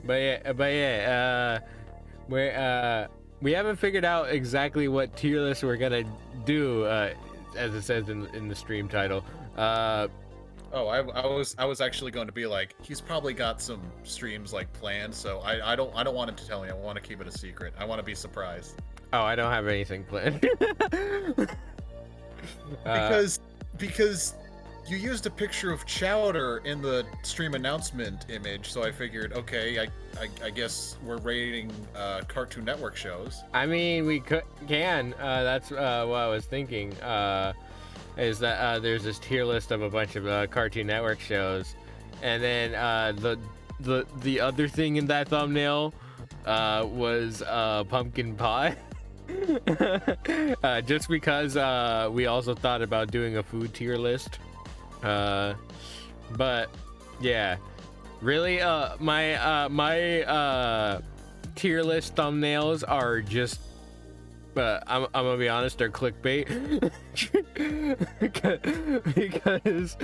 We haven't figured out exactly what tier list we're gonna do, as it says in the stream title. Oh, I was actually going to be like, he's probably got some streams like planned, so I don't want him to tell me. I want to keep it a secret. I want to be surprised. Oh, I don't have anything planned. Because you used a picture of Chowder in the stream announcement image, so I figured, okay, I guess we're rating Cartoon Network shows. I mean, we can. That's what I was thinking. Is that there's this tier list of a bunch of Cartoon Network shows, and then the other thing in that thumbnail was pumpkin pie. Just because we also thought about doing a food tier list, but yeah, really, my tier list thumbnails are just. But I'm gonna be honest, they're clickbait. because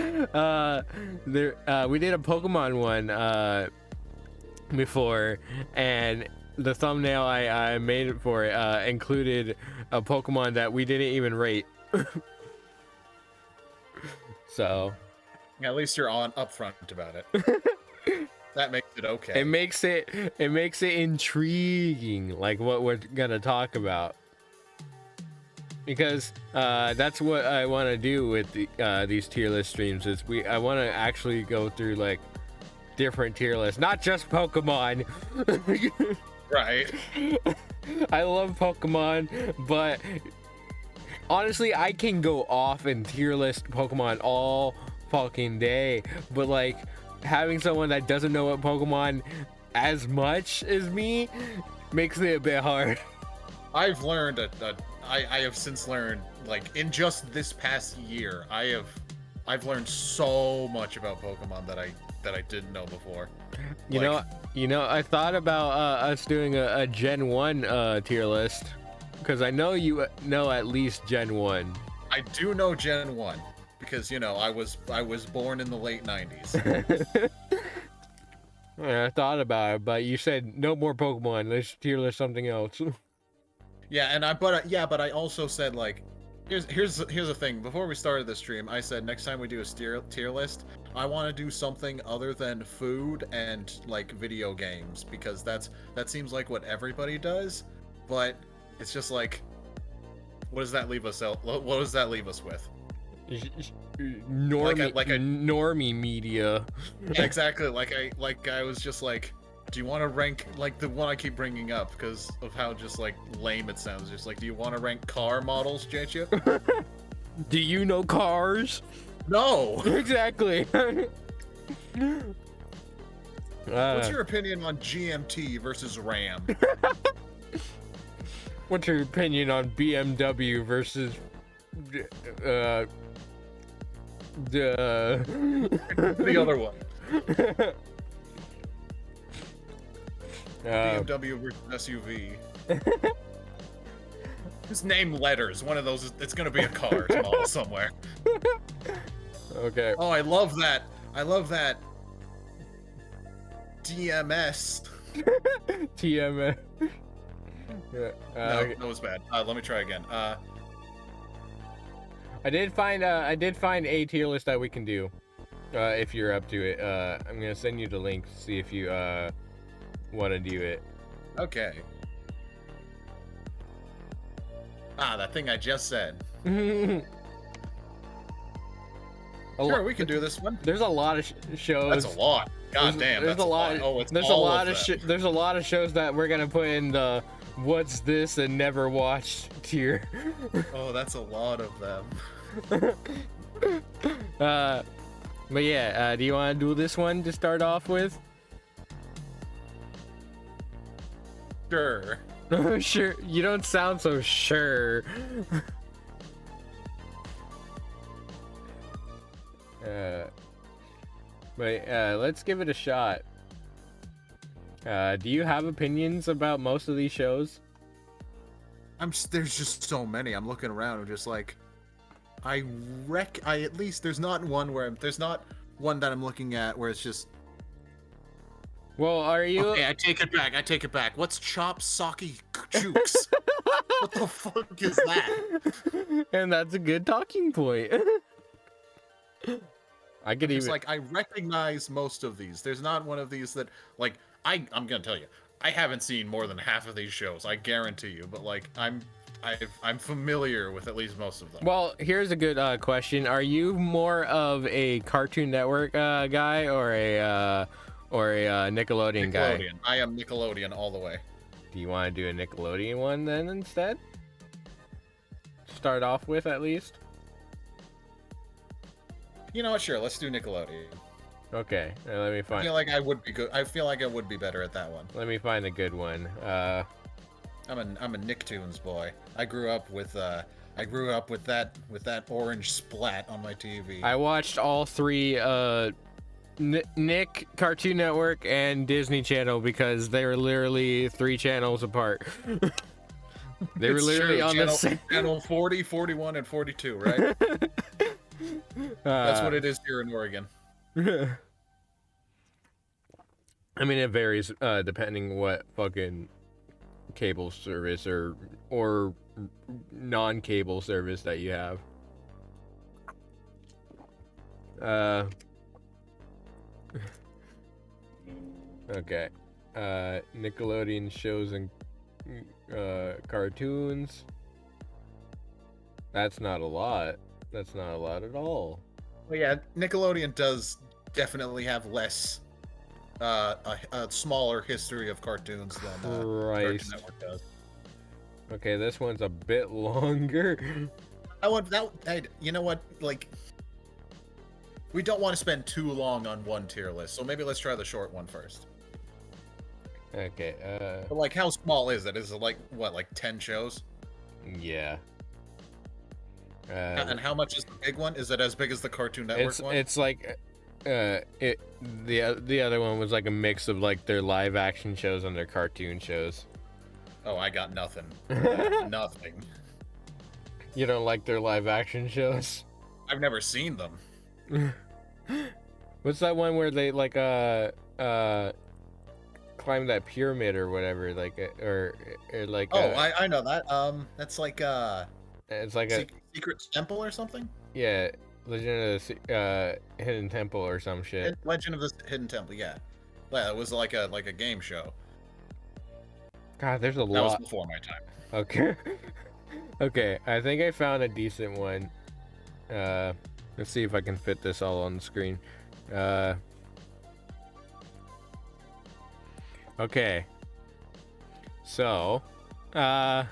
we did a Pokemon one before, and the thumbnail I made it for included a Pokemon that we didn't even rate. So at least you're upfront about it. That makes it okay. It makes it intriguing, like what we're gonna talk about. Because that's what I want to do with these tier list streams. Is I want to actually go through like different tier lists, not just Pokemon. Right. I love Pokemon, but honestly, I can go off and tier list Pokemon all fucking day. But like having someone that doesn't know what Pokemon as much as me makes it a bit hard. I've learned I have since learned, like, in just this past year, I've learned so much about Pokemon that I didn't know before. You know, I thought about us doing a Gen 1 tier list, because I know you know at least Gen 1. I do know Gen 1 because, you know, I was born in the late 90s. Yeah, I thought about it, but you said no more Pokemon. Let's tier list something else. Yeah, but I also said, like, here's the thing. Before we started the stream, I said next time we do a tier list, I want to do something other than food and like video games, because that seems like what everybody does. But it's just like, what does that leave us with? Normie, like a normie media. Yeah, exactly. Like I was just like, do you want to rank, like, the one I keep bringing up because of how just, like, lame it sounds. Just like, do you want to rank car models, JChip? Do you know cars? No! Exactly. What's your opinion on GMT versus Ram? What's your opinion on BMW versus... the other one. BMW versus SUV. Just name letters. One of those. It's gonna be a car model somewhere. Okay. Oh, I love that. I love that. DMS. TMS. No, that was bad. Let me try again. I did find a tier list that we can do. If you're up to it. I'm gonna send you the link to see if you want to do it. Okay. That thing I just said. Sure, we can do this one. There's a lot of shows. That's a lot. God damn, there's that's a lot. Oh, it's there's a lot of there's a lot of shows that we're gonna put in the what's this and never watched tier. Oh, that's a lot of them. But yeah, do you want to do this one to start off with? Sure. Sure. You don't sound so sure. Let's give it a shot. Do you have opinions about most of these shows? There's just so many. I'm looking around. I'm just like, at least there's not one that I'm looking at where it's just, Well, are you? Okay, I take it back. I take it back. What's chop socky jukes? What the fuck is that? And that's a good talking point. I could It's even like, I recognize most of these. There's not one of these that, like, I'm gonna tell you, I haven't seen more than half of these shows. I guarantee you. But like, I'm familiar with at least most of them. Well, here's a good question. Are you more of a Cartoon Network guy or a Nickelodeon guy? Nickelodeon. I am Nickelodeon all the way. Do you want to do a Nickelodeon one then instead? Start off with at least. You know what? Sure, let's do Nickelodeon. Okay, let me I find. feel like I would be good. I feel like I would be better at that one. Let me find a good one. I'm a Nicktoons boy. I grew up with that orange splat on my TV. I watched all three Nick, Cartoon Network, and Disney Channel because they were literally 3 channels apart. They were literally on the same channel 40, 41, and 42, right? That's what it is here in Oregon. I mean, it varies depending what fucking cable service or non-cable service that you have. Okay. Nickelodeon shows and cartoons. That's not a lot. That's not a lot at all. Well, yeah, Nickelodeon does definitely have less, a smaller history of cartoons than Cartoon Network does. Okay, this one's a bit longer. You know what? Like, we don't want to spend too long on one tier list, so maybe let's try the short one first. Okay. But like, how small is it? Is it like what, like 10 shows? Yeah. And how much is the big one? Is it as big as the Cartoon Network one? It's like, the other one was like a mix of like their live action shows and their cartoon shows. Oh, I got nothing. Nothing. You don't like their live action shows? I've never seen them. What's that one where they like climb that pyramid or whatever, like or like I know that. That's like it's like a secret temple or something. Yeah, Legend of the Hidden Temple or some shit. Legend of the Hidden Temple. Yeah, it was like a game show. God, there's a lot. That was before my time. Okay. Okay, I think I found a decent one. Let's see if I can fit this all on the screen. Okay. So, I'm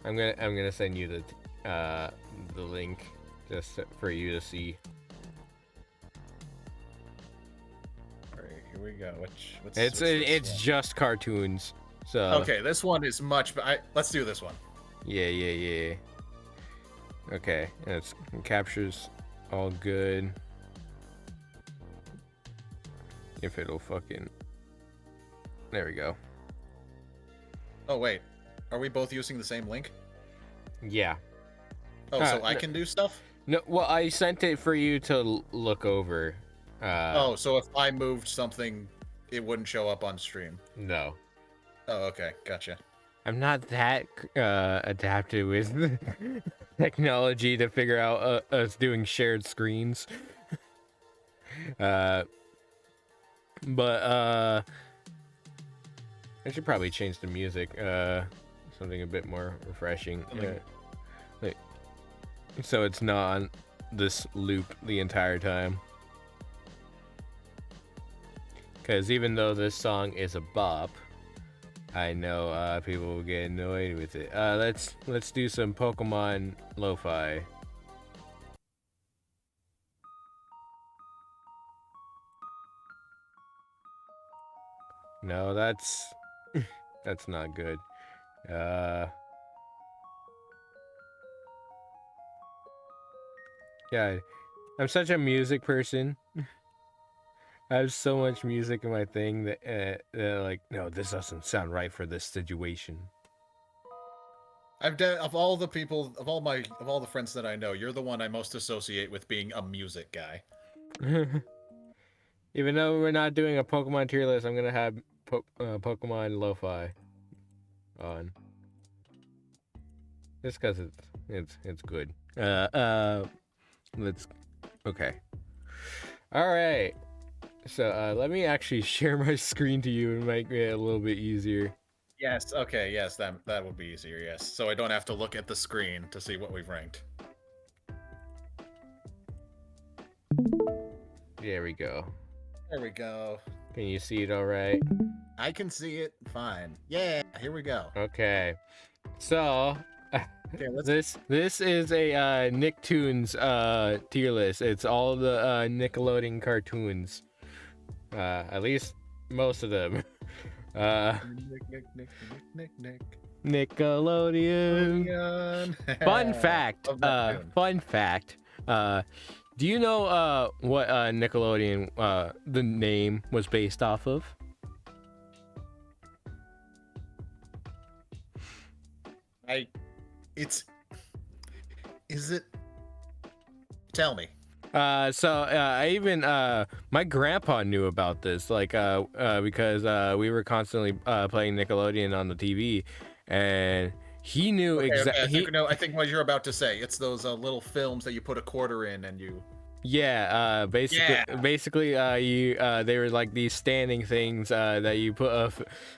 gonna send you the link just for you to see. All right, here we go. It's just cartoons. So okay, this one is much. Let's do this one. Yeah. Okay, and it captures all good. If it'll fucking. There we go. Oh wait, are we both using the same link? Yeah. Oh, so I can do stuff? No, well, I sent it for you to look over. Oh, so if I moved something, it wouldn't show up on stream? No. Oh, okay, gotcha. I'm not that adapted with technology to figure out us doing shared screens. But I should probably change the music. Something a bit more refreshing. So it's not on this loop the entire time. Because even though this song is a bop, I know people will get annoyed with it. Let's do some Pokemon lo-fi. No, that's not good. Yeah, I'm such a music person. I have so much music in my thing that like, no, this doesn't sound right for this situation. Of all the friends that I know, you're the one I most associate with being a music guy. Even though we're not doing a Pokemon tier list, I'm gonna have Pokemon Lo-Fi on. Just because it's good. Let's. Okay. All right. So let me actually share my screen to you and make it a little bit easier. Yes. Okay. Yes. That would be easier. Yes. So I don't have to look at the screen to see what we've ranked. There we go. There we go. Can you see it all right? I can see it fine. Yeah. Here we go. Okay. So Okay. this is a Nicktoons tier list. It's all the Nickelodeon cartoons. At least most of them. Nickelodeon. Fun fact. Fun fact. Do you know what Nickelodeon the name was based off of? Is it? Tell me. So I even my grandpa knew about this, like because we were constantly playing Nickelodeon on the TV, and he knew exactly. I think what you're about to say. It's those little films that you put a quarter in and you. Yeah, basically, they were like these standing things that you put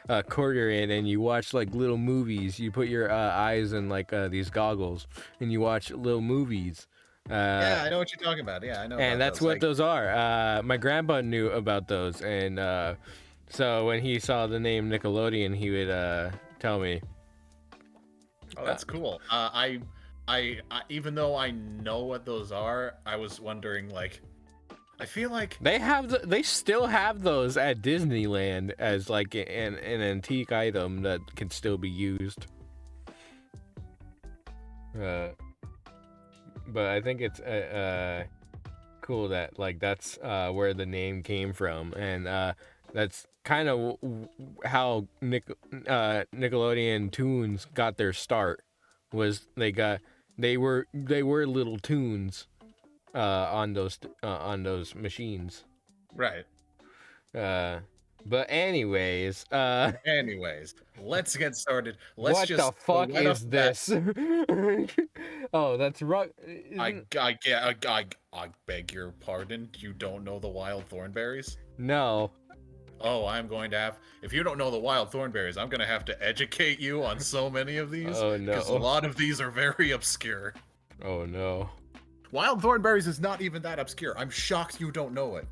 a quarter in, and you watch like little movies. You put your eyes in like these goggles, and you watch little movies. Yeah, I know what you're talking about. Yeah, I know. And that's what those are. My grandpa knew about those, and so when he saw the name Nickelodeon, he would tell me. Oh, that's cool. I even though I know what those are, I was wondering, like, I feel like they still have those at Disneyland as like an antique item that can still be used. But I think it's cool that like that's where the name came from, and that's kind of how Nickelodeon Toons got their start. Was they were little toons on those machines. Right. But anyways, let's get started. What the fuck is this? Oh, that's right. I beg your pardon. You don't know the wild thornberries? No. Oh, I'm going to have. If you don't know the wild thornberries, I'm going to have to educate you on so many of these. Oh no. Because a lot of these are very obscure. Oh no. Wild thornberries is not even that obscure. I'm shocked you don't know it.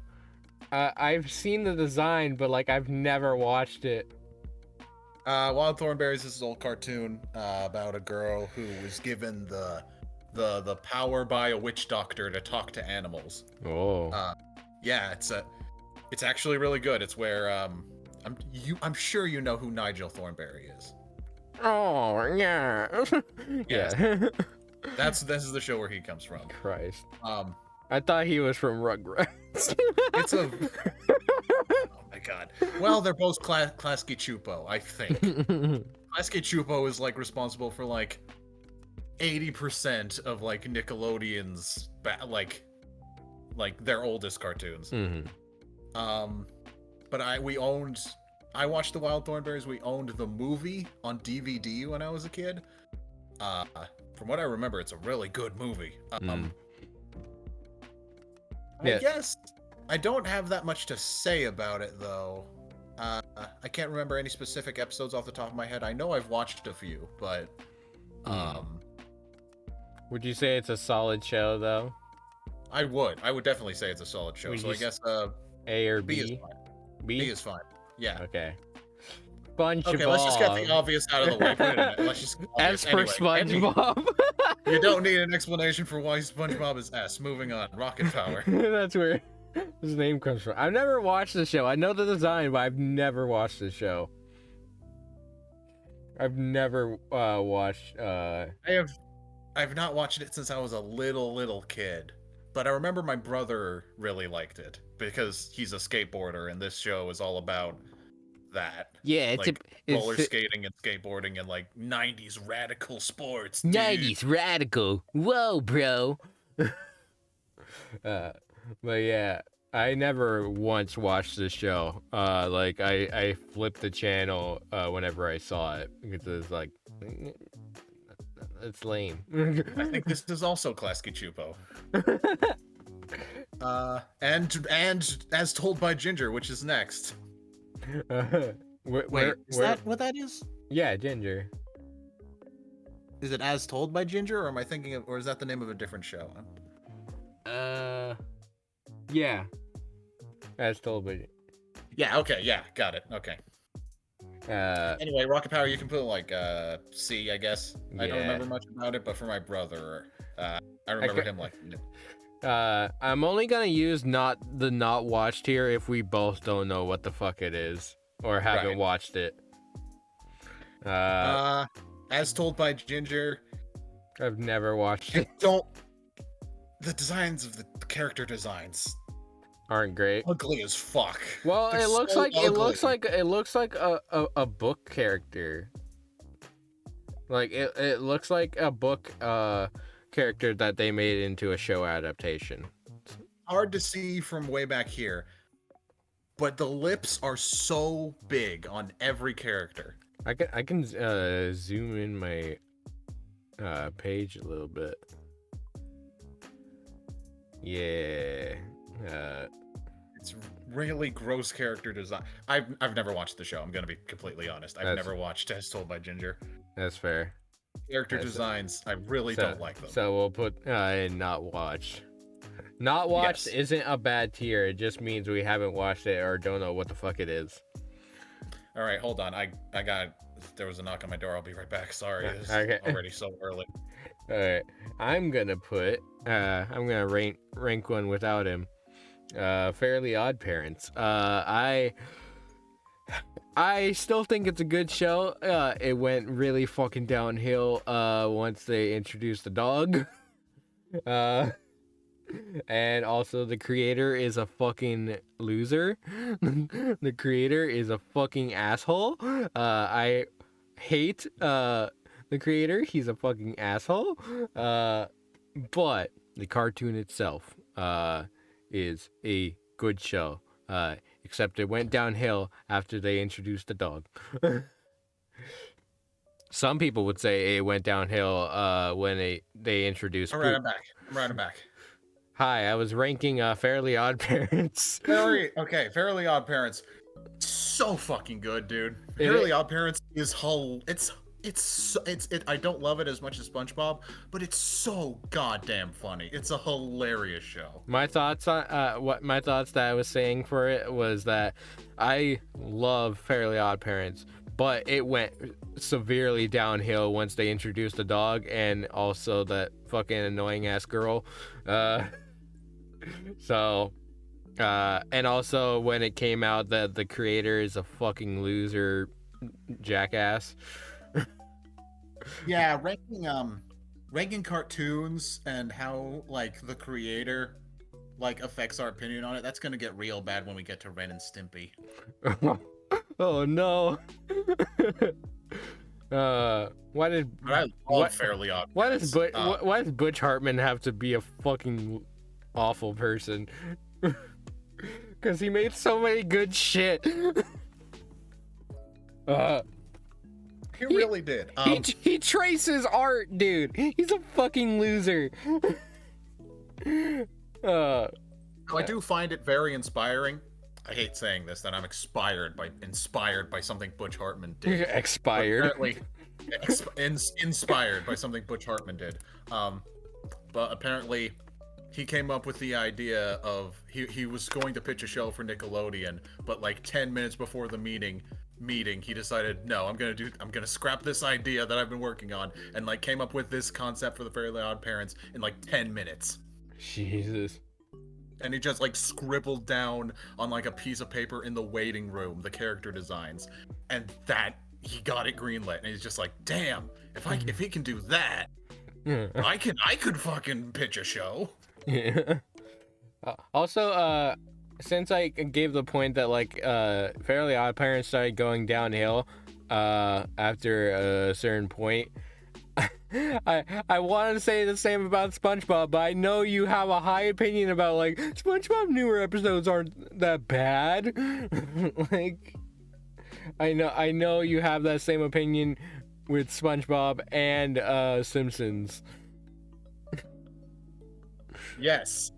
I've seen the design, but like I've never watched it. Wild Thornberries is an old cartoon about a girl who was given the power by a witch doctor to talk to animals. Oh. Yeah, it's actually really good. It's where I'm sure you know who Nigel Thornberry is. Oh yeah. Yeah. This is the show where he comes from. Christ. I thought he was from Rugrats. It's a. Oh my god. Well, they're both Klasky Chupo, I think. Klasky Chupo is like responsible for like 80% of like Nickelodeon's like their oldest cartoons. Mm-hmm. But I watched the Wild Thornberries. We owned the movie on DVD when I was a kid. From what I remember, it's a really good movie. I guess I don't have that much to say about it, though. I can't remember any specific episodes off the top of my head. I know I've watched a few, but Would you say it's a solid show, though? I would definitely say it's a solid show. So I guess A or B B? is fine. B is fine. Yeah. Okay. SpongeBob. Okay, let's just get the obvious out of the way. Put it in it. Let's just. S for SpongeBob. You don't need an explanation for why SpongeBob is S. Moving on. Rocket power. That's where his name comes from. I've never watched the show. I know the design, but I've never watched the show. I've never watched. I've not watched it since I was a little kid, but I remember my brother really liked it because he's a skateboarder, and this show is all about that. Yeah, it's like roller skating and skateboarding and like 90s radical sports. 90s radical. Whoa, bro. But yeah, I never once watched the show. Like I flipped the channel whenever I saw it because it's like it's lame. I think this is also Klasky Chupo. And as told by Ginger, which is next. Wait, is that what that is? Yeah, Ginger. Is it as told by Ginger, or am I thinking of, or is that the name of a different show? Yeah. As told by. Yeah. Okay. Yeah. Got it. Okay. Anyway, Rocket Power, you can put like C, I guess. I don't remember much about it, but for my brother, I remember him liking it. I'm only gonna use not watched here if we both don't know what the fuck it is or haven't watched it. As told by Ginger. I've never watched it. The designs of the character designs aren't great. Ugly as fuck. Well, it looks like a book character. Like it looks like a book character that they made into a show adaptation. Hard to see from way back here, but the lips are so big on every character. I can zoom in my page a little bit. Yeah. It's really gross character design. I've never watched the show. I'm gonna be completely honest. I've never watched As Told by Ginger. That's fair. Character designs, I really don't like them. So we'll put in not watched. Not watched isn't a bad tier. It just means we haven't watched it or don't know what the fuck it is. All right, hold on. There was a knock on my door. I'll be right back. Sorry, it's already so early. All right, I'm gonna rank one without him. Fairly Odd Parents. I still think it's a good show. It went really fucking downhill once they introduced the dog. And also the creator is a fucking loser. The creator is a fucking asshole. I hate the creator. He's a fucking asshole. But the cartoon itself is a good show. Except it went downhill after they introduced the dog. Some people would say it went downhill when they introduced. All right, I'm back. Hi, I was ranking Fairly Odd Parents. Fairly Odd Parents. So fucking good, dude. Fairly Odd Parents is I don't love it as much as SpongeBob, but it's so goddamn funny. It's a hilarious show. My thoughts on that I was saying for it was that I love Fairly Odd Parents, but it went severely downhill once they introduced the dog and also that fucking annoying ass girl. And also when it came out that the creator is a fucking loser jackass. Yeah, ranking cartoons and how like the creator like affects our opinion on it, that's gonna get real bad when we get to Ren and Stimpy. Oh no. Why does Butch Hartman have to be a fucking awful person? Because he made so many good shit. He really did. He traces art, dude. He's a fucking loser. I do find it very inspiring. I hate saying this, that I'm inspired by something Butch Hartman did. Expired. Inspired by something Butch Hartman did. But apparently he came up with the idea of he was going to pitch a show for Nickelodeon, but like 10 minutes before the meeting he decided, no, I'm gonna scrap this idea that I've been working on, and like came up with this concept for the Fairly Odd Parents in like 10 minutes. Jesus. And he just like scribbled down on like a piece of paper in the waiting room the character designs, and that he got it greenlit, and he's just like, damn, if he can do that, I could fucking pitch a show. Yeah. Also, since I gave the point that like Fairly Odd Parents started going downhill after a certain point, I want to say the same about SpongeBob, but I know you have a high opinion about like SpongeBob newer episodes aren't that bad. Like I know you have that same opinion with SpongeBob and Simpsons. Yes.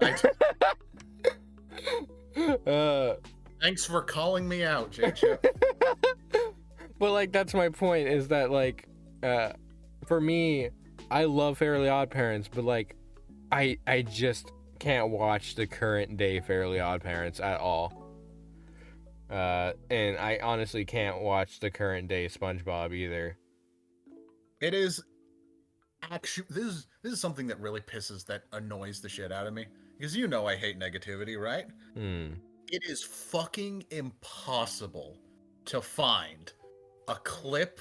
Thanks for calling me out, JChip. But like that's my point is that like for me, I love Fairly Odd Parents, but like I just can't watch the current day Fairly Odd Parents at all. And I honestly can't watch the current day SpongeBob either. It is actually this is something that really annoys the shit out of me, because you know I hate negativity, right? It is fucking impossible to find a clip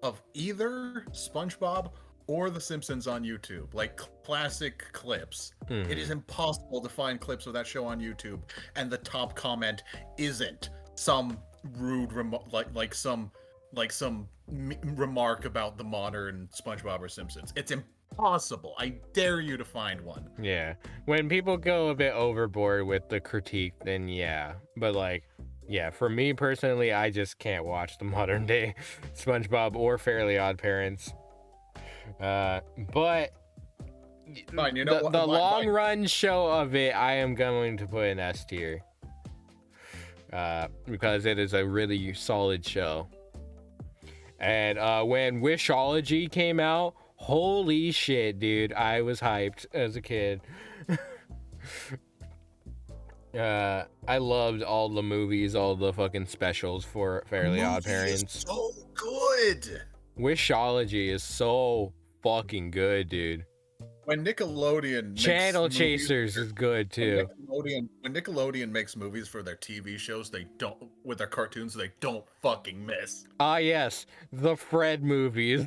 of either SpongeBob or The Simpsons on YouTube, like classic clips. It is impossible to find clips of that show on YouTube, and the top comment isn't some rude remark about the modern SpongeBob or Simpsons. It's impossible. I dare you to find one. Yeah. When people go a bit overboard with the critique, then yeah. But like, yeah, for me personally, I just can't watch the modern day SpongeBob or Fairly Odd Parents. But fine, you know the long run show of it, I am going to put in S tier. Because it is a really solid show. And when Wishology came out, holy shit, dude, I was hyped as a kid. I loved all the movies, all the fucking specials for Fairly Odd Parents. So good. Wishology is so fucking good, dude. When Nickelodeon Channel Chasers is good too. When Nickelodeon makes movies for their TV shows, with their cartoons, they don't fucking miss. Ah yes, the Fred movies.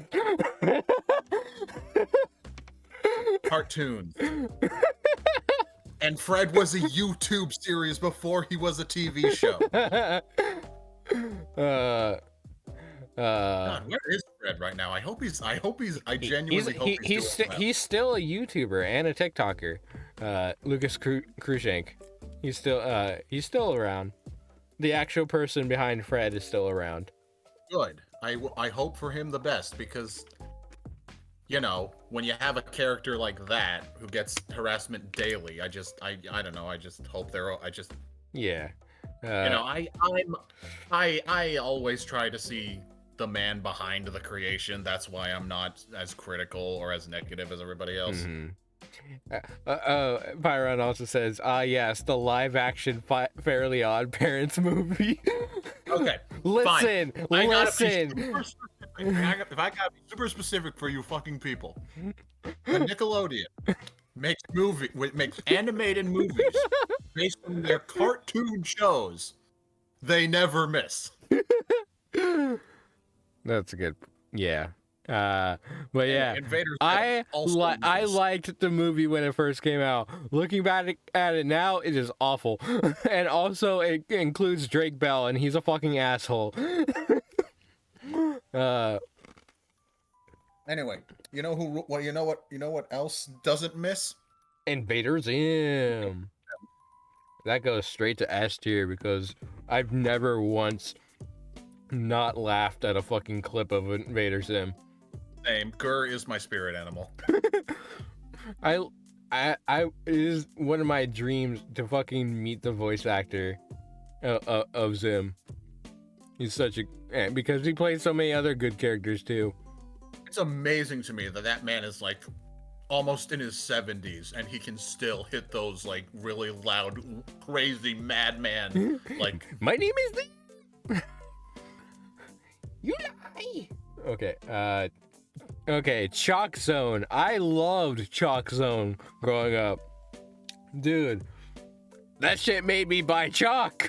Cartoons. And Fred was a YouTube series before he was a TV show. God, where is Fred right now? I genuinely hope he's still a YouTuber and a TikToker. Lucas Cruikshank. He's still around. The actual person behind Fred is still around. Good. I hope for him the best, because you know, when you have a character like that who gets harassment daily, I don't know, I just hope yeah. You know, I always try to see the man behind the creation. That's why I'm not as critical or as negative as everybody else. Pyron also says, yes, the live action Fairly Odd Parents movie. Okay, listen. If I gotta be super specific for you fucking people, when Nickelodeon makes animated movies based on their cartoon shows, they never miss. That's a good, yeah. But yeah, Invaders I liked the movie when it first came out. Looking back at it now, it is awful. And also, it includes Drake Bell, and he's a fucking asshole. Anyway, you know what else doesn't miss? Invader Zim. That goes straight to S tier because I've never once not laughed at a fucking clip of Invader Zim. Same. Gurr is my spirit animal. I it is one of my dreams to fucking meet the voice actor of Zim. He's such a, because he plays so many other good characters too. It's amazing to me that man is like almost in his 70s and he can still hit those like really loud, crazy madman like. My name is Lee. You lie. Okay. Okay. Chalk Zone. I loved Chalk Zone growing up, dude. That shit made me buy chalk.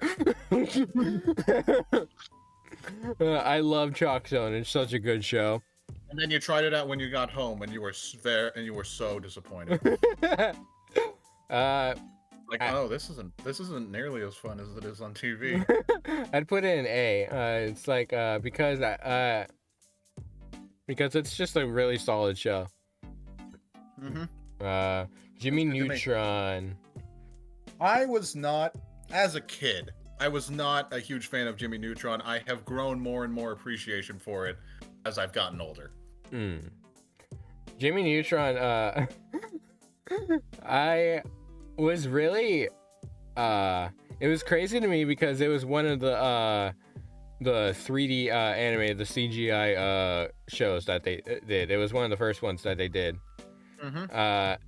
I love Chalk Zone. It's such a good show. And then you tried it out when you got home, and you were so disappointed. This isn't nearly as fun as it is on TV. I'd put it in A. It's like because because it's just a really solid show. Jimmy Neutron. I was not, as a kid, I was not a huge fan of Jimmy Neutron. I have grown more and more appreciation for it as I've gotten older. Jimmy Neutron, I was really, it was crazy to me because it was one of the 3D animated, the CGI shows that they did. It was one of the first ones that they did.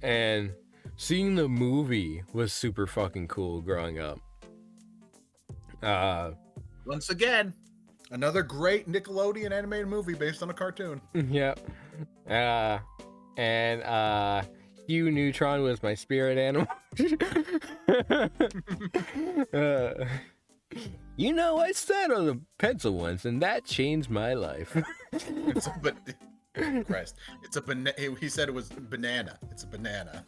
And seeing the movie was super fucking cool growing up. Once again, another great Nickelodeon animated movie based on a cartoon. Yep. And Hugh Neutron was my spirit animal. You know, I sat on a pencil once, and that changed my life. Christ, it's a banana. He said it was banana. It's a banana.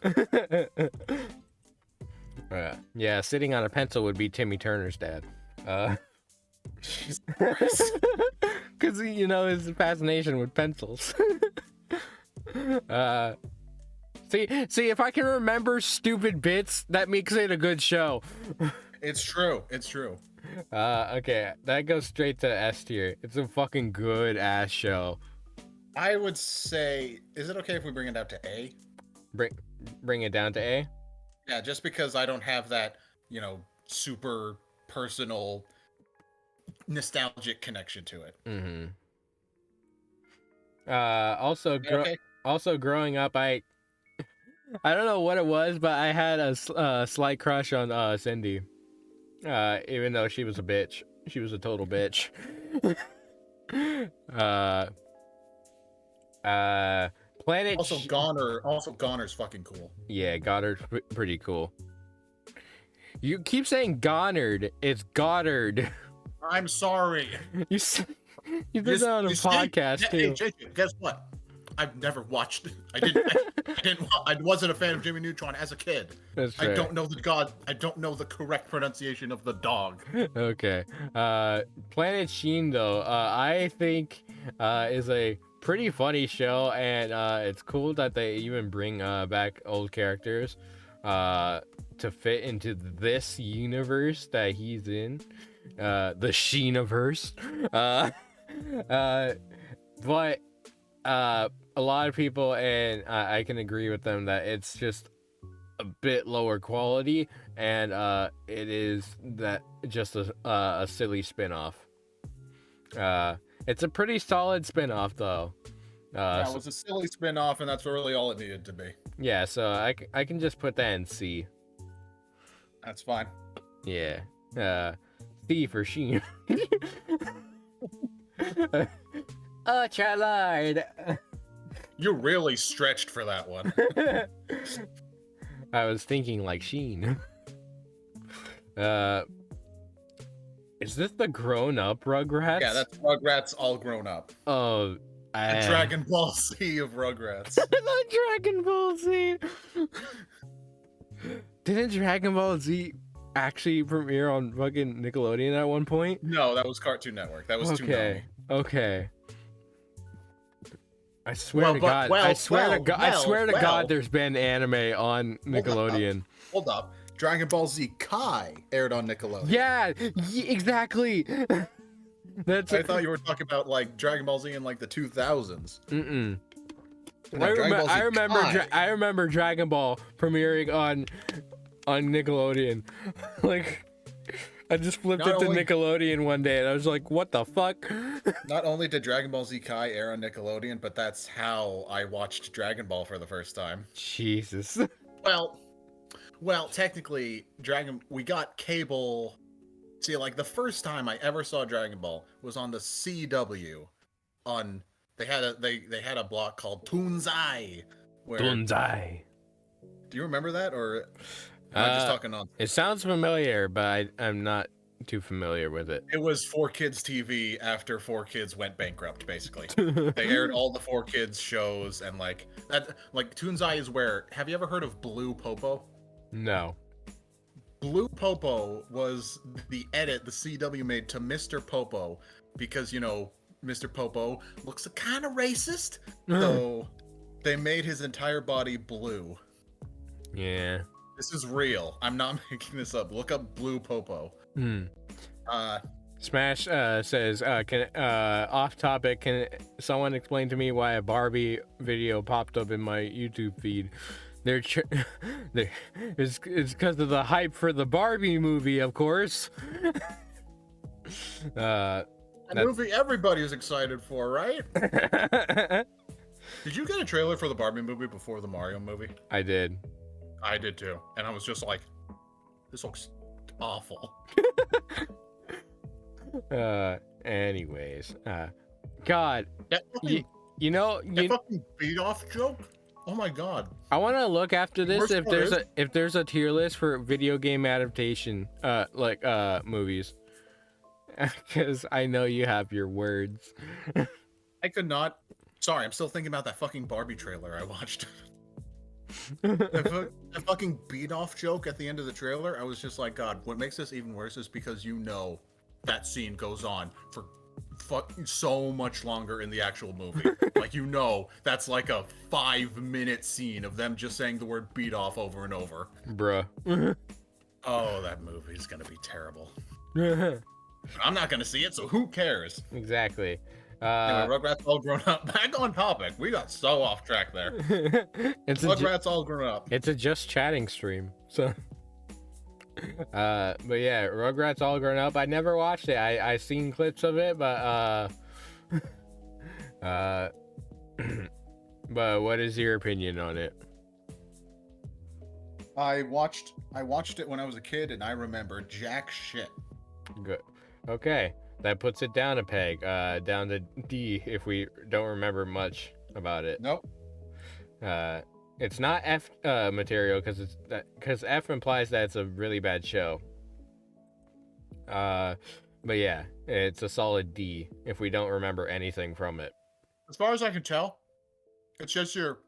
Yeah, sitting on a pencil would be Timmy Turner's dad. Because you know his fascination with pencils. See, if I can remember stupid bits, that makes it a good show. It's true. It's true. Okay, that goes straight to S tier. It's a fucking good ass show. I would say, is it okay if we bring it down to A? Bring it down to A? Yeah, just because I don't have that, super personal, nostalgic connection to it. Also growing up, I don't know what it was, but I had a slight crush on Cindy. Even though she was a bitch. She was a total bitch. Planet. Also Goner's fucking cool. Yeah, Goddard's pretty cool. You keep saying Goddard. It's Goddard. I'm sorry. You did that on a podcast too. Hey, guess what? I've never watched it. I wasn't a fan of Jimmy Neutron as a kid. That's fair. I don't know the correct pronunciation of the dog. Okay. Planet Sheen though, I think is a pretty funny show, and it's cool that they even bring back old characters to fit into this universe that he's in. The Sheeniverse. But a lot of people, and I can agree with them, that it's just a bit lower quality, and it is that just a silly spin-off. It's a pretty solid spin-off though. It was a silly spin-off, and that's really all it needed to be. Yeah, so I can just put that in C. That's fine. Yeah. C for Sheen. Ultra-Lord. You really stretched for that one. I was thinking like Sheen. Is this the grown-up Rugrats? Yeah, that's Rugrats all grown up. Oh, a Dragon Ball Z of Rugrats. The Dragon Ball Z. Didn't Dragon Ball Z actually premiere on fucking Nickelodeon at one point? No, that was Cartoon Network. That was okay. Okay. I swear to God, I swear to God, there's been anime on Nickelodeon. Hold up. Dragon Ball Z Kai aired on Nickelodeon. Yeah, exactly. I thought you were talking about like Dragon Ball Z in like the 2000s. I remember Dragon Ball premiering on Nickelodeon. Like, I just flipped it to Nickelodeon one day and I was like, what the fuck? Not only did Dragon Ball Z Kai air on Nickelodeon, but that's how I watched Dragon Ball for the first time. Jesus. Well, technically, we got cable. See, like the first time I ever saw Dragon Ball was on the CW. They had a block called Toonzai. Toonzai. Do you remember that, or am I just talking on? It sounds familiar, but I'm not too familiar with it. It was 4Kids TV after 4Kids went bankrupt, basically. They aired all the 4Kids shows, and like Toonzai is where. Have you ever heard of Blue Popo? No. Blue Popo was the edit the CW made to Mr. Popo because, Mr. Popo looks kind of racist, so they made his entire body blue. Yeah. This is real. I'm not making this up. Look up blue Popo. Smash says, can off topic, can someone explain to me why a Barbie video popped up in my YouTube feed? It's because of the hype for the Barbie movie, of course. A movie everybody is excited for, right? Did you get a trailer for the Barbie movie before the Mario movie? I did. I did too. And I was just like, this looks awful. Anyways, God, that fucking, that fucking beat off joke. Oh my God. I want to look after this if there's a tier list for video game adaptation, movies, because I know you have your words. I could not. Sorry, I'm still thinking about that fucking Barbie trailer I watched. The fucking beat off joke at the end of the trailer. I was just like, God, what makes this even worse is because that scene goes on for fucking so much longer in the actual movie. Like, that's like a 5-minute scene of them just saying the word beat off over and over. Bruh. Oh, that movie's gonna be terrible. I'm not gonna see it, so who cares? Exactly. Anyway, Rugrats All Grown Up. Back on topic. We got so off track there. Rugrats All Grown Up. It's a just chatting stream, so. But yeah, Rugrats All Grown Up. I never watched it. I seen clips of it, but but what is your opinion on it? I watched it when I was a kid, and I remember jack shit. Good. Okay, that puts it down a peg, down to D if we don't remember much about it. Nope. It's not F material because F implies that it's a really bad show. But yeah, it's a solid D if we don't remember anything from it. As far as I can tell, it's just your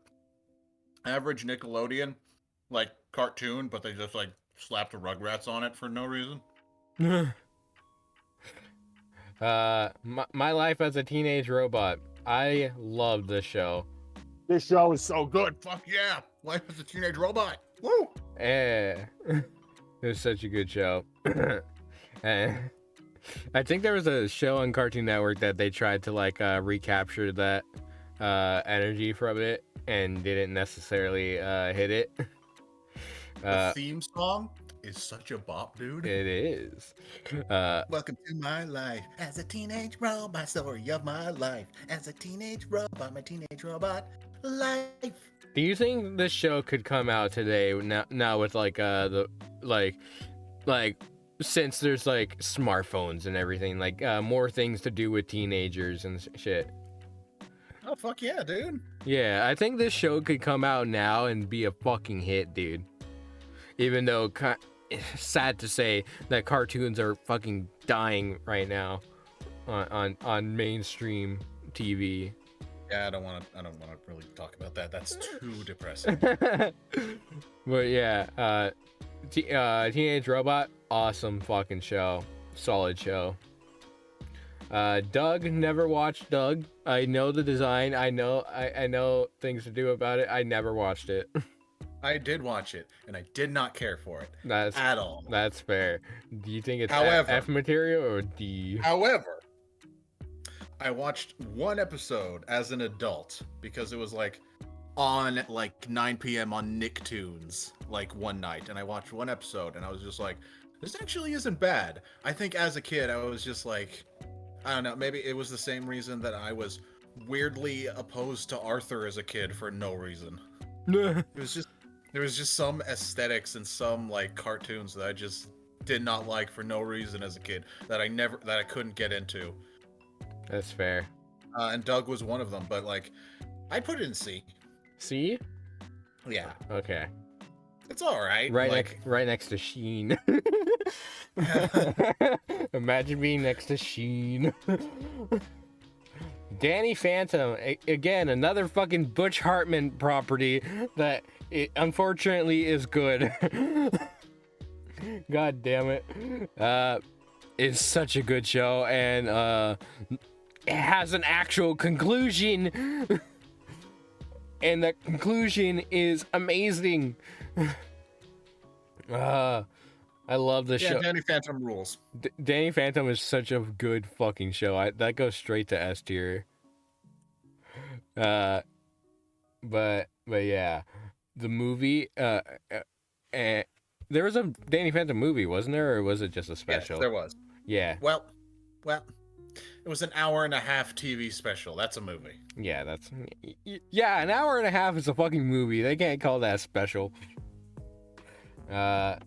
average Nickelodeon cartoon, but they just slapped the Rugrats on it for no reason. My life as a teenage robot. I loved this show. This show is so good. Fuck yeah. Life as a Teenage Robot. Woo! It was such a good show. I think there was a show on Cartoon Network that they tried to recapture that energy from it and didn't necessarily hit it. The theme song is such a bop, dude. It is. Welcome to my life as a teenage robot. Story of my life as a teenage robot. My teenage robot life. Do you think this show could come out today now with since there's smartphones and everything, more things to do with teenagers and shit? Oh fuck yeah, dude. Yeah, I think this show could come out now and be a fucking hit, dude. Even though sad to say that cartoons are fucking dying right now on mainstream TV. Yeah, I don't want to really talk about that. That's too depressing. But yeah, Teenage Robot, awesome fucking show, solid show. Doug, never watched Doug. I know the design. I know things to do about it. I never watched it. I did watch it, and I did not care for it at all. That's fair. Do you think it's F material or D? However, I watched one episode as an adult because it was on 9 p.m. on Nicktoons one night, and I watched one episode, and I was just like, this actually isn't bad. I think as a kid, I was just I don't know, maybe it was the same reason that I was weirdly opposed to Arthur as a kid for no reason. There was just some aesthetics and some cartoons that I just did not like for no reason as a kid that I couldn't get into. That's fair. And Doug was one of them, but I'd put it in C. C? Yeah. Okay. It's all right. Right next to Sheen. Imagine being next to Sheen. Danny Phantom, again, another fucking Butch Hartman property that unfortunately is good. God damn it. It's such a good show, and it has an actual conclusion. And the conclusion is amazing. I love the show. Danny Phantom rules. Danny Phantom is such a good fucking show. That goes straight to S tier. But yeah, the movie. There was a Danny Phantom movie, wasn't there, or was it just a special? Yes, there was. Yeah. Well, it was an hour-and-a-half TV special. That's a movie. Yeah, an hour and a half is a fucking movie. They can't call that special. Or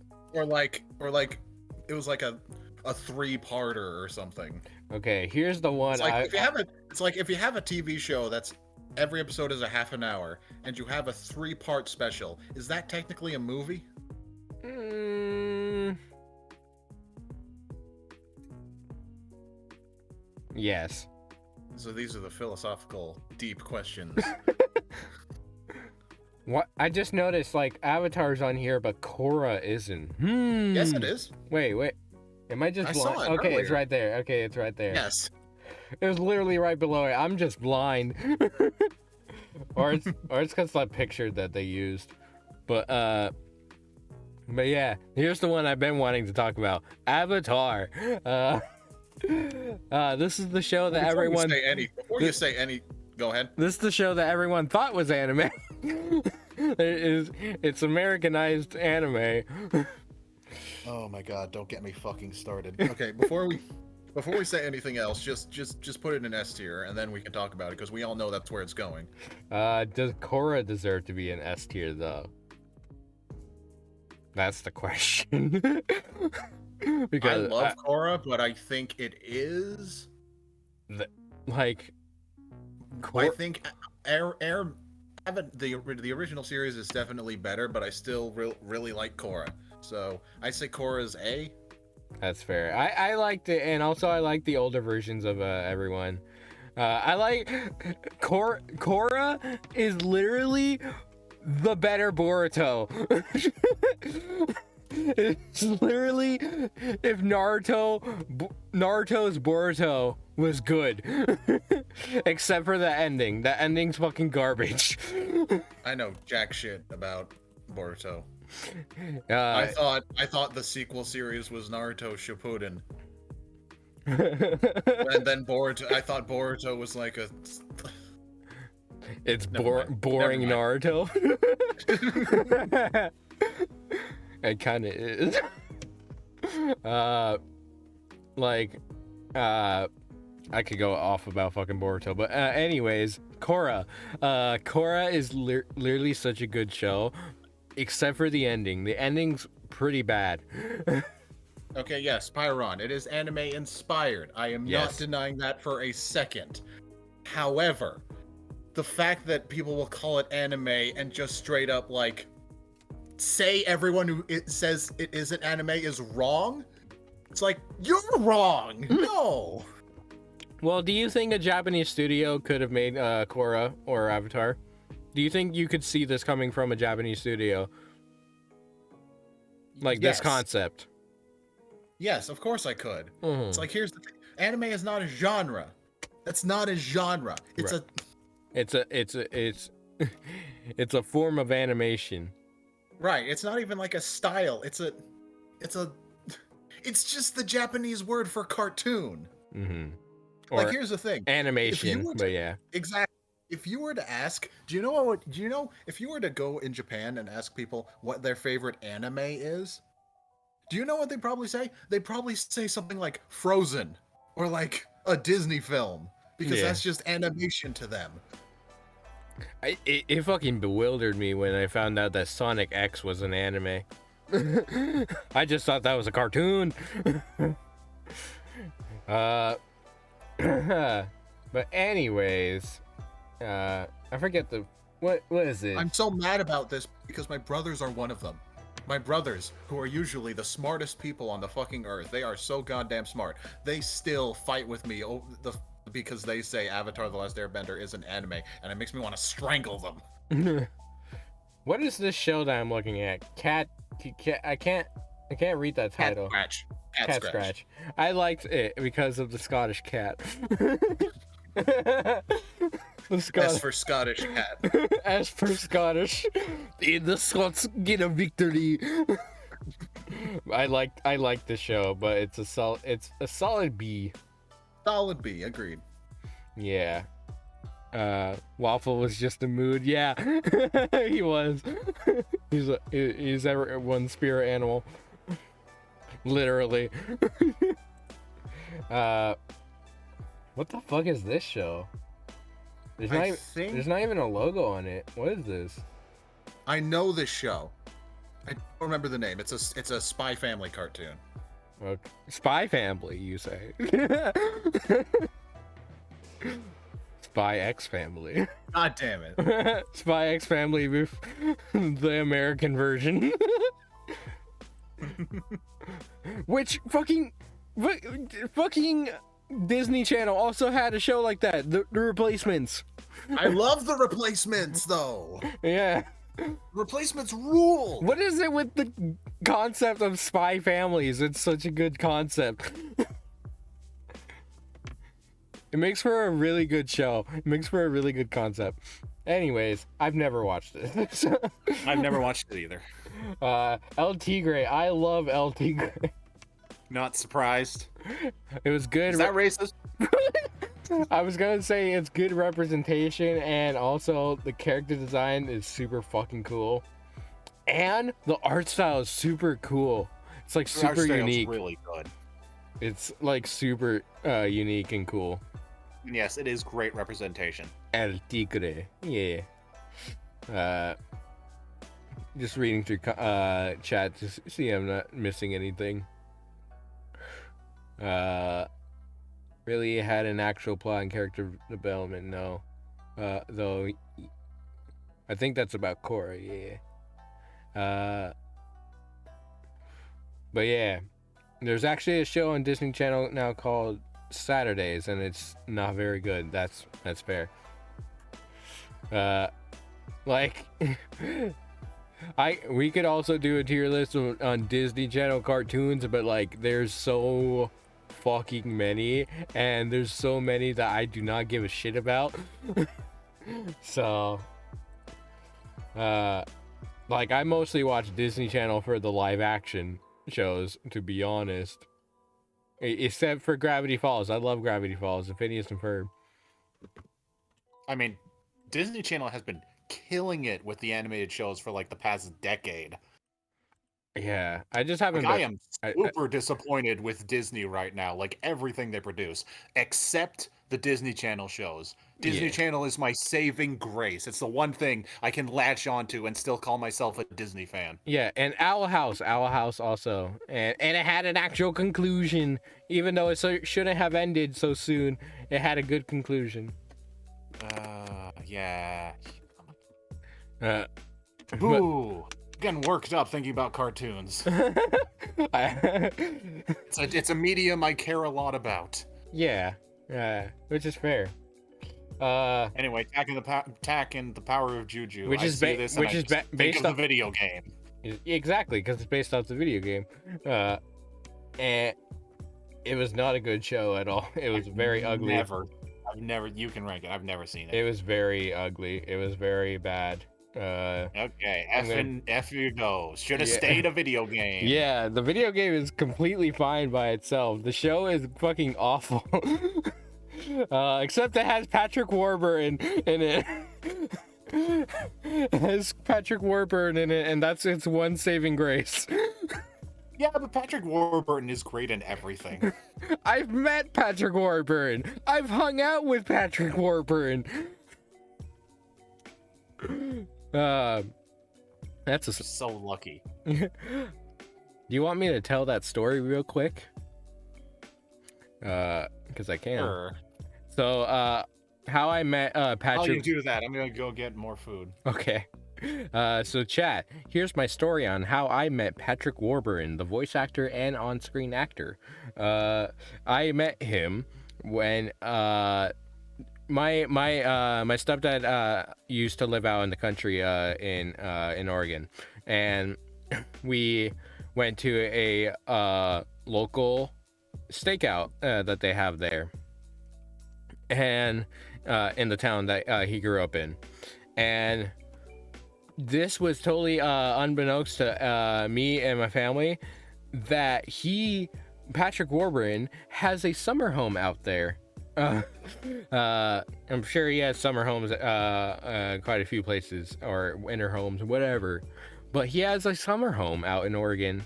like it was like a 3-parter or something. Okay, here's the one. It's like if you have a TV show that's every episode is a half an hour and you have a 3-part special, is that technically a movie? Yes. So these are the philosophical, deep questions. What? I just noticed, like, Avatar's on here, but Korra isn't. Yes, it is. Wait. Am I just blind? Saw it Okay, earlier. it's right there. Okay, it's right there. Yes. It was literally right below it. I'm just blind. or it's because that picture that they used. But yeah, here's the one I've been wanting to talk about. Avatar. This is the show that everyone. Before you say any, go ahead. This is the show that everyone thought was anime. It's Americanized anime. Oh my god, don't get me fucking started. Okay, before we say anything else, just put it in S tier and then we can talk about it because we all know that's where it's going. Does Korra deserve to be an S tier though? That's the question. Because I love Korra, but I think it is the original series is definitely better, but I still really like Korra. So I say Korra's A. That's fair. I liked it, and also I like the older versions of everyone. I like Korra is literally the better Boruto. It's literally if Naruto's Boruto was good. Except for the ending. The ending's fucking garbage. I know jack shit about Boruto. I thought the sequel series was Naruto Shippuden. And then I thought Boruto was like a... It's boring Naruto. It kind of is. I could go off about fucking Boruto, but anyways, Korra. Korra is literally such a good show, except for the ending. The ending's pretty bad. Okay, yes, Pyron. It is anime inspired. I am not denying that for a second. However, the fact that people will call it anime and just straight up like say everyone who says it isn't anime is wrong, it's like, you're wrong. No. Well, do you think a Japanese studio could have made Korra or Avatar? Do you think you could see this coming from a Japanese studio? Like this concept? Yes, of course I could. Mm-hmm. It's like, here's the thing. Anime is not a genre. That's not a genre. It's it's a form of animation. Right. It's not even like a style. It's just the Japanese word for cartoon. Mm-hmm. Like, here's the thing. Animation, but yeah. Exactly. If you were to ask, if you were to go in Japan and ask people what their favorite anime is, do you know what they'd probably say? They'd probably say something like Frozen or like a Disney film because that's just animation to them. It fucking bewildered me when I found out that Sonic X was an anime. I just thought that was a cartoon. But anyways, I forget what is it? I'm so mad about this because my brothers are one of them. My brothers, who are usually the smartest people on the fucking earth, they are so goddamn smart. They still fight with me because they say Avatar: The Last Airbender is an anime, and it makes me want to strangle them. What is this show that I'm looking at? I can't read that title. Cat Scratch. I liked it because of the Scottish cat. The S for Scottish cat. As for Scottish, the Scots get a victory. I like the show, but it's a solid B. Solid B, agreed. Yeah. Waffle was just a mood. Yeah, he was. He's everyone's spirit animal. Literally. What the fuck is this show? There's not even a logo on it. What is this? I know this show. I don't remember the name. It's a Spy Family cartoon. Okay. Spy Family, you say? Spy X Family. God damn it. Spy X Family with the American version. Which fucking Disney Channel also had a show like that, the Replacements. I love the Replacements though. Yeah. Replacements rule. What is it with the concept of spy families? It's such a good concept. It makes for a really good show. It makes for a really good concept. Anyways, I've never watched it. I've never watched it either. El Tigre. I love El Tigre. Not surprised. It was good. Is that racist? I was gonna say it's good representation, and also the character design is super fucking cool, and the art style is super cool. It's like super unique. Really good. It's like super unique and cool. And yes, it is great representation. El Tigre, yeah. Just reading through chat to see I'm not missing anything. Really had an actual plot and character development, no. Though I think that's about Korra, yeah. But yeah, there's actually a show on Disney Channel now called Saturdays, and it's not very good. That's fair. Like we could also do a tier list on Disney Channel cartoons, but like there's so fucking many, and there's so many that I do not give a shit about. So like I mostly watch Disney Channel for the live action shows, to be honest, except for Gravity Falls. I love Gravity Falls and Phineas and Ferb. I mean, Disney Channel has been killing it with the animated shows for like the past decade. Yeah, I just haven't. Like, I am super disappointed with Disney right now. Like everything they produce, except the Disney Channel shows. Disney Channel is my saving grace. It's the one thing I can latch onto and still call myself a Disney fan. Yeah, and Owl House also, and it had an actual conclusion, even though it shouldn't have ended so soon. It had a good conclusion. Yeah. Ooh. Getting worked up thinking about cartoons. It's a medium I care a lot about. Yeah, which is fair. Anyway, attacking the power of Juju. Which is based on the video game. Exactly, because it's based off the video game. And it was not a good show at all. It was very ugly. I've never. You can rank it. I've never seen it. It was very ugly. It was very bad. Okay, F you go. Should have stayed a video game. Yeah, the video game is completely fine by itself. The show is fucking awful. Except it has Patrick Warburton in it. It has Patrick Warburton in it, and that's its one saving grace. Yeah, but Patrick Warburton is great in everything. I've met Patrick Warburton. I've hung out with Patrick Warburton. That's so lucky. Do you want me to tell that story real quick? Because I can. Sure. So, how I met Patrick. While you do that, I'm gonna go get more food. Okay. So chat, here's my story on how I met Patrick Warburton, the voice actor and on-screen actor. I met him when my stepdad used to live out in the country in Oregon, and we went to a local stakeout that they have there, and in the town that he grew up in. And this was totally unbeknownst to me and my family that Patrick Warburton, has a summer home out there. I'm sure he has summer homes quite a few places, or winter homes, whatever. But he has a summer home out in Oregon,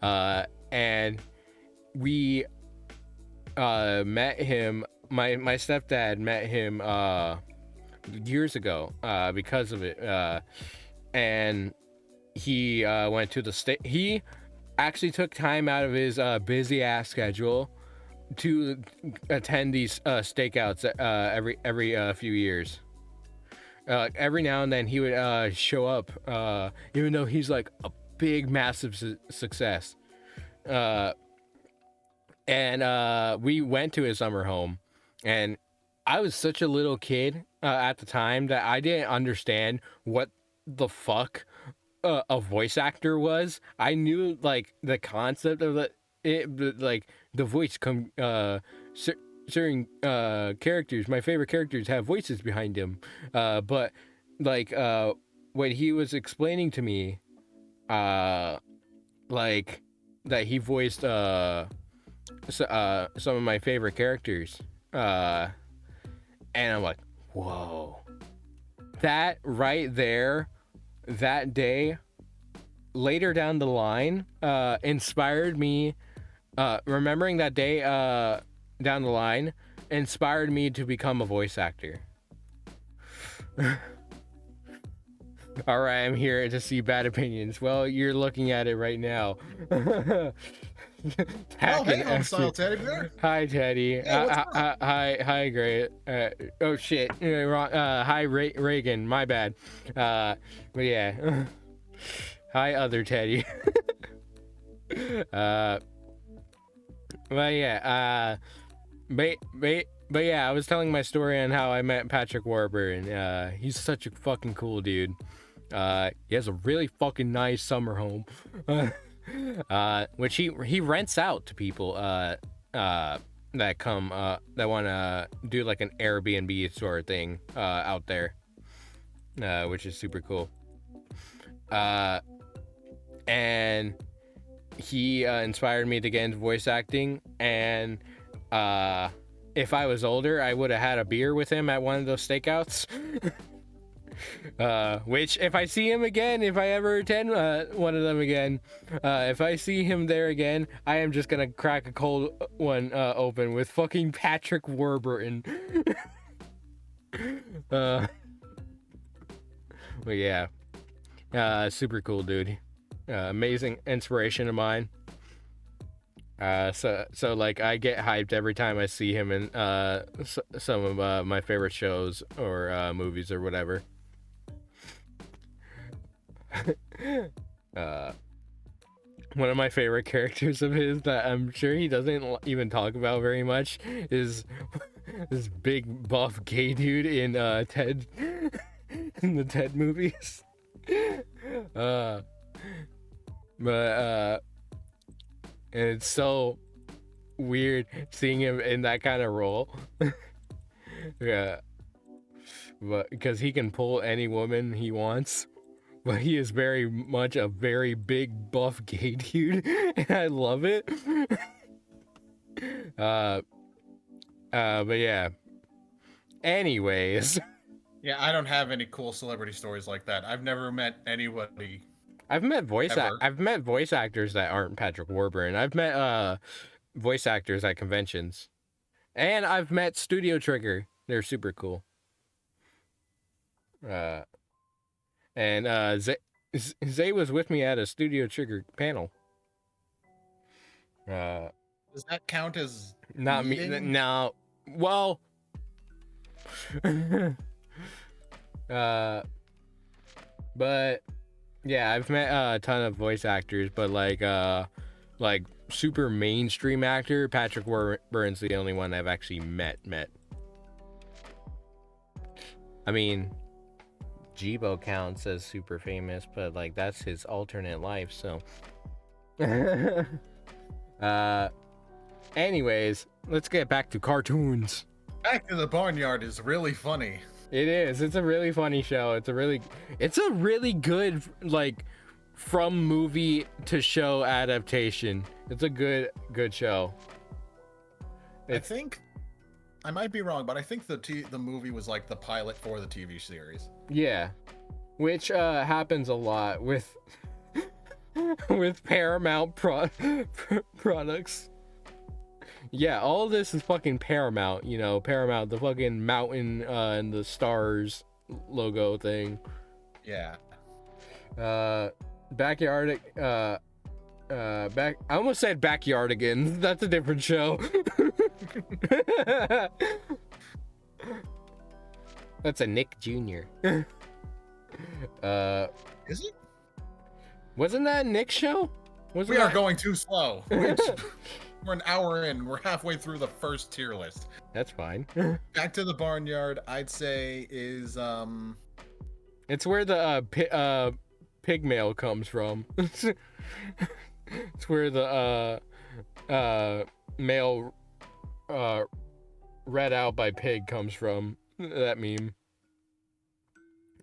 and we met him. My stepdad met him years ago because of it, and he went to the state. He actually took time out of his busy ass schedule to attend these stakeouts every few years. Every now and then he would show up, even though he's like a big, massive success. And we went to his summer home, and I was such a little kid at the time that I didn't understand what the fuck a voice actor was. I knew like the concept of like the voice certain characters, my favorite characters, have voices behind them, but like when he was explaining to me like that he voiced some of my favorite characters, and I'm like, whoa, that right there, that day, later down the line, inspired me. Remembering that day down the line inspired me to become a voice actor. All right, I'm here to see bad opinions. Well, you're looking at it right now. Oh, hey, home-style teddy bear. Hi, Teddy. Hi, Gray. Oh shit, wrong. Hi, Reagan. My bad. But yeah. Hi, other Teddy. But yeah. But yeah, I was telling my story on how I met Patrick Warburton. He's such a fucking cool dude. He has a really fucking nice summer home. Which he rents out to people that come that want to do like an Airbnb sort of thing out there, which is super cool. And he inspired me to get into voice acting, and if I was older, I would have had a beer with him at one of those stakeouts. Which, if I see him again, if I ever attend one of them again, if I see him there again, I am just gonna crack a cold one open with fucking Patrick Warburton. But yeah, super cool dude. Amazing inspiration of mine. So like I get hyped every time I see him in some of my favorite shows or movies or whatever. One of my favorite characters of his that I'm sure he doesn't even talk about very much is this big buff gay dude in Ted in the Ted movies. But and it's so weird seeing him in that kind of role. Yeah, but because he can pull any woman he wants, but he is very much a very big buff gay dude, and I love it. But yeah. Anyways. Yeah, I don't have any cool celebrity stories like that. I've never met anybody. I've met voice actors that aren't Patrick Warburton. I've met voice actors at conventions, and I've met Studio Trigger. They're super cool. And Zay was with me at a Studio Trigger panel. Does that count as not meeting? me? No. Well. But yeah, I've met a ton of voice actors, but like super mainstream actor Patrick Warburton's the only one I've actually met. I mean, Jibo counts as super famous, but like that's his alternate life, so. Anyways, let's get back to cartoons. Back to the Barnyard is really funny. It is. It's a really funny show. It's a really good like from movie to show adaptation. It's a good show. I think I might be wrong, but I think the movie was like the pilot for the TV series. Yeah, which happens a lot with with Paramount products. Yeah, all this is fucking Paramount, you know, Paramount, the fucking mountain and the stars logo thing. Yeah. Backyard, I almost said Backyardigans. That's a different show. That's a Nick Jr. Is it? Wasn't that a Nick show? We are going too slow. We're an hour in. We're halfway through the first tier list. That's fine. Back to the Barnyard, I'd say is It's where the pig mail comes from. It's where the mail read out by pig comes from. That meme.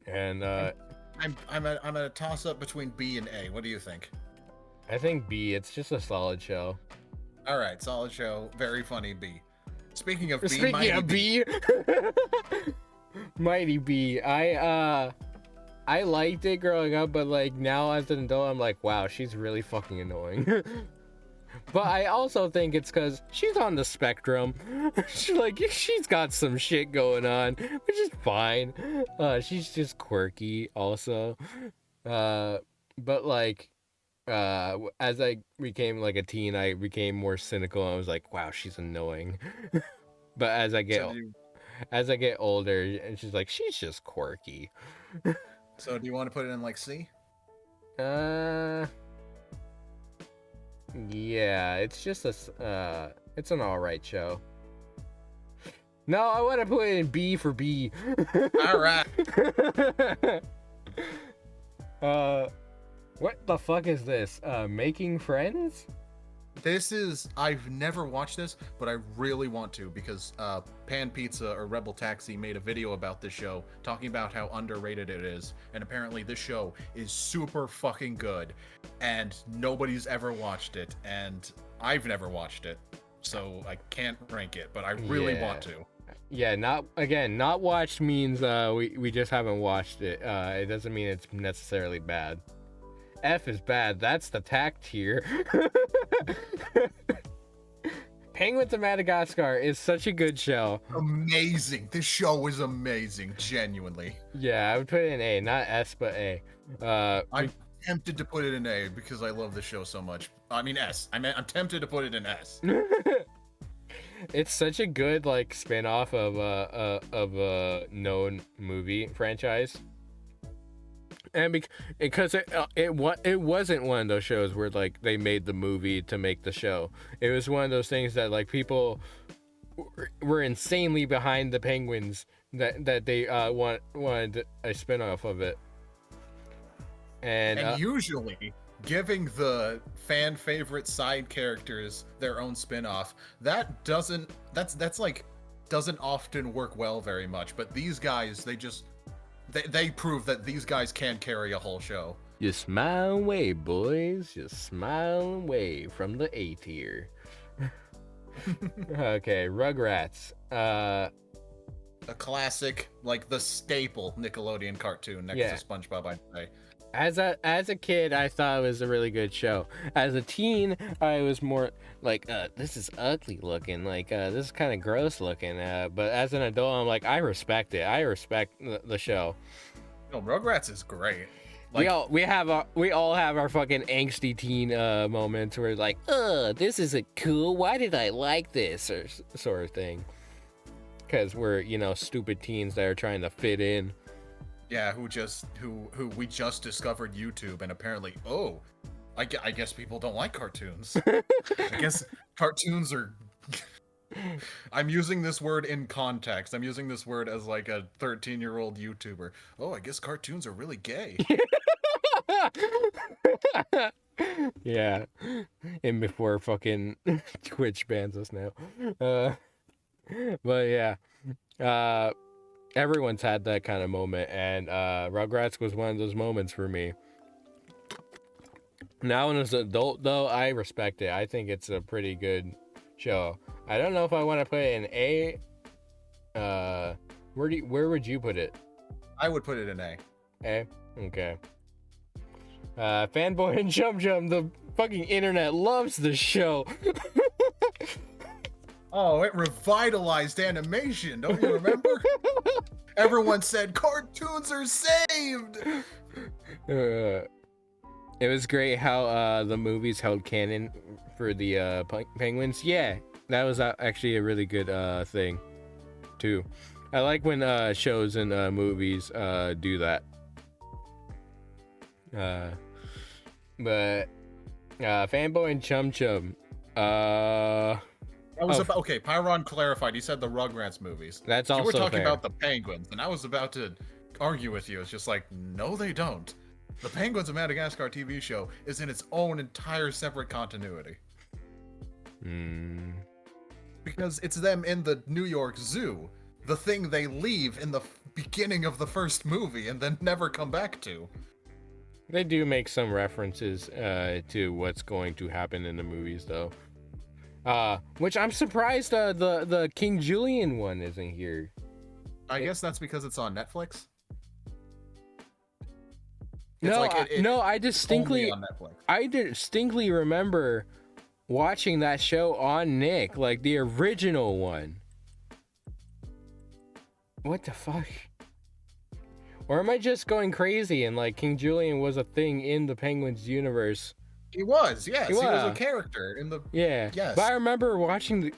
And I'm at a toss up between B and A. What do you think? I think B. It's just a solid show. All right, solid show, very funny B. Speaking of B, Mighty B. I liked it growing up, but like now as an adult, I'm like, wow, she's really fucking annoying. But I also think it's because she's on the spectrum. She's got some shit going on, which is fine. She's just quirky, also. But like, as I became like a teen, I became more cynical. And I was like, wow, she's annoying. But as I get older, and she's like, she's just quirky. So do you want to put it in like C? Yeah, it's just it's an alright show. No, I want to put it in B for B. All right. What the fuck is this? Making Friends? I've never watched this, but I really want to because Pan Pizza or Rebel Taxi made a video about this show talking about how underrated it is, and apparently this show is super fucking good, and nobody's ever watched it, and I've never watched it, so I can't rank it, but I really want to. Yeah, not watched means we just haven't watched it. It doesn't mean it's necessarily bad. F is bad. That's the tack tier. Penguins of Madagascar is such a good show. Amazing. This show is amazing, genuinely. Yeah, I would put it in A, not S, but A. I'm tempted to put it in A because I love the show so much. I mean S. I'm tempted to put it in S. It's such a good like spin-off of a known movie franchise. And because it wasn't one of those shows where like they made the movie to make the show. It was one of those things that like people were insanely behind the Penguins that they wanted a spin-off of it. And usually giving the fan favorite side characters their own spin-off, that doesn't often work well very much, but these guys, they prove that these guys can carry a whole show. You smile away, boys. You smile away from the A tier. Okay, Rugrats. A classic, like the staple Nickelodeon cartoon next to SpongeBob, I'd say. As a kid, I thought it was a really good show. As a teen, I was more like, this is ugly looking. Like, this is kind of gross looking. But as an adult, I'm like, I respect it. I respect the show. No, Rugrats is great. Like, we all have our fucking angsty teen moments where it's like, this isn't cool. Why did I like this? Or sort of thing. Because we're, stupid teens that are trying to fit in. Yeah, who we just discovered YouTube, and apparently, I guess people don't like cartoons. I guess cartoons are... I'm using this word in context. I'm using this word as like a 13-year-old YouTuber. Oh, I guess cartoons are really gay. Yeah. And before fucking Twitch bans us now. But yeah. Everyone's had that kind of moment, and Rugrats was one of those moments for me. Now, as an adult, though, I respect it. I think it's a pretty good show. I don't know if I want to put it in A. Where would you put it? I would put it in A. A? Okay. Fanboy and Chum Chum, the fucking internet loves the show. Oh, it revitalized animation. Don't you remember? Everyone said cartoons are saved. It was great how the movies held canon for the Penguins. Yeah, that was actually a really good thing, too. I like when shows and movies do that. But Fanboy and Chum Chum. I was about, okay, Pyron clarified. He said the Rugrats movies. That's You also were talking fair. about the Penguins, and I was about to argue with you. It's just like, no, they don't. The Penguins of Madagascar TV show is in its own entire separate continuity. Because it's them in the New York Zoo, the thing they leave in the beginning of the first movie and then never come back to. They do make some references to what's going to happen in the movies, though. Which I'm surprised the King Julian one isn't here. I guess that's because it's on Netflix. No, I only distinctly, on Netflix. I distinctly remember watching that show on Nick, like the original one. What the fuck? Or am I just going crazy and like King Julian was a thing in the Penguins universe? He was, yes. He was a was. character in the. Yeah. Yes. But I remember watching the.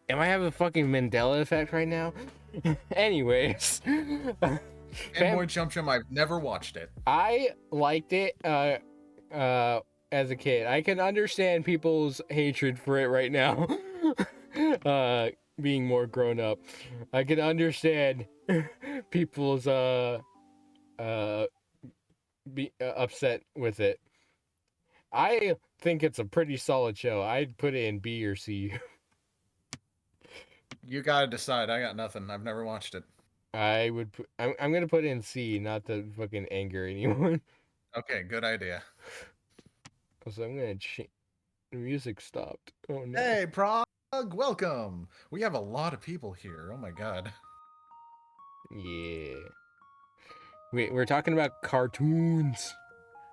Am I having a fucking Mandela effect right now? Anyways. Fanboy Chum Chum, I've never watched it. I liked it as a kid. I can understand people's hatred for it right now. Being more grown up. I can understand people's be upset with it. I think it's a pretty solid show. I'd put it in B or C. You gotta decide. I got nothing. I've never watched it. I would put, I'm gonna put it in C, not to fucking anger anyone. Okay, good idea. So I'm gonna change. The music stopped. Oh no. Hey, Prague, welcome. We have a lot of people here. Oh my god. Yeah. We're talking about cartoons.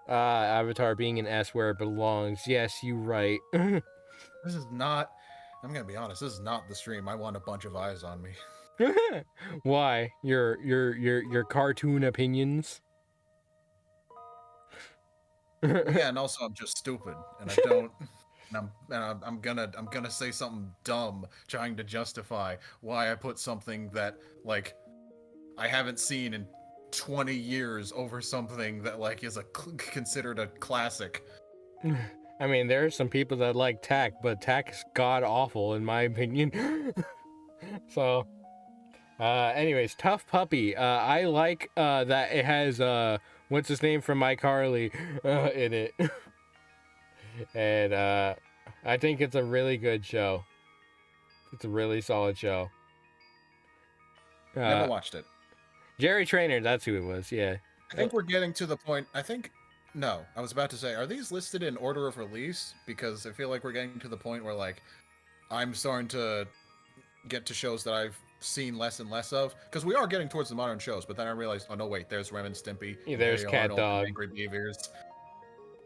Avatar being an S where it belongs. Yes, you right. This is not. I'm gonna be honest. This is not the stream. I want a bunch of eyes on me. Why? Your cartoon opinions? Yeah, and also I'm just stupid, and I don't. I'm gonna say something dumb, trying to justify why I put something that like I haven't seen in 20 years over something that like is considered a classic. I mean, there are some people that like Tack, but Tack is god awful in my opinion. So, anyways, Tough Puppy. I like that it has what's his name from iCarly in it, and I think it's a really good show. It's a really solid show. Never watched it. Jerry Trainer, that's who it was. Yeah. I think we're getting to the point. No, I was about to say, are these listed in order of release? Because I feel like we're getting to the point where like I'm starting to get to shows that I've seen less and less of. Because we are getting towards the modern shows, but then I realized, oh no, wait, there's Ren and Stimpy. Yeah, there's Very Cat Arnold, Dog. Angry Beavers.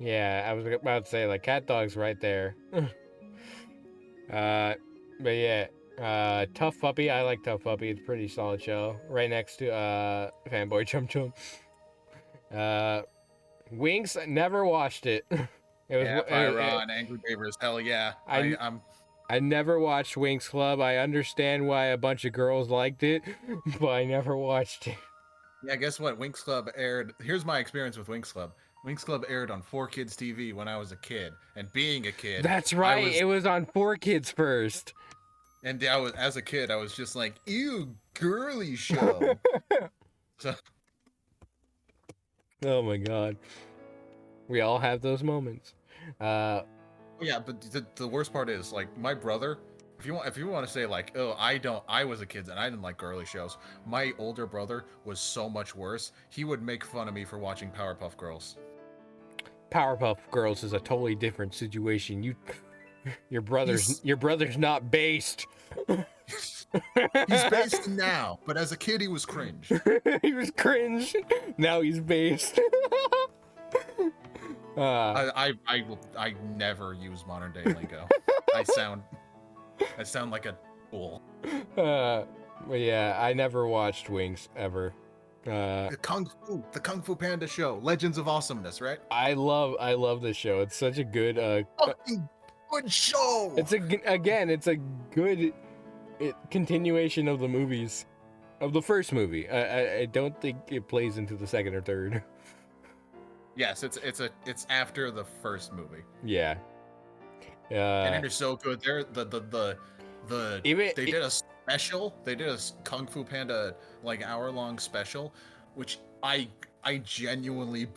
Yeah, I was about to say like Cat Dog's right there. But yeah, Tough Puppy. I like Tough Puppy. It's a pretty solid show. Right next to Fanboy Chum Chum. Winx. Never watched it. It was Pyron, Angry Beavers. Hell yeah. I never watched Winx Club. I understand why a bunch of girls liked it, but I never watched it. Yeah, guess what? Winx Club aired. Here's my experience with Winx Club. Winx Club aired on 4Kids TV when I was a kid, and being a kid. That's right. It was on 4Kids first. And as a kid, I was just like, "Ew, girly show." So. Oh my god. We all have those moments. Yeah, but the worst part is, like, my brother if you want to say like, oh, I was a kid and I didn't like girly shows. My older brother was so much worse. He would make fun of me for watching Powerpuff Girls. Powerpuff Girls is a totally different situation. Your brother's not based. He's based now, but as a kid he was cringe. He was cringe. Now he's based. I never use modern day lingo. I sound like a fool. But yeah, I never watched Winx ever. The Kung Fu Panda show, Legends of Awesomeness, right? I love this show. It's such a good Fucking good show. it's a good continuation of the movies, of the first movie. I don't think it plays into the second or third. Yes, it's after the first movie. Yeah. And it is so good. They're they did a special. They did a Kung Fu Panda like hour-long special, which I genuinely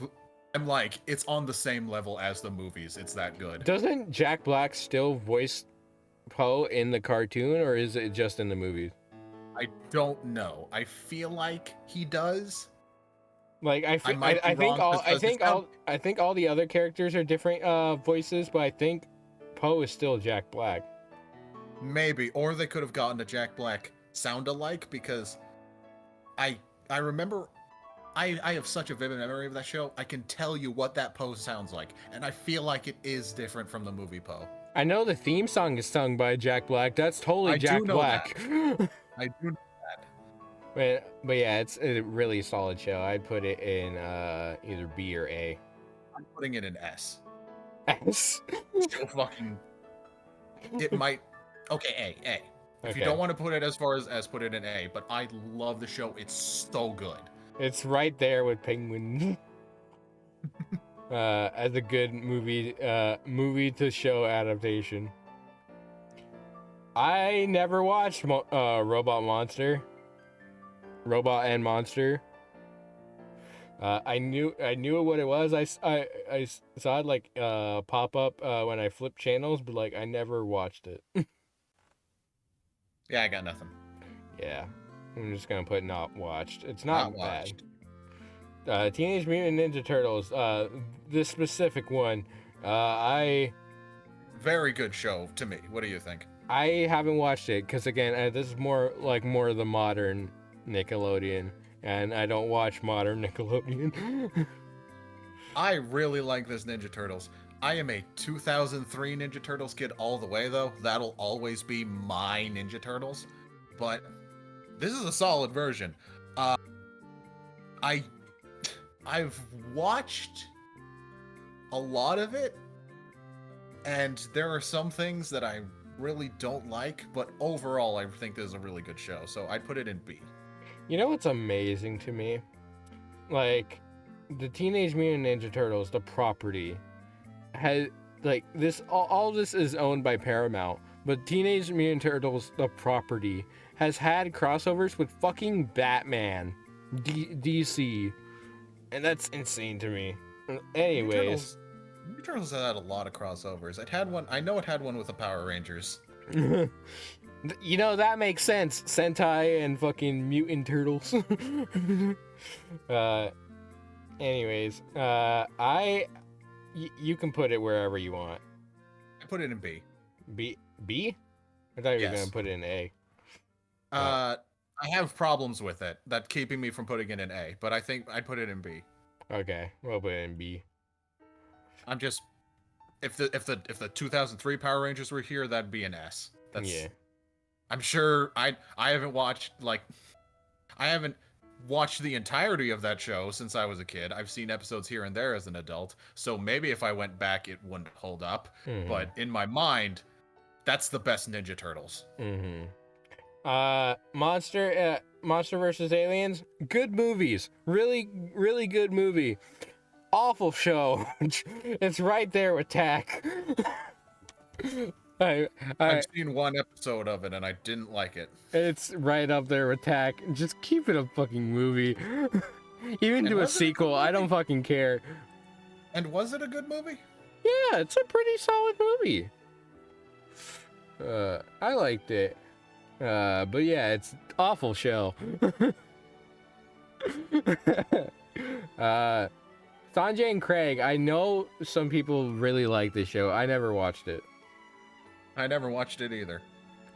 am like, it's on the same level as the movies. It's that good. Doesn't Jack Black still voice Poe in the cartoon, or is it just in the movies? I don't know. I feel like he does. Like I think all the other characters are different voices, but I think Poe is still Jack Black. Maybe, or they could have gotten a Jack Black sound alike, because I remember I have such a vivid memory of that show. I can tell you what that Poe sounds like, and I feel like it is different from the movie Poe. I know the theme song is sung by Jack Black. That's totally Jack Black. I do know that. But yeah, it's a really solid show. I'd put it in either B or A. I'm putting it in S. S. So fucking. It might. Okay, A. If you Okay. don't want to put it as far as S, put it in A. But I love the show. It's so good. It's right there with Penguin. As a good movie to show adaptation. I never watched Robot and Monster. I knew what it was. I saw it like pop up when I flipped channels, but like I never watched it. Yeah, I got nothing. Yeah, I'm just gonna put not watched. It's not bad. watched. Teenage Mutant Ninja Turtles. This specific one, Very good show to me. What do you think? I haven't watched it because again, this is more of the modern Nickelodeon, and I don't watch modern Nickelodeon. I really like this Ninja Turtles. I am a 2003 Ninja Turtles kid all the way, though. That'll always be my Ninja Turtles. But this is a solid version. I've watched a lot of it, and there are some things that I really don't like, but overall I think this is a really good show, so I'd put it in B. You know what's amazing to me? Like, the Teenage Mutant Ninja Turtles, the property, has, like, this, all this is owned by Paramount, but Teenage Mutant Turtles, the property, has had crossovers with fucking Batman, DC, and that's insane to me. Anyways. Ninja Turtles had a lot of crossovers. I know it had one with the Power Rangers. You know, that makes sense. Sentai and fucking Mutant Turtles. Anyways, you can put it wherever you want. I put it in B. B? I thought you were Yes. gonna put it in A. I have problems with it that keeping me from putting it in A, but I think I'd put it in B. Okay, we'll put it in B. I'm just if the 2003 Power Rangers were here, that'd be an S. Yeah. I'm sure I haven't watched the entirety of that show since I was a kid. I've seen episodes here and there as an adult, so maybe if I went back it wouldn't hold up. Mhm. But in my mind, that's the best Ninja Turtles. Mm-hmm. Monster vs. Aliens, good movies. Really, really good movie. Awful show. It's right there with Tack. I've seen one episode of it and I didn't like it. It's right up there with Tack. Just keep it a fucking movie. Even do a was it a good sequel. I don't movie? fucking care. And was it a good movie? Yeah, it's a pretty solid movie. I liked it. But yeah, it's awful show. Sanjay and Craig, I know some people really like this show. I never watched it. I never watched it either.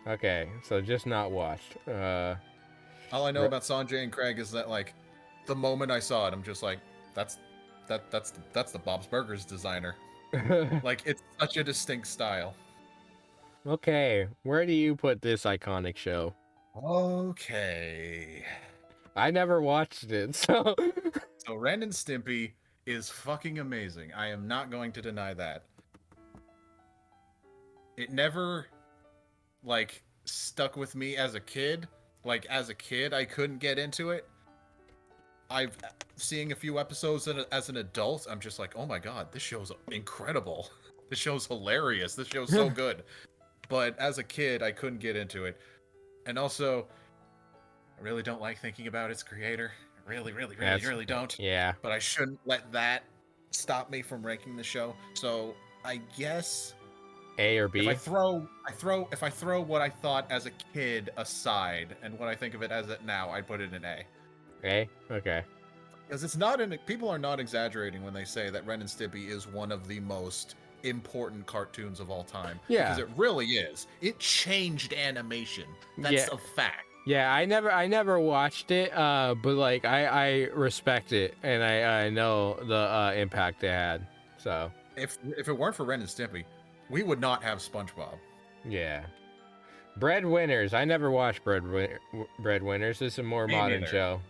Okay, so just not watched. All I know about Sanjay and Craig is that like, the moment I saw it, I'm just like, that's the Bob's Burgers designer. Like, it's such a distinct style. Okay, where do you put this iconic show? Okay. I never watched it, so. So Ren and Stimpy is fucking amazing. I am not going to deny that. It never, like, stuck with me as a kid. Like, as a kid, I couldn't get into it. I've seeing a few episodes as an adult, I'm just like, oh my god, this show's incredible. This show's hilarious. This show's so good. But as a kid, I couldn't get into it. And also, I really don't like thinking about its creator. I really don't. Yeah. But I shouldn't let that stop me from ranking the show. So I guess A or B? if I throw what I thought as a kid aside and what I think of it as it now, I'd put it in A. A? Okay. Because it's not people are not exaggerating when they say that Ren and Stimpy is one of the most important cartoons of all time. Yeah. Because it really is. It changed animation. That's a fact. Yeah, I never watched it, but like I respect it and I know the impact it had. So if it weren't for Ren and Stimpy, we would not have SpongeBob. Yeah. Breadwinners. I never watched Breadwinners. This is a more modern neither. show.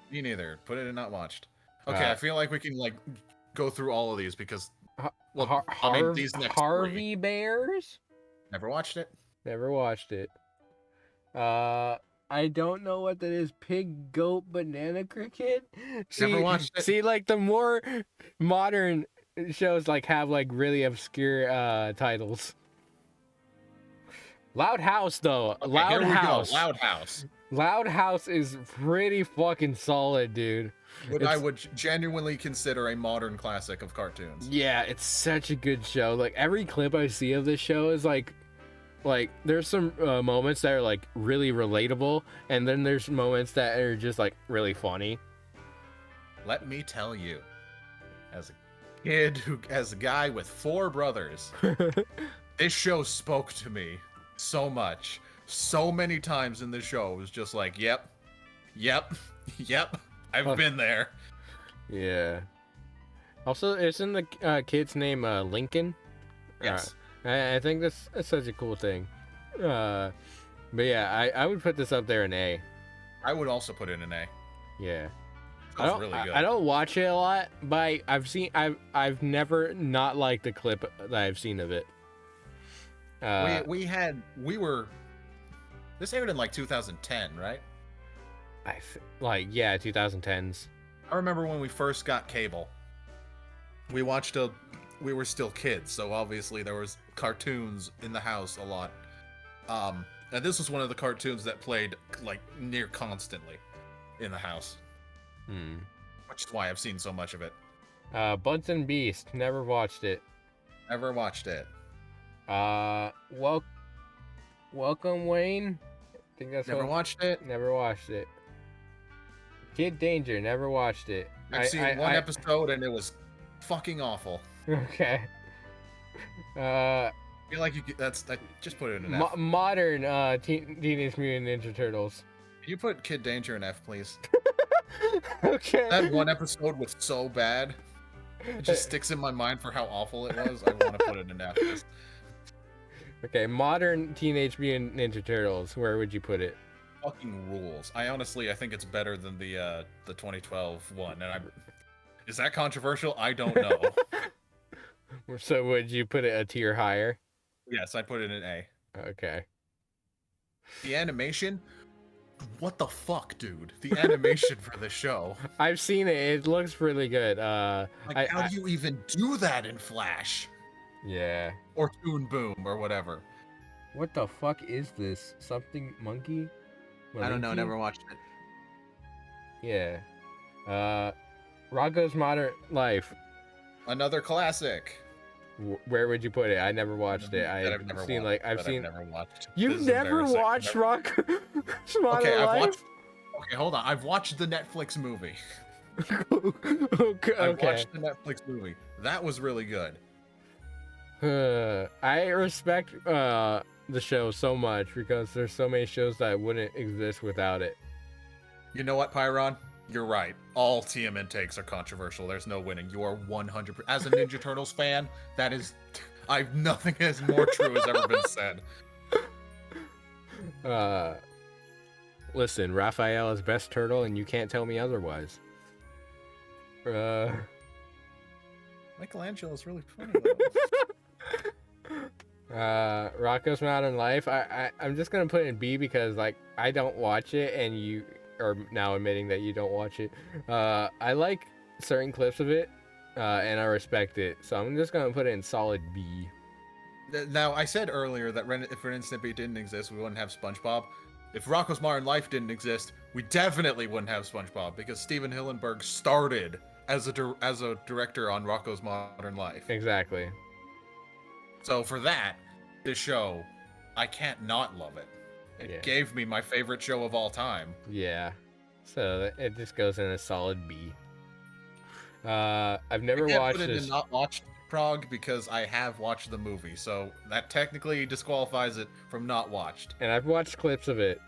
Me neither. Put it in not watched. Okay, I feel like we can like go through all of these because these next Harvey three. Bears? Never watched it. Never watched it. I don't know what that is. Pig, goat, banana cricket? Never watched it. See, like the more modern shows like have like really obscure titles. Loud House though. Okay, Loud House. Loud House. Loud House is pretty fucking solid, dude. I would genuinely consider a modern classic of cartoons. Yeah, it's such a good show. Like every clip I see of this show is like there's some moments that are like really relatable, and then there's moments that are just like really funny. Let me tell you, as a guy with 4 brothers, this show spoke to me so much. So many times in the show, it was just like, yep, I've been there. Yeah. Also, isn't the kid's name Lincoln? Yes. I think that's such a cool thing. But yeah, I would put this up there in A. I would also put it in A. Yeah. That's really good. I don't watch it a lot, but I've never not liked the clip that I've seen of it. This aired in like 2010, right? 2010s. I remember when we first got cable. We were still kids, so obviously there was cartoons in the house a lot. And this was one of the cartoons that played like near constantly in the house. Which is why I've seen so much of it. Bunsen Beast, never watched it. Never watched it. Welcome Wayne. I think that's Never watched it. Never watched it. Kid Danger, never watched it. I've seen one episode and it was fucking awful. Okay. I feel like just put it in an F. Modern Teenage Mutant Ninja Turtles. Can you put Kid Danger in F, please? Okay. That one episode was so bad. It just sticks in my mind for how awful it was. I want to put it in F. Okay, modern Teenage Mutant Ninja Turtles. Where would you put it? Fucking rules. I think it's better than the 2012 one. And is that controversial? I don't know. So would you put it a tier higher? Yes, I put it in A. Okay. The animation? What the fuck, dude? The animation for the show. I've seen it. It looks really good. How do you even do that in Flash? Yeah. Or Toon Boom or whatever. What the fuck is this? Something monkey? I don't know. Never watched it. Yeah. Rocko's Modern Life. Another classic. Where would you put it? I never watched it. I've never watched. You've This is never embarrassing. watched Rock Smarter Okay, I've Life? watched. Okay, hold on. I've watched the Netflix movie. Okay. I watched the Netflix movie. That was really good. I respect the show so much because there's so many shows that wouldn't exist without it. You know what, Pyron? You're right. All TMN takes are controversial. There's no winning. You are 100%. As a Ninja Turtles fan, that is. Nothing as more true has ever been said. Listen, Raphael is best turtle, and you can't tell me otherwise. Michelangelo's really funny though. Rocco's Modern Life. I'm just gonna put it in B because like I don't watch it, and you are now admitting that you don't watch it. I like certain clips of it, and I respect it, so I'm just gonna put it in solid B. Now, I said earlier that if Ren and Snippy didn't exist, we wouldn't have SpongeBob. If Rocko's Modern Life didn't exist, we definitely wouldn't have SpongeBob because Steven Hillenburg started as a director on Rocko's Modern Life. Exactly. So for that, this show, I can't not love it. It gave me my favorite show of all time. Yeah. So it just goes in a solid B. I've never watched put it this. in not watched Prague because I have watched the movie, so that technically disqualifies it from not watched. And I've watched clips of it.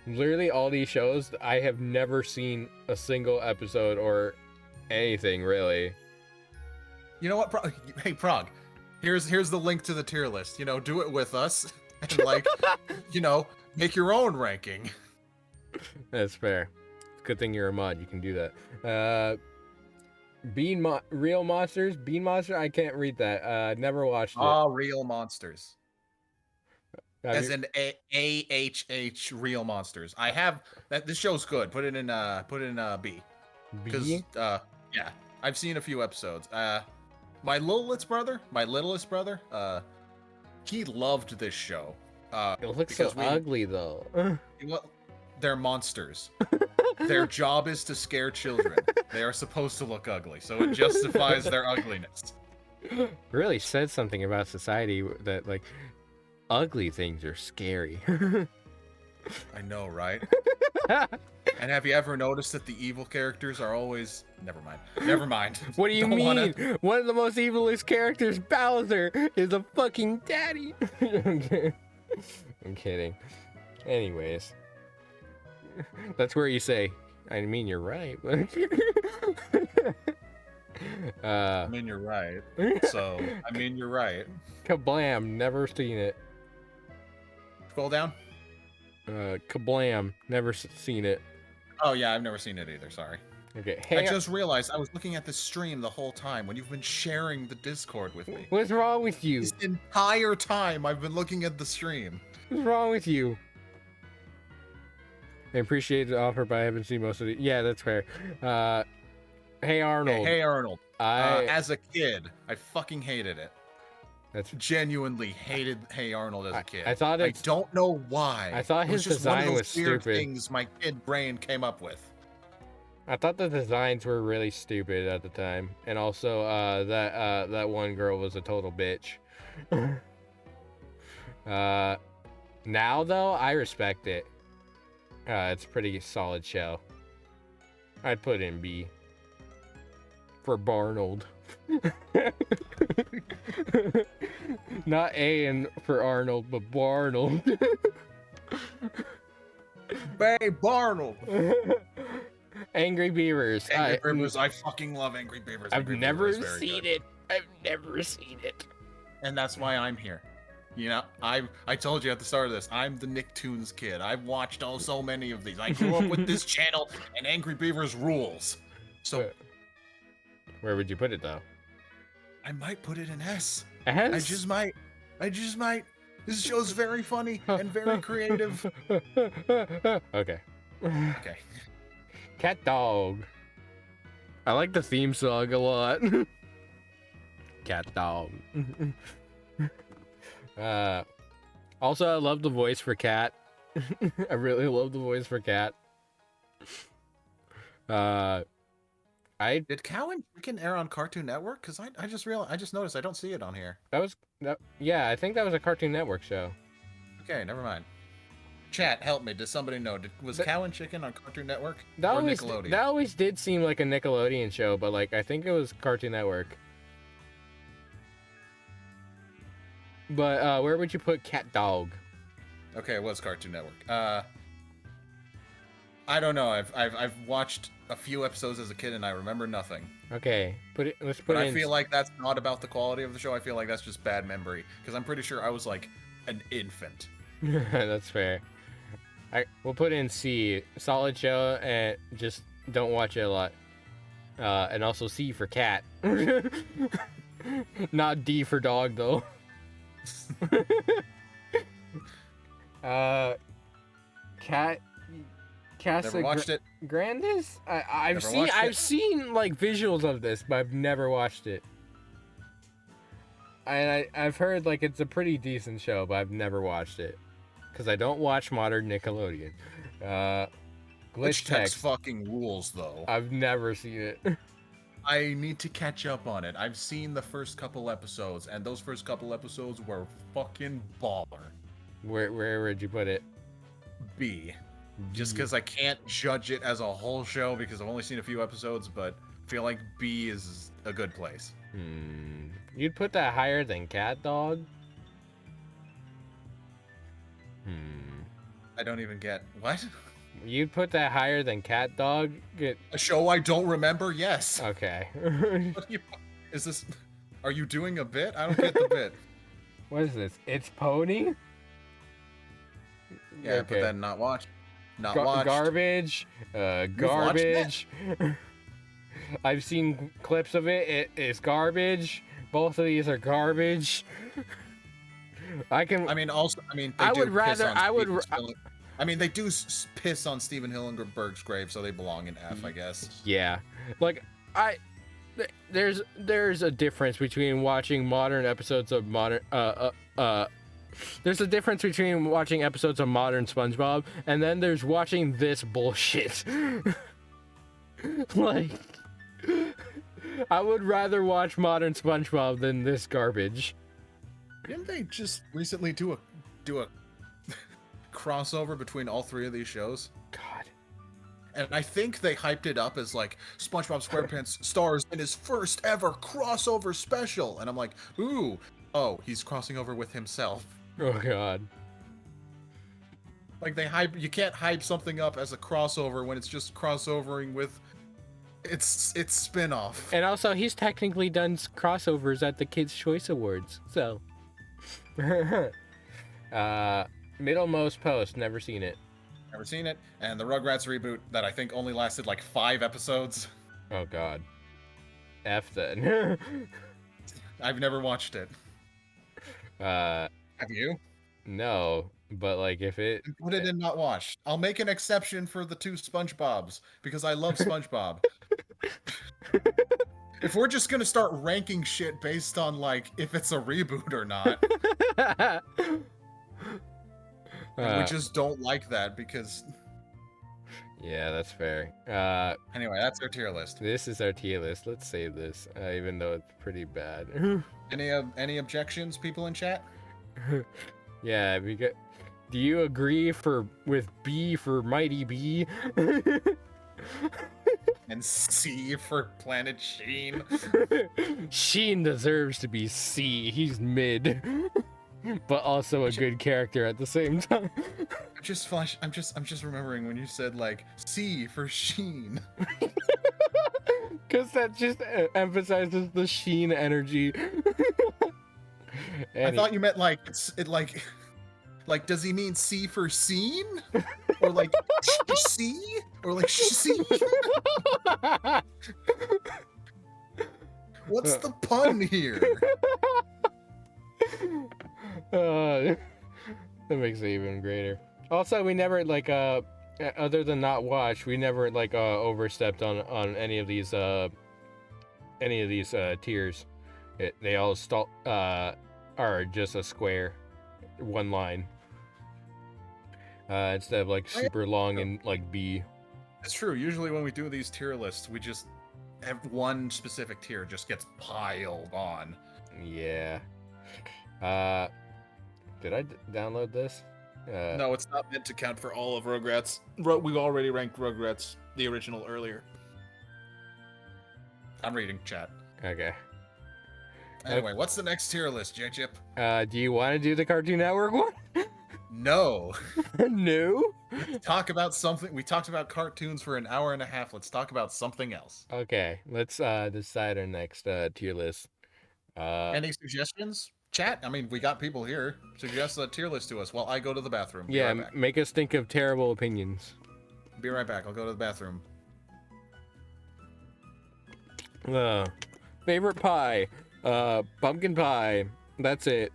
Literally all these shows, I have never seen a single episode or anything really. You know what? Hey, Prague. Here's the link to the tier list. You know, do it with us, and like, you know, make your own ranking. That's fair. Good thing you're a mod. You can do that. Real Monsters? Bean Monster? I can't read that. Never watched it. Real Monsters. As in AHH Real Monsters. I have that. This show's good. Put it in B. Because yeah, I've seen a few episodes. My littlest brother, he loved this show. It looks so ugly though. They're monsters. Their job is to scare children. They are supposed to look ugly, so it justifies their ugliness. Really said something about society that like ugly things are scary. I know, right? And have you ever noticed that the evil characters are always... Never mind. What do you mean? One of the most evilest characters, Bowser, is a fucking daddy. I'm kidding. Anyways. That's where you say, I mean, you're right. I mean, you're right. So, I mean, you're right. Kablam, never seen it. Scroll down. Kablam, never seen it. Oh, yeah, I've never seen it either, sorry. Okay. I just realized I was looking at the stream the whole time when you've been sharing the Discord with me. What's wrong with you? This entire time I've been looking at the stream. What's wrong with you? I appreciate the offer, but I haven't seen most of it. Yeah, that's fair. Hey Arnold. Hey Arnold. As a kid, I fucking hated it. That's genuinely hated Hey Arnold as a kid. I don't know why. I thought his design was weird stupid. Things my kid brain came up with. I thought the designs were really stupid at the time, and also that one girl was a total bitch. Now though, I respect it. It's a pretty solid show. I'd put it in B. For Barnold. Not A and for Arnold, but Barnold. Babe, Barnold. Angry Beavers. Angry Beavers. I fucking love Angry Beavers. I've never seen it. I've never seen it. And that's why I'm here. You know, I told you at the start of this, I'm the Nicktoons kid. I've watched so many of these. I grew up with this channel, and Angry Beavers rules. So, where would you put it though? I might put it in S. S? I just might. This show's very funny and very creative. Okay. Okay. Cat Dog. I like the theme song a lot. Cat Dog. Also, I love the voice for Cat. I really love the voice for Cat. Did Cow and Chicken air on Cartoon Network? Because I just realized, I just noticed I don't see it on here. Yeah, I think that was a Cartoon Network show. Okay, never mind. Chat, help me. Does somebody know? Was Cow and Chicken on Cartoon Network or Nickelodeon? That always did seem like a Nickelodeon show, but like I think it was Cartoon Network. But where would you put Cat Dog? Okay, it was Cartoon Network. I don't know. I've watched a few episodes as a kid and I remember nothing. Okay, let's put But it I feel like that's not about the quality of the show. I feel like that's just bad memory because I'm pretty sure I was like an infant. That's fair. We'll put in C, solid show, and just don't watch it a lot. And also C for cat. Not D for dog though. Cat. Never watched it. Grandis? I've seen like visuals of this, but I've never watched it. I've heard like it's a pretty decent show, but I've never watched it because I don't watch modern Nickelodeon. Glitch text fucking rules though. I've never seen it. I need to catch up on it. I've seen the first couple episodes, and those first couple episodes were fucking baller. Where would you put it? B. Just because I can't judge it as a whole show because I've only seen a few episodes, but I feel like B is a good place. You'd put that higher than Cat Dog? I don't even get what? You'd put that higher than Cat Dog? A show I don't remember? Yes. Okay. Is this? Are you doing a bit? I don't get the bit. What is this? It's Pony? Yeah, okay. But then not watched. Not watched. Garbage. Garbage. I've seen clips of it. It is garbage. Both of these are garbage. I mean, they do piss on Steven Hillenberg's grave, so they belong in F, I guess. Yeah, like there's a difference between watching modern episodes of modern there's a difference between watching episodes of modern SpongeBob and then there's watching this bullshit. Like, I would rather watch modern SpongeBob than this garbage. Didn't they just recently do a crossover between all three of these shows? God. And I think they hyped it up as like SpongeBob SquarePants stars in his first ever crossover special. And I'm like, ooh, oh, he's crossing over with himself. Oh God. Like you can't hype something up as a crossover when it's just crossovering with its spin-off. And also he's technically done crossovers at the Kids' Choice Awards, so. Middlemost Post, never seen it. Never seen it. And the Rugrats reboot that I think only lasted like 5 episodes. Oh God. F then. I've never watched it. Have you? No, but like if it... Put it in not watched. I'll make an exception for the 2 SpongeBobs because I love SpongeBob. If we're just gonna start ranking shit based on like if it's a reboot or not. We just don't like that because... Yeah, that's fair. Anyway, that's our tier list. This is our tier list. Let's save this, even though it's pretty bad. Any objections, people in chat? Yeah, do you agree with B for Mighty B? And C for Planet Sheen? Sheen deserves to be C. He's mid. But also a good character at the same time. I'm just remembering when you said like C for Sheen. Cause that just emphasizes the Sheen energy. I thought you meant like like does he mean C for scene? Or like C? Or like scene? What's the pun here? That makes it even greater. Also, we never like other than not watch, we never like overstepped on any of these tiers. They all are just a square, one line. Instead of like super long and like B. It's true. Usually when we do these tier lists, we just one specific tier just gets piled on. Yeah. Did I download this? No, it's not meant to count for all of Rugrats. We already ranked Rugrats, the original, earlier. I'm reading chat. Okay. Anyway, what's the next tier list, JChip? Do you want to do the Cartoon Network one? No. No? Talk about something. We talked about cartoons for an hour and a half. Let's talk about something else. Okay, let's decide our next tier list. Any suggestions? Chat? I mean, we got people here. Suggest a tier list to us while I go to the bathroom. Be yeah, right back. make us think of terrible opinions. Be right back. I'll go to the bathroom. Favorite pie? Pumpkin pie. That's it.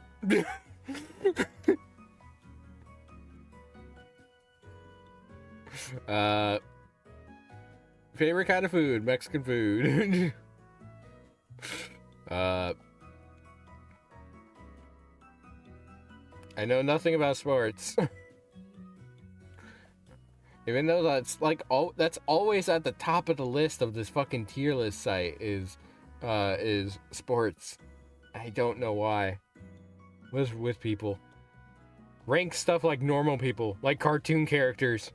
Favorite kind of food? Mexican food. I know nothing about sports. Even though that's like that's always at the top of the list of this fucking tier list site is sports. I don't know why. What's with people? Rank stuff like normal people, like cartoon characters.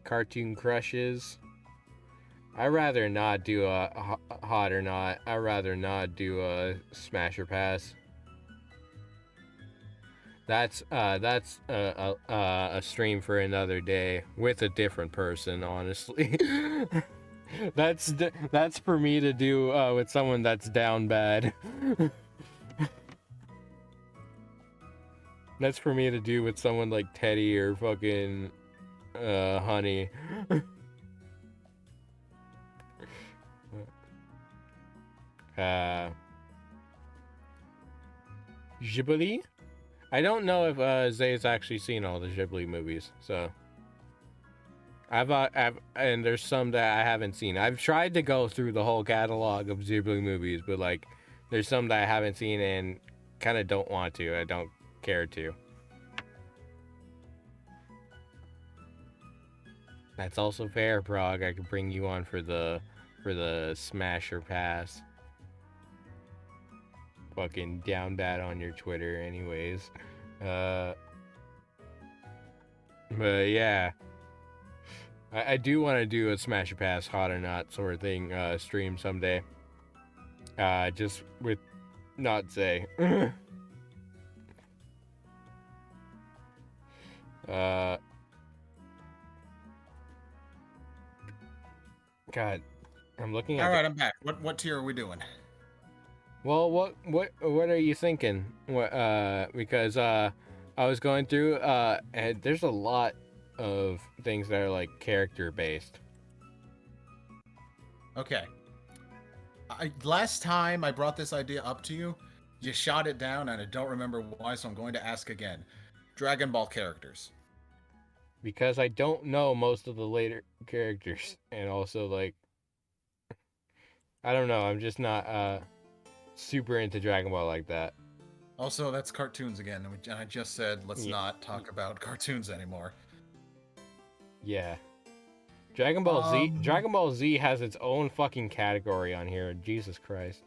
Cartoon crushes. I'd rather not do a hot or not. I'd rather not do a smash or pass. That's a stream for another day with a different person, honestly. That's for me to do with someone that's down bad. That's for me to do with someone like Teddy or fucking Honey. Ghibli? I don't know if Zay's actually seen all the Ghibli movies, so I've and there's some that I haven't seen. I've tried to go through the whole catalog of Ghibli movies, but like there's some that I haven't seen and kind of don't want to. I don't care to. That's also fair, Prague. I could bring you on for the smash or pass. Fucking down bad on your Twitter anyways. But yeah. I do want to do a smash or pass, hot or not sort of thing stream someday. Just with not Zay. God, I'm looking at. All right, I'm back. What tier are we doing? Well, what are you thinking? What because I was going through and there's a lot of things that are like character based. Okay. Last time I brought this idea up to you, you shot it down, and I don't remember why, so I'm going to ask again. Dragon Ball characters. Because I don't know most of the later characters, and also like I don't know, I'm just not super into Dragon Ball like that. Also, that's cartoons again, and I just said let's not talk about cartoons anymore. Yeah. Dragon Ball Z has its own fucking category on here. Jesus Christ.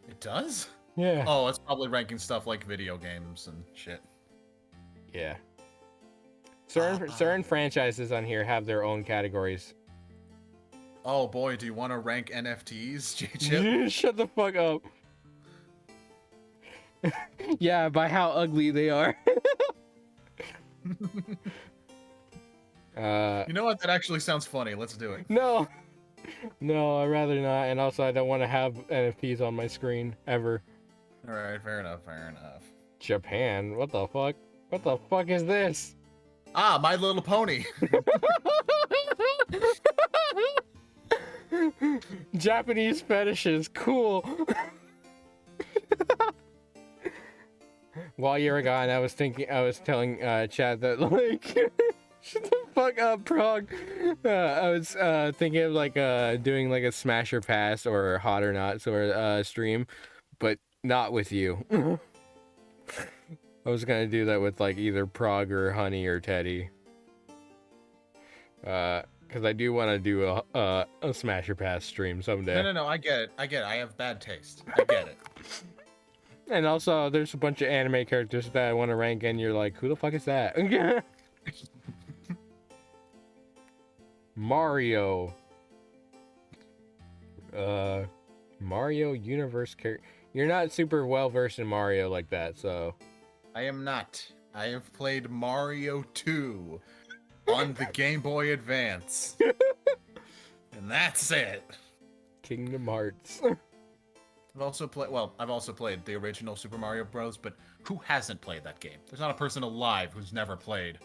It does? Yeah. Oh, it's probably ranking stuff like video games and shit. Yeah. Certain franchises on here have their own categories. Oh boy, do you want to rank NFTs, JChip? Shut the fuck up. Yeah, by how ugly they are. You know what? That actually sounds funny. Let's do it. No, I'd rather not. And also, I don't want to have NFTs on my screen ever. All right, fair enough. Japan? What the fuck? What the fuck is this? Ah, My Little Pony. Japanese fetishes, cool. While you were gone, I was telling Chad that like, shut the fuck up, Prague. I was thinking of like doing like a smash or pass or hot or not sort of stream, but not with you. I was gonna do that with like either Prague or Honey or Teddy. Because I do want to do a Smasher Pass stream someday. No. I get it. I have bad taste. I get it. And also, there's a bunch of anime characters that I want to rank, and you're like, who the fuck is that? Mario. Mario Universe character. You're not super well versed in Mario like that, so. I am not. I have played Mario 2 on the Game Boy Advance. And that's it. Kingdom Hearts. I've also played the original Super Mario Bros., but who hasn't played that game? There's not a person alive who's never played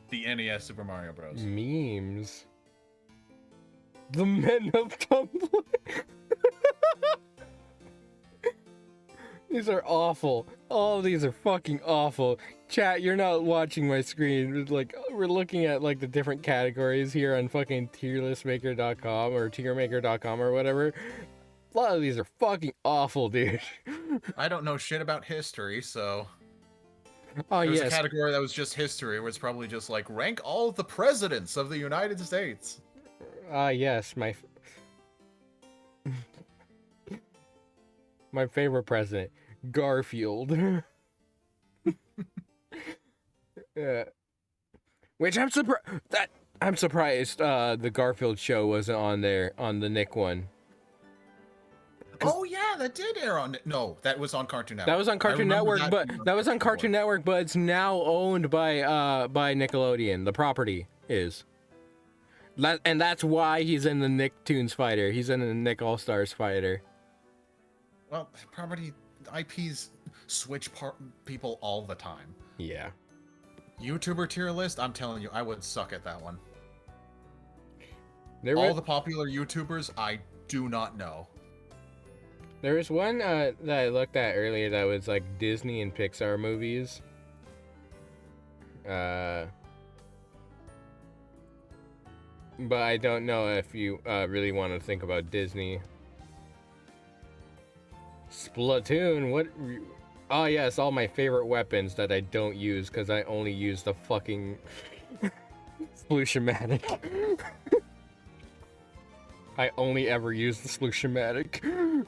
the NES Super Mario Bros. Memes. The Men of Tumblr. These are awful. All of these are fucking awful. Chat, you're not watching my screen. Like, we're looking at like the different categories here on fucking tierlistmaker.com or tiermaker.com or whatever. A lot of these are fucking awful, dude. I don't know shit about history, so Oh, there's yes. a category that was just history, where it's probably just like rank all of the presidents of the United States. Yes, my favorite president, Garfield. Yeah. Which I'm surprised the Garfield show wasn't on there on the Nick one. Oh yeah, that did air on. No, that was on Cartoon Network. That was on Cartoon Network, but it's now owned by Nickelodeon. The property is. And that's why he's in the Nicktoons fighter. He's in the Nick All Stars fighter. Well, property IPs switch people all the time. Yeah. YouTuber tier list, I'm telling you, I would suck at that one. The popular YouTubers, I do not know. There was one that I looked at earlier that was like Disney and Pixar movies. But I don't know if you really want to think about Disney. Splatoon, what? Oh yes, all my favorite weapons that I don't use because I only use the fucking Slushmatic. I only ever use the Slushmatic.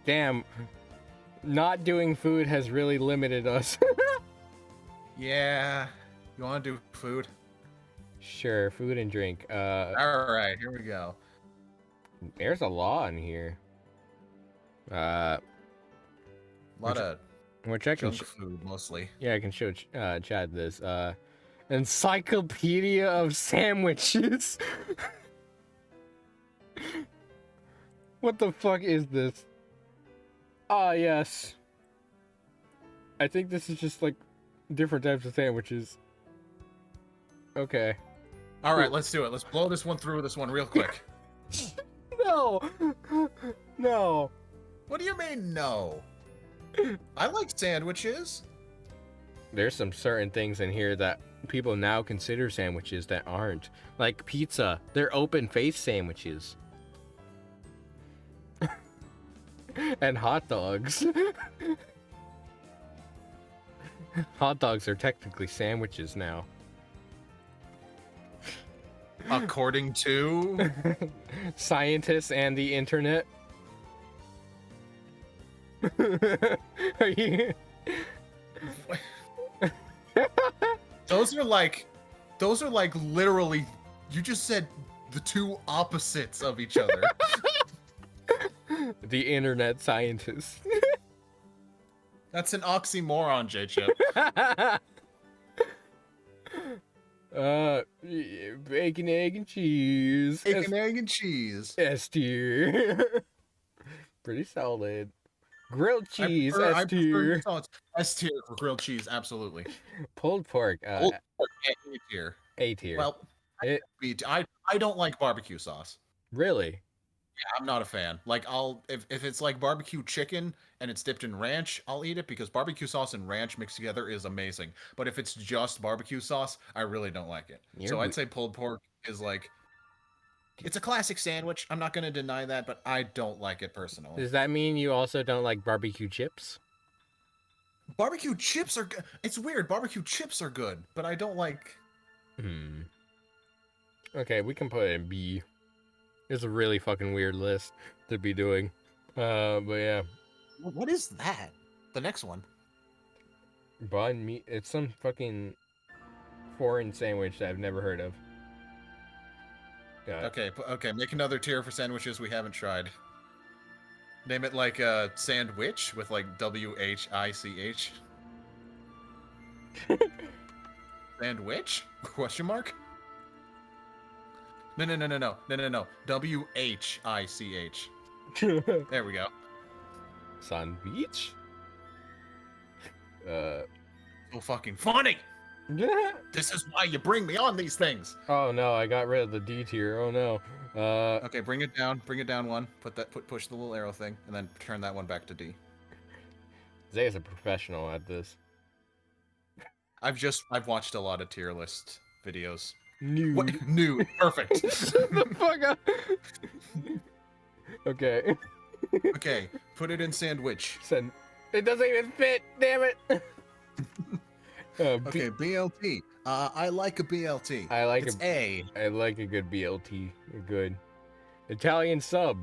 Damn. Not doing food has really limited us. Yeah. You want to do food? Sure, food and drink. Alright, here we go. There's a law in here. A lot of which I can junk food, mostly. Yeah, I can show Chad this. Encyclopedia of Sandwiches. What the fuck is this? Ah, yes. I think this is just like different types of sandwiches. Okay. Alright, let's do it. Let's blow this one through this one real quick. No! No. What do you mean, no? I like sandwiches. There's some certain things in here that people now consider sandwiches that aren't. Like pizza. They're open-faced sandwiches. And hot dogs. Hot dogs are technically sandwiches now. According to scientists and the internet. Are you... Those are like literally, you just said the two opposites of each other. The internet scientists. That's an oxymoron, JChip. Bacon, egg, and cheese. Bacon, egg, and cheese. S tier. Pretty solid. Grilled cheese, S tier. S tier for grilled cheese, absolutely. Pulled pork, Pulled pork, A tier. A tier. Well, I don't like barbecue sauce. Really? Yeah, I'm not a fan. Like, if it's like barbecue chicken and it's dipped in ranch, I'll eat it because barbecue sauce and ranch mixed together is amazing. But if it's just barbecue sauce, I really don't like it. So I'd say pulled pork is like, it's a classic sandwich. I'm not going to deny that, but I don't like it personally. Does that mean you also don't like barbecue chips? Barbecue chips are good. It's weird. Barbecue chips are good, but I don't like. Okay, we can put it in B. It's a really fucking weird list to be doing. But yeah. What is that? The next one. Bun meat. It's some fucking foreign sandwich that I've never heard of. Okay. Make another tier for sandwiches we haven't tried. Name it like sandwich with like WHICH. Sandwich? Question mark? No. WHICH. There we go. Sandwich? So fucking funny! This is why you bring me on these things. Oh no, I got rid of the D tier. Oh no. Okay, bring it down one. Push the little arrow thing, and then turn that one back to D. Zay is a professional at this. I've watched a lot of tier list videos. Nude. What? Nude. Perfect. Shut the fuck up. Okay. Okay, put it in sandwich. It doesn't even fit. Damn it. Okay, BLT. I like a BLT. I like it's A. I like a good BLT. Good. Italian sub.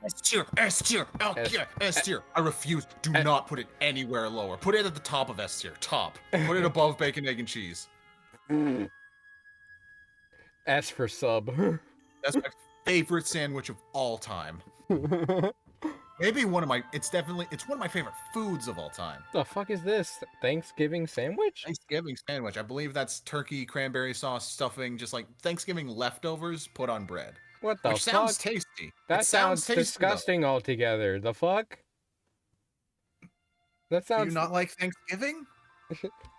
S tier. S tier. Oh yeah, S tier. I refuse. Do not put it anywhere lower. Put it at the top of S tier. Top. Put it above bacon, egg, and cheese. S for sub. That's my favorite sandwich of all time. Maybe it's one of my favorite foods of all time. The fuck is this? Thanksgiving sandwich? Thanksgiving sandwich. I believe that's turkey, cranberry sauce, stuffing, just like Thanksgiving leftovers put on bread. What the Which fuck? sounds tasty. That sounds tasty, disgusting altogether. The fuck? That sounds. Do you not like Thanksgiving?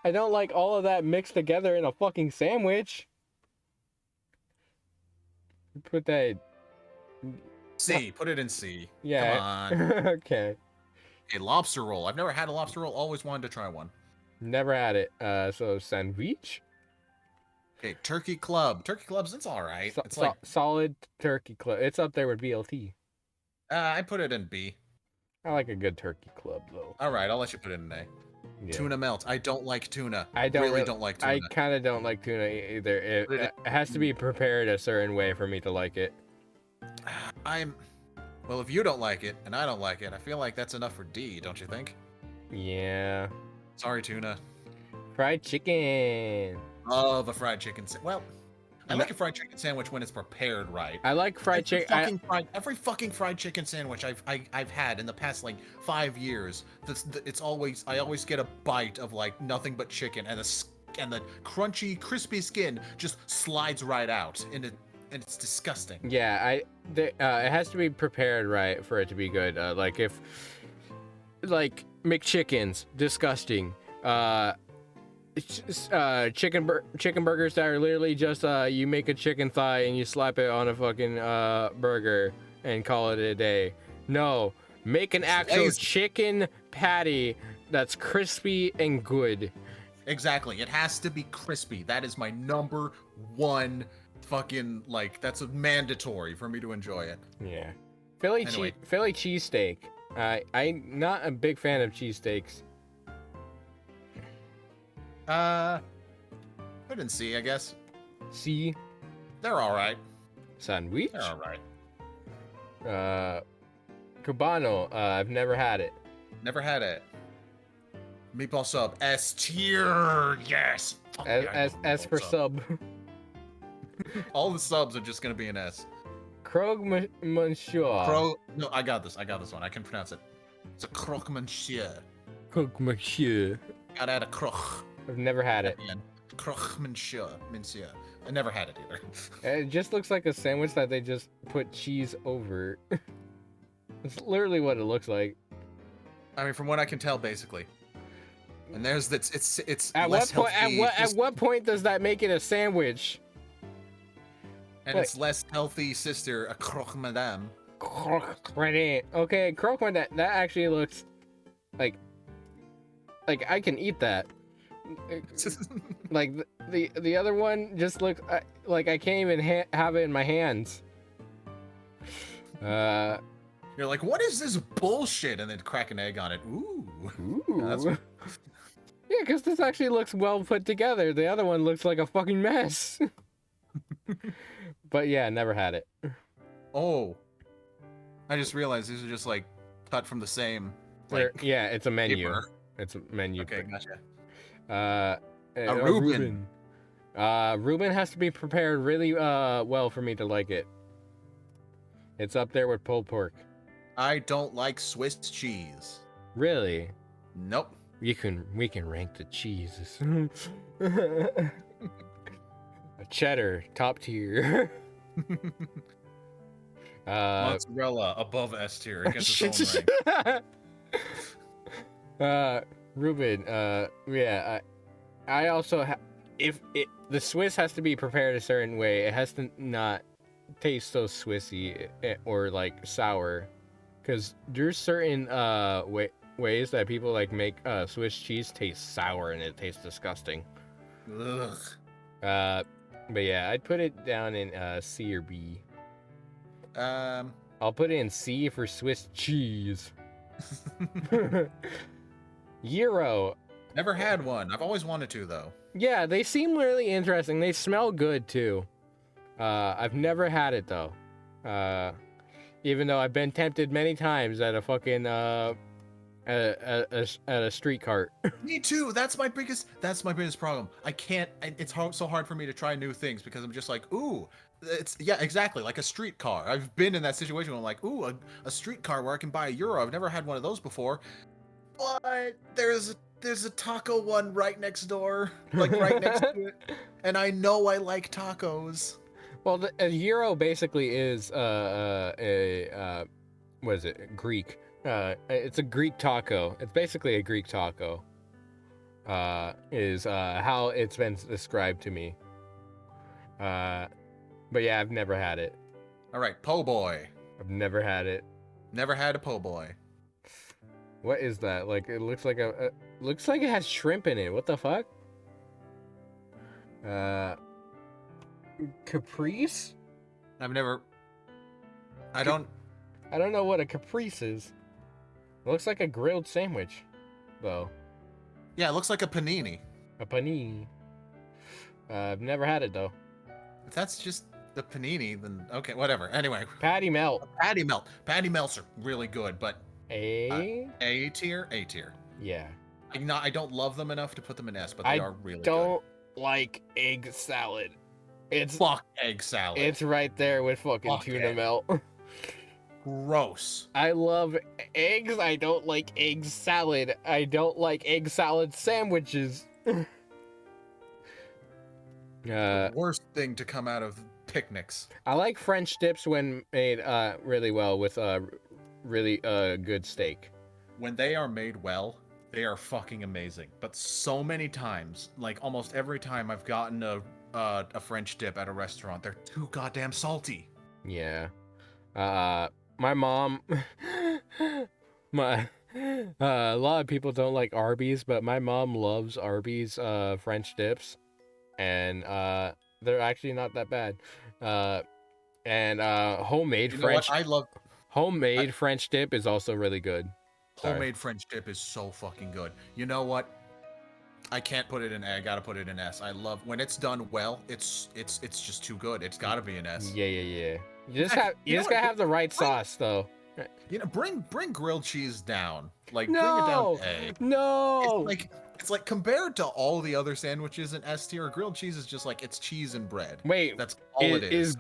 I don't like all of that mixed together in a fucking sandwich. Put that. C. Put it in C. Yeah. Come on. Okay. A lobster roll. I've never had a lobster roll. Always wanted to try one. Never had it. So sandwich. Okay, turkey club. Turkey clubs. It's all right. It's like solid turkey club. It's up there with BLT. I put it in B. I like a good turkey club though. All right, I'll let you put it in A. Yeah. Tuna melt. I don't like tuna. I really don't like tuna. I kind of don't like tuna either. It has to be prepared a certain way for me to like it. Well, if you don't like it and I don't like it, I feel like that's enough for D, don't you think? Yeah. Sorry, tuna. Fried chicken. Oh, the fried chicken. Well, I like a fried chicken sandwich when it's prepared right. I like fried chicken. Every fucking fried chicken sandwich I've had in the past like 5 years, I always get a bite of like nothing but chicken, and the crunchy, crispy skin just slides right out, and it's disgusting. Yeah, it has to be prepared right for it to be good. Like McChickens, disgusting. Chicken burgers that are literally just you make a chicken thigh and you slap it on a fucking burger and call it a day. No, make an actual chicken patty that's crispy and good. Exactly, it has to be crispy. That is my number one fucking, like, that's a mandatory for me to enjoy it. Yeah. Philly cheesesteak. I'm not a big fan of cheesesteaks. Put in C, I guess. C. They're all right. Sandwich. They're all right. Cubano. I've never had it. Never had it. Meatball sub. S tier. Yes. S for sub. All the subs are just gonna be an S. Croque Monsieur. No, I got this one. I can pronounce it. It's a croque monsieur. Croque Monsieur. Gotta add a croque. I've never had it. Croque monsieur. I never had it either. It just looks like a sandwich that they just put cheese over. It's literally what it looks like. I mean, from what I can tell, basically. And there's it's at less what point? healthy. At what point does that make it a sandwich? And its less healthy sister, a croque madame. Croque madame. Okay, croque madame. That actually looks like I can eat that. Like the other one just looks like I can't even have it in my hands. You're like, what is this bullshit? And then crack an egg on it. Ooh. Ooh. Yeah, because this actually looks well put together. The other one looks like a fucking mess. But yeah, never had it. Oh, I just realized these are just like cut from the same. Yeah, it's a menu. Paper. It's a menu. Okay, gotcha. A Reuben. Reuben has to be prepared really well for me to like it. It's up there with pulled pork. I don't like Swiss cheese. Really? Nope. We can rank the cheeses. A cheddar, top tier. Mozzarella above S tier. It gets its own rank. Reuben, yeah, I also the Swiss has to be prepared a certain way. It has to not taste so Swissy or like sour, because there's certain ways that people like make Swiss cheese taste sour and it tastes disgusting. Ugh. But yeah, I'd put it down in C or B. I'll put it in C for Swiss cheese. Gyro. Never had one. I've always wanted to though. Yeah, they seem really interesting. They smell good too. I've never had it though. Even though I've been tempted many times at a fucking at a street cart. Me too. That's my biggest problem. I can't. It's so hard for me to try new things because I'm just like, ooh, it's exactly like a streetcar. I've been in that situation where I'm like, ooh, a streetcar where I can buy €1. I've never had one of those before. But there's a taco one right next door, like right next to it, and I know I like tacos. Well, a gyro basically is what is it? Greek. It's a Greek taco. It's basically a Greek taco. Is how it's been described to me. But yeah, I've never had it. All right, po' boy. I've never had it. Never had a po' boy. What is that? Like, it looks like looks like it has shrimp in it. What the fuck? Caprice? I've never. I don't know what a caprice is. It looks like a grilled sandwich, though. Yeah, it looks like a panini. A panini. I've never had it though. If that's just the panini, then okay, whatever. Anyway. Patty melt. Patty melt. Patty melts are really good, but A tier. Yeah. I don't love them enough to put them in S, but they are really good. I don't like egg salad. It's fuck egg salad. It's right there with fucking tuna melt. Gross. I love eggs. I don't like egg salad. I don't like egg salad sandwiches. The worst thing to come out of picnics. I like French dips when made really well with really good steak. When they are made well, they are fucking amazing. But so many times, like almost every time I've gotten a French dip at a restaurant, they're too goddamn salty. Yeah. My mom, a lot of people don't like Arby's, but my mom loves Arby's French dips, and they're actually not that bad. And homemade French. I love homemade French dip is also really good. Homemade French dip is so fucking good. You know what? I can't put it in A. I gotta put it in S. I love when it's done well. It's just too good. It's gotta be an S. Yeah. You just gotta have the right sauce though. You know, bring grilled cheese down. Like no, bring it down to A. No. It's like compared to all the other sandwiches in S tier, grilled cheese is just like it's cheese and bread. Wait, that's all it is.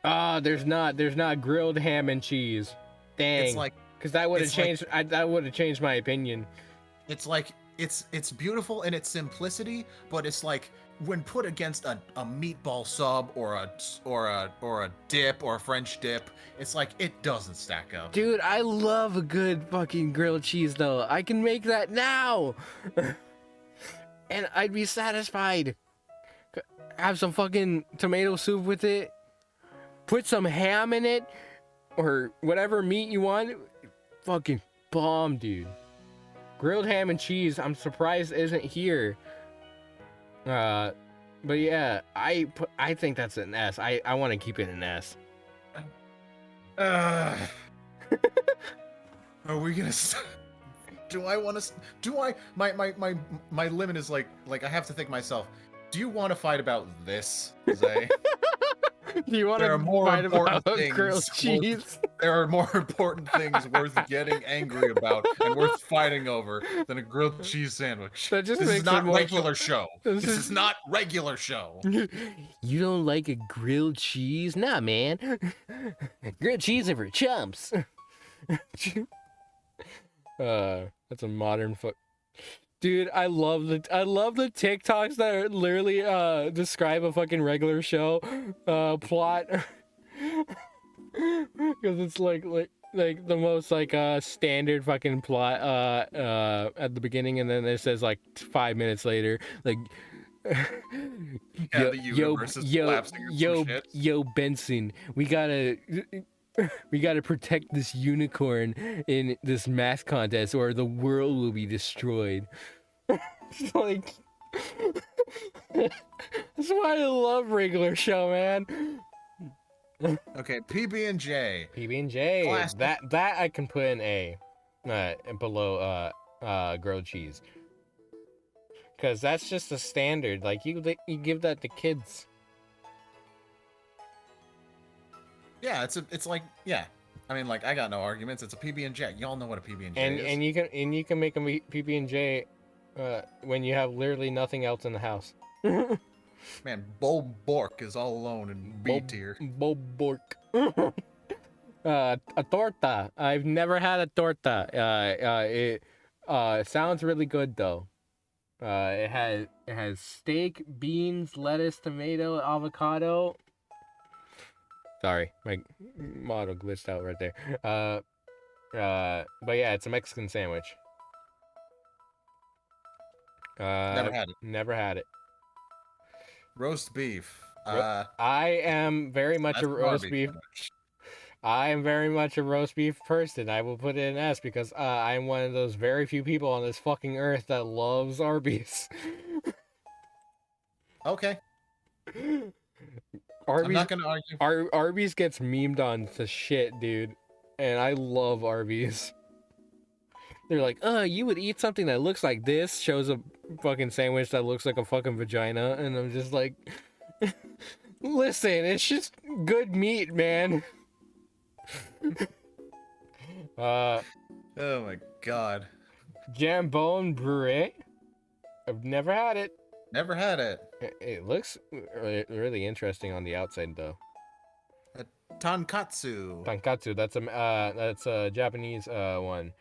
There's not grilled ham and cheese. Dang. It's like because that would have changed. That would have changed my opinion. It's like it's beautiful in its simplicity, but it's like when put against a meatball sub or a dip or a French dip, it's like it doesn't stack up. Dude, I love a good fucking grilled cheese though. I can make that now. And I'd be satisfied. Have some fucking tomato soup with it. Put some ham in it or whatever meat you want. Fucking bomb, dude. Grilled ham and cheese, I'm surprised isn't here. But yeah, I think that's an S. I want to keep it an S. Are we gonna? Do I want to? Do I? My limit is like I have to think myself. Do you want to fight about this, Zay? Do you want There are to more fight important about things grilled worth- cheese? There are more important things worth getting angry about and worth fighting over than a grilled cheese sandwich. That just This makes is it not more regular show. This This is- is not regular show. You don't like a grilled cheese? Nah, man. Grilled cheese are for chumps. That's a modern fuck. Dude, I love the TikToks that are literally describe a fucking regular show plot. Because it's like the most like standard fucking plot at the beginning, and then it says like 5 minutes later like Yeah, the universe is collapsing or some shit. yo Benson, we gotta protect this unicorn in this math contest or the world will be destroyed. It's like that's why I love regular show, man. Okay, PB&J. PB&J, Classic. that I can put in A, below grilled cheese, because that's just a standard. Like you give that to kids. Yeah, it's like yeah. I mean, like I got no arguments. It's a PB&J. Y'all know what a PB&J is. And you can make a PB&J when you have literally nothing else in the house. Man, Bo Bork is all alone in B tier. Bo Bork. A torta. I've never had a torta. It sounds really good though. It has steak, beans, lettuce, tomato, avocado. Sorry, my model glitched out right there. But yeah, it's a Mexican sandwich. Never had it. Never had it. Roast beef. I am very much a roast beef. I am very much a roast beef person. I will put it in S because I'm one of those very few people on this fucking earth that loves Arby's. Okay. Arby's, I'm not gonna argue. Arby's gets memed on to shit, dude, and I love Arby's. They're like, you would eat something that looks like this, shows a fucking sandwich that looks like a fucking vagina, and I'm just like, listen, it's just good meat, man. Oh my god. Jambon Brulee? I've never had it. Never had it. It looks really interesting on the outside, though. Tonkatsu. Tonkatsu, that's a Japanese one.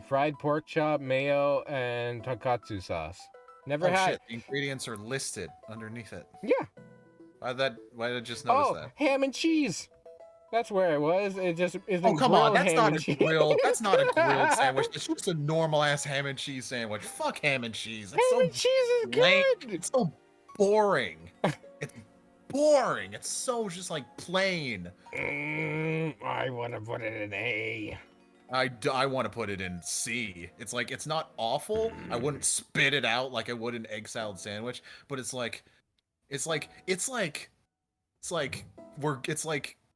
Fried pork chop, mayo, and tonkatsu sauce. Never had. Shit. The ingredients are listed underneath it. Yeah. Why did I just notice that? Ham and cheese. That's where it was. It just isn't. Oh come on, that's ham not and a cheese. grilled. That's not a grilled sandwich. It's just a normal ass ham and cheese sandwich. Fuck ham and cheese. It's Ham and cheese is lame. good. It's so boring. It's boring. It's so just like plain. I want to put it in A. I want to put it in C. It's like it's not awful. I wouldn't spit it out like I would an egg salad sandwich, but it's like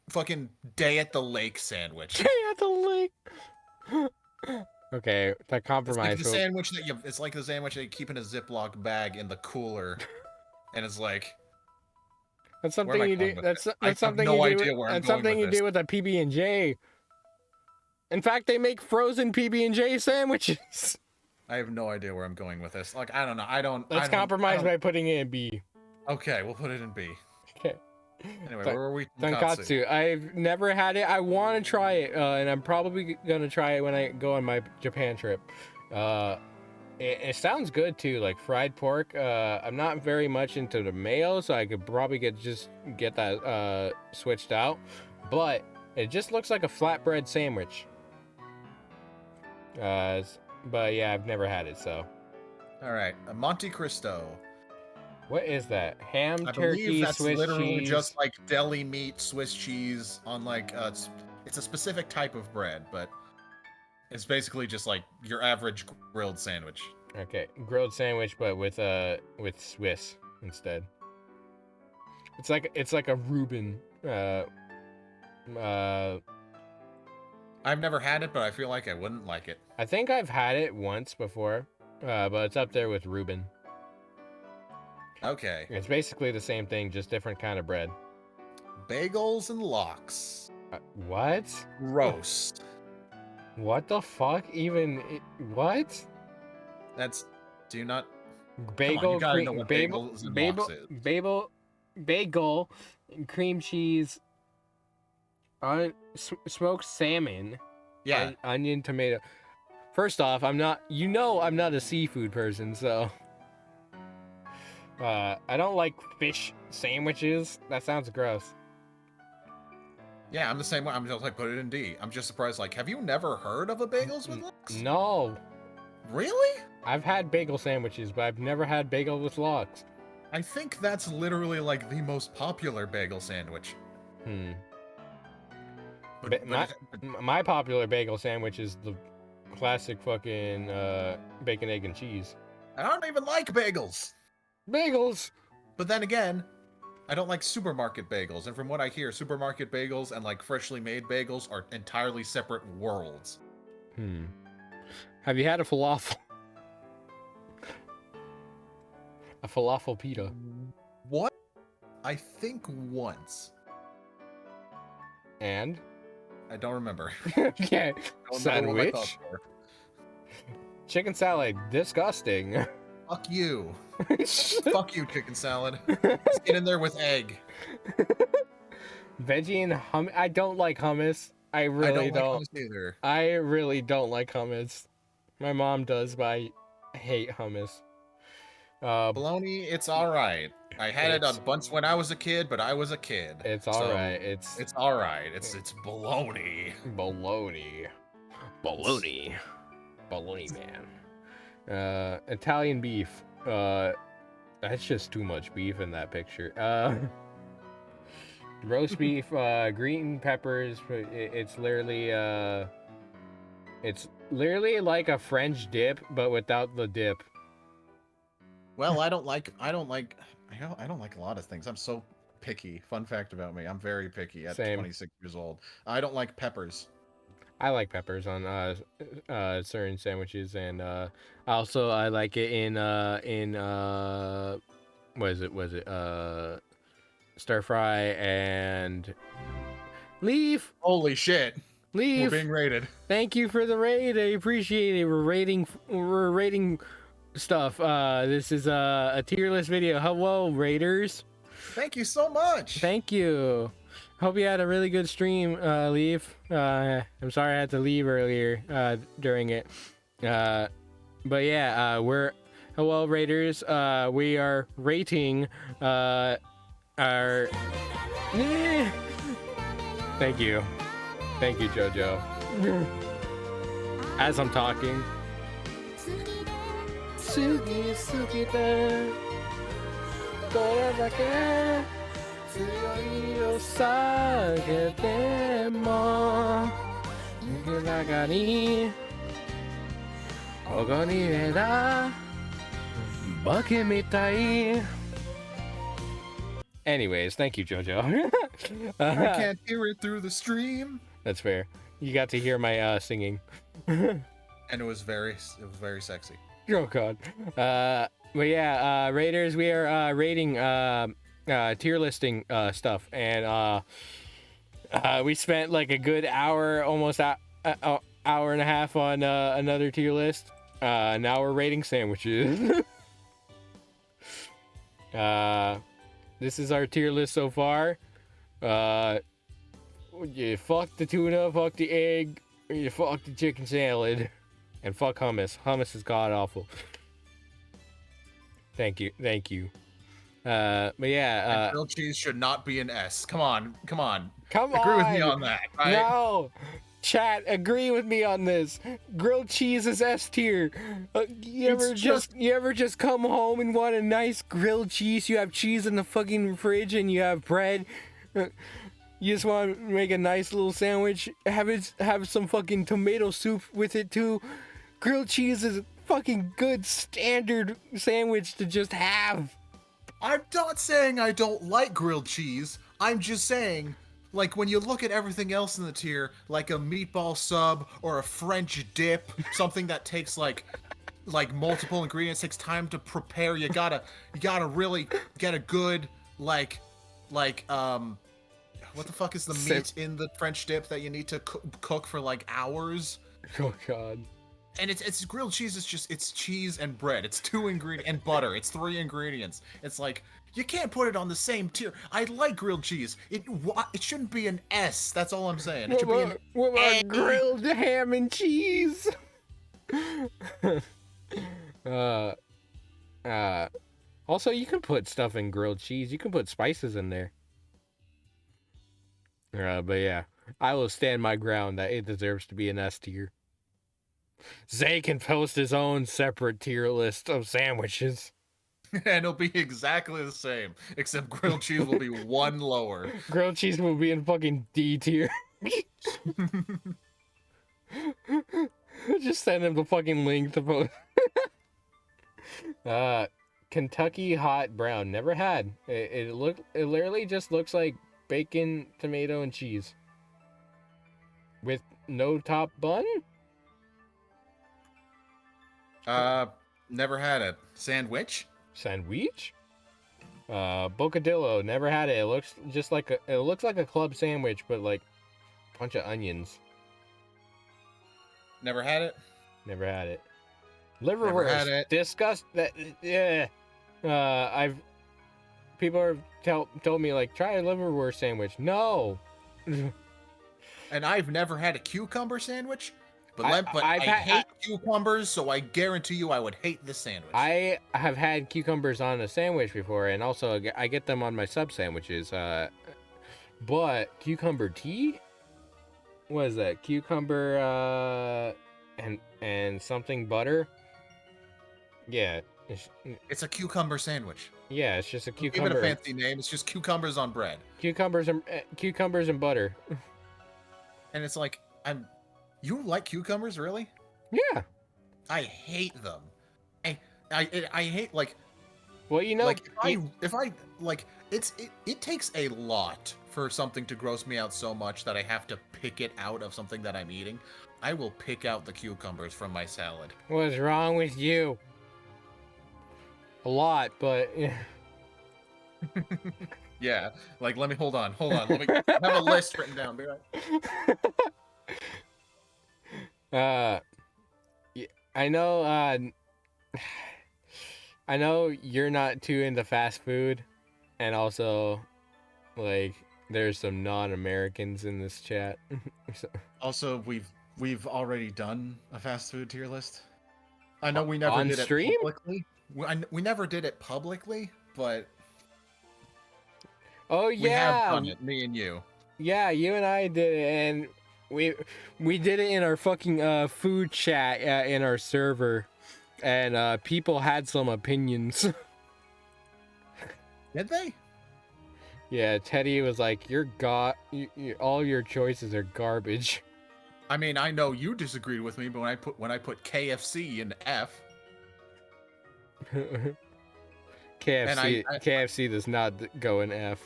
fucking day at the lake sandwich. Day at the lake. Okay, that It's compromise. like the sandwich that it's like the sandwich that you keep in a Ziploc bag in the cooler, and it's like That's where am something I you going do. with That's this? I have something no you do. idea where I'm That's going something with you this. do with a PB&J. In fact, they make frozen PB&J sandwiches. I have no idea where I'm going with this. Like I don't know. Let's compromise by putting it in B. Okay, we'll put it in B. Okay. Anyway, where were we? Tonkatsu. I've never had it. I want to try it, and I'm probably gonna try it when I go on my Japan trip. It sounds good too, like fried pork. I'm not very much into the mayo, so I could probably get that switched out. But it just looks like a flatbread sandwich. But yeah, I've never had it, so. All right, a Monte Cristo. What is that? Ham, I turkey, believe that's Swiss literally cheese. just like deli meat, Swiss cheese on like it's a specific type of bread, but it's basically just like your average grilled sandwich. Okay, grilled sandwich, but with Swiss instead. It's like a Reuben. I've never had it, but I feel like I wouldn't like it. I think I've had it once before, but it's up there with Reuben. Okay. It's basically the same thing, just different kind of bread. Bagels and lox. What? Gross. What the fuck? What? That's. Do you not? Bagel, you gotta know cream, what bagels and lox is. bagel, and cream cheese, smoked salmon, Yeah. onion, tomato. First off, I'm not a seafood person, so I don't like fish sandwiches. That sounds gross. Yeah, I'm the same way. I'm just like, put it in D. I'm just surprised. Like, have you never heard of a bagels with lox? No. Really? I've had bagel sandwiches, but I've never had bagel with lox. I think that's literally like the most popular bagel sandwich. My popular bagel sandwich is the classic fucking bacon, egg, and cheese. I don't even like bagels. Bagels! But then again, I don't like supermarket bagels. And from what I hear, supermarket bagels and like freshly made bagels are entirely separate worlds. Have you had a falafel? A falafel pita. What? I think once. And? I don't remember. Okay. Don't remember what my Sandwich? thoughts were. Chicken salad. Disgusting. Fuck you. Fuck you, chicken salad. Just get in there with egg. Veggie and hummus. I don't like hummus. I really don't. Like hummus either. I really don't like hummus. My mom does, but I hate hummus. Bologna, it's alright. I had it a bunch when I was a kid, but I was a kid. It's alright. It's alright. It's bologna. Bologna, man. Italian beef. That's just too much beef in that picture. Roast beef, green peppers. It's literally like a French dip, but without the dip. Well, I don't like a lot of things. I'm so picky. Fun fact about me, I'm very picky at Same. 26 years old. I don't like peppers. I like peppers on certain sandwiches, and also I like it in what is it stir fry and leave. Holy shit. Leave. We're being rated. Thank you for the raid. I appreciate it. We're rating stuff. This is a tier list video. Hello, raiders. Thank you so much. Thank you. Hope you had a really good stream, Leave. I'm sorry I had to leave earlier during it. But yeah, we're hello, raiders. We are rating our. Thank you, JoJo. As I'm talking. Anyways, thank you, JoJo. I can't hear it through the stream. That's fair. You got to hear my singing. And it was very sexy. Oh god. But yeah, Raiders, we are rating tier listing stuff, and we spent like a good hour, almost hour and a half on another tier list. Now we're rating sandwiches. This is our tier list so far. You fuck the tuna, fuck the egg, you fuck the chicken salad, and fuck hummus. Hummus is god awful. Thank you. But yeah, grilled cheese should not be an S. Come on. Come on. Agree with me on that, right? No, chat, agree with me on this. Grilled cheese is S tier. You ever just come home and want a nice grilled cheese? You have cheese in the fucking fridge and you have bread. You just want to make a nice little sandwich. Have some fucking tomato soup with it too. Grilled cheese is a fucking good standard sandwich to just have. I'm not saying I don't like grilled cheese. I'm just saying, like when you look at everything else in the tier, like a meatball sub or a French dip, something that takes like multiple ingredients, takes time to prepare. You gotta really get a good like what the fuck is the meat in the French dip that you need to cook for like hours? Oh god. And it's grilled cheese. It's cheese and bread. It's 2 ingredients and butter. It's 3 ingredients. It's like you can't put it on the same tier. I like grilled cheese. It shouldn't be an S. That's all I'm saying. It should be an what about grilled ham and cheese? Also, you can put stuff in grilled cheese. You can put spices in there. But yeah, I will stand my ground that it deserves to be an S tier. Zay can post his own separate tier list of sandwiches. And it'll be exactly the same, except grilled cheese will be 1 lower. Grilled cheese will be in fucking D tier. Just send him the fucking link to post. Kentucky hot brown. Never had. It literally just looks like bacon, tomato, and cheese. With no top bun? Never had it. Sandwich? Sandwich? Bocadillo. Never had it. It looks just like a club sandwich, but like a bunch of onions. Never had it. Never had it. Liverwurst. Never had it. Disgust that. Yeah. People have told me like try a liverwurst sandwich. No. And I've never had a cucumber sandwich. But I hate hate cucumbers, so I guarantee you I would hate this sandwich. I have had cucumbers on a sandwich before, and also I get them on my sub sandwiches. But cucumber tea? What is that? Cucumber and something butter? Yeah. It's a cucumber sandwich. Yeah, it's just a cucumber. Give it a fancy name. It's just cucumbers on bread. Cucumbers and butter. And it's like you like cucumbers, really? Yeah. I hate them. I hate like. Well, you know, like if I like it takes a lot for something to gross me out so much that I have to pick it out of something that I'm eating. I will pick out the cucumbers from my salad. What's wrong with you? A lot, but yeah. Like, let me hold on. Let me I have a list written down. Be right. I know. I know you're not too into fast food, and also, like, there's some non-Americans in this chat. So. Also, we've already done a fast food tier list. I know we never did stream? it publicly. We never did it publicly, but oh yeah, we have done it, me and you. Yeah, you and I did it, and we did it in our fucking food chat in our server, and people had some opinions. Did they? Yeah, Teddy was like, all your choices are garbage." I mean, I know you disagreed with me, but when I put KFC in F. KFC does not go in F.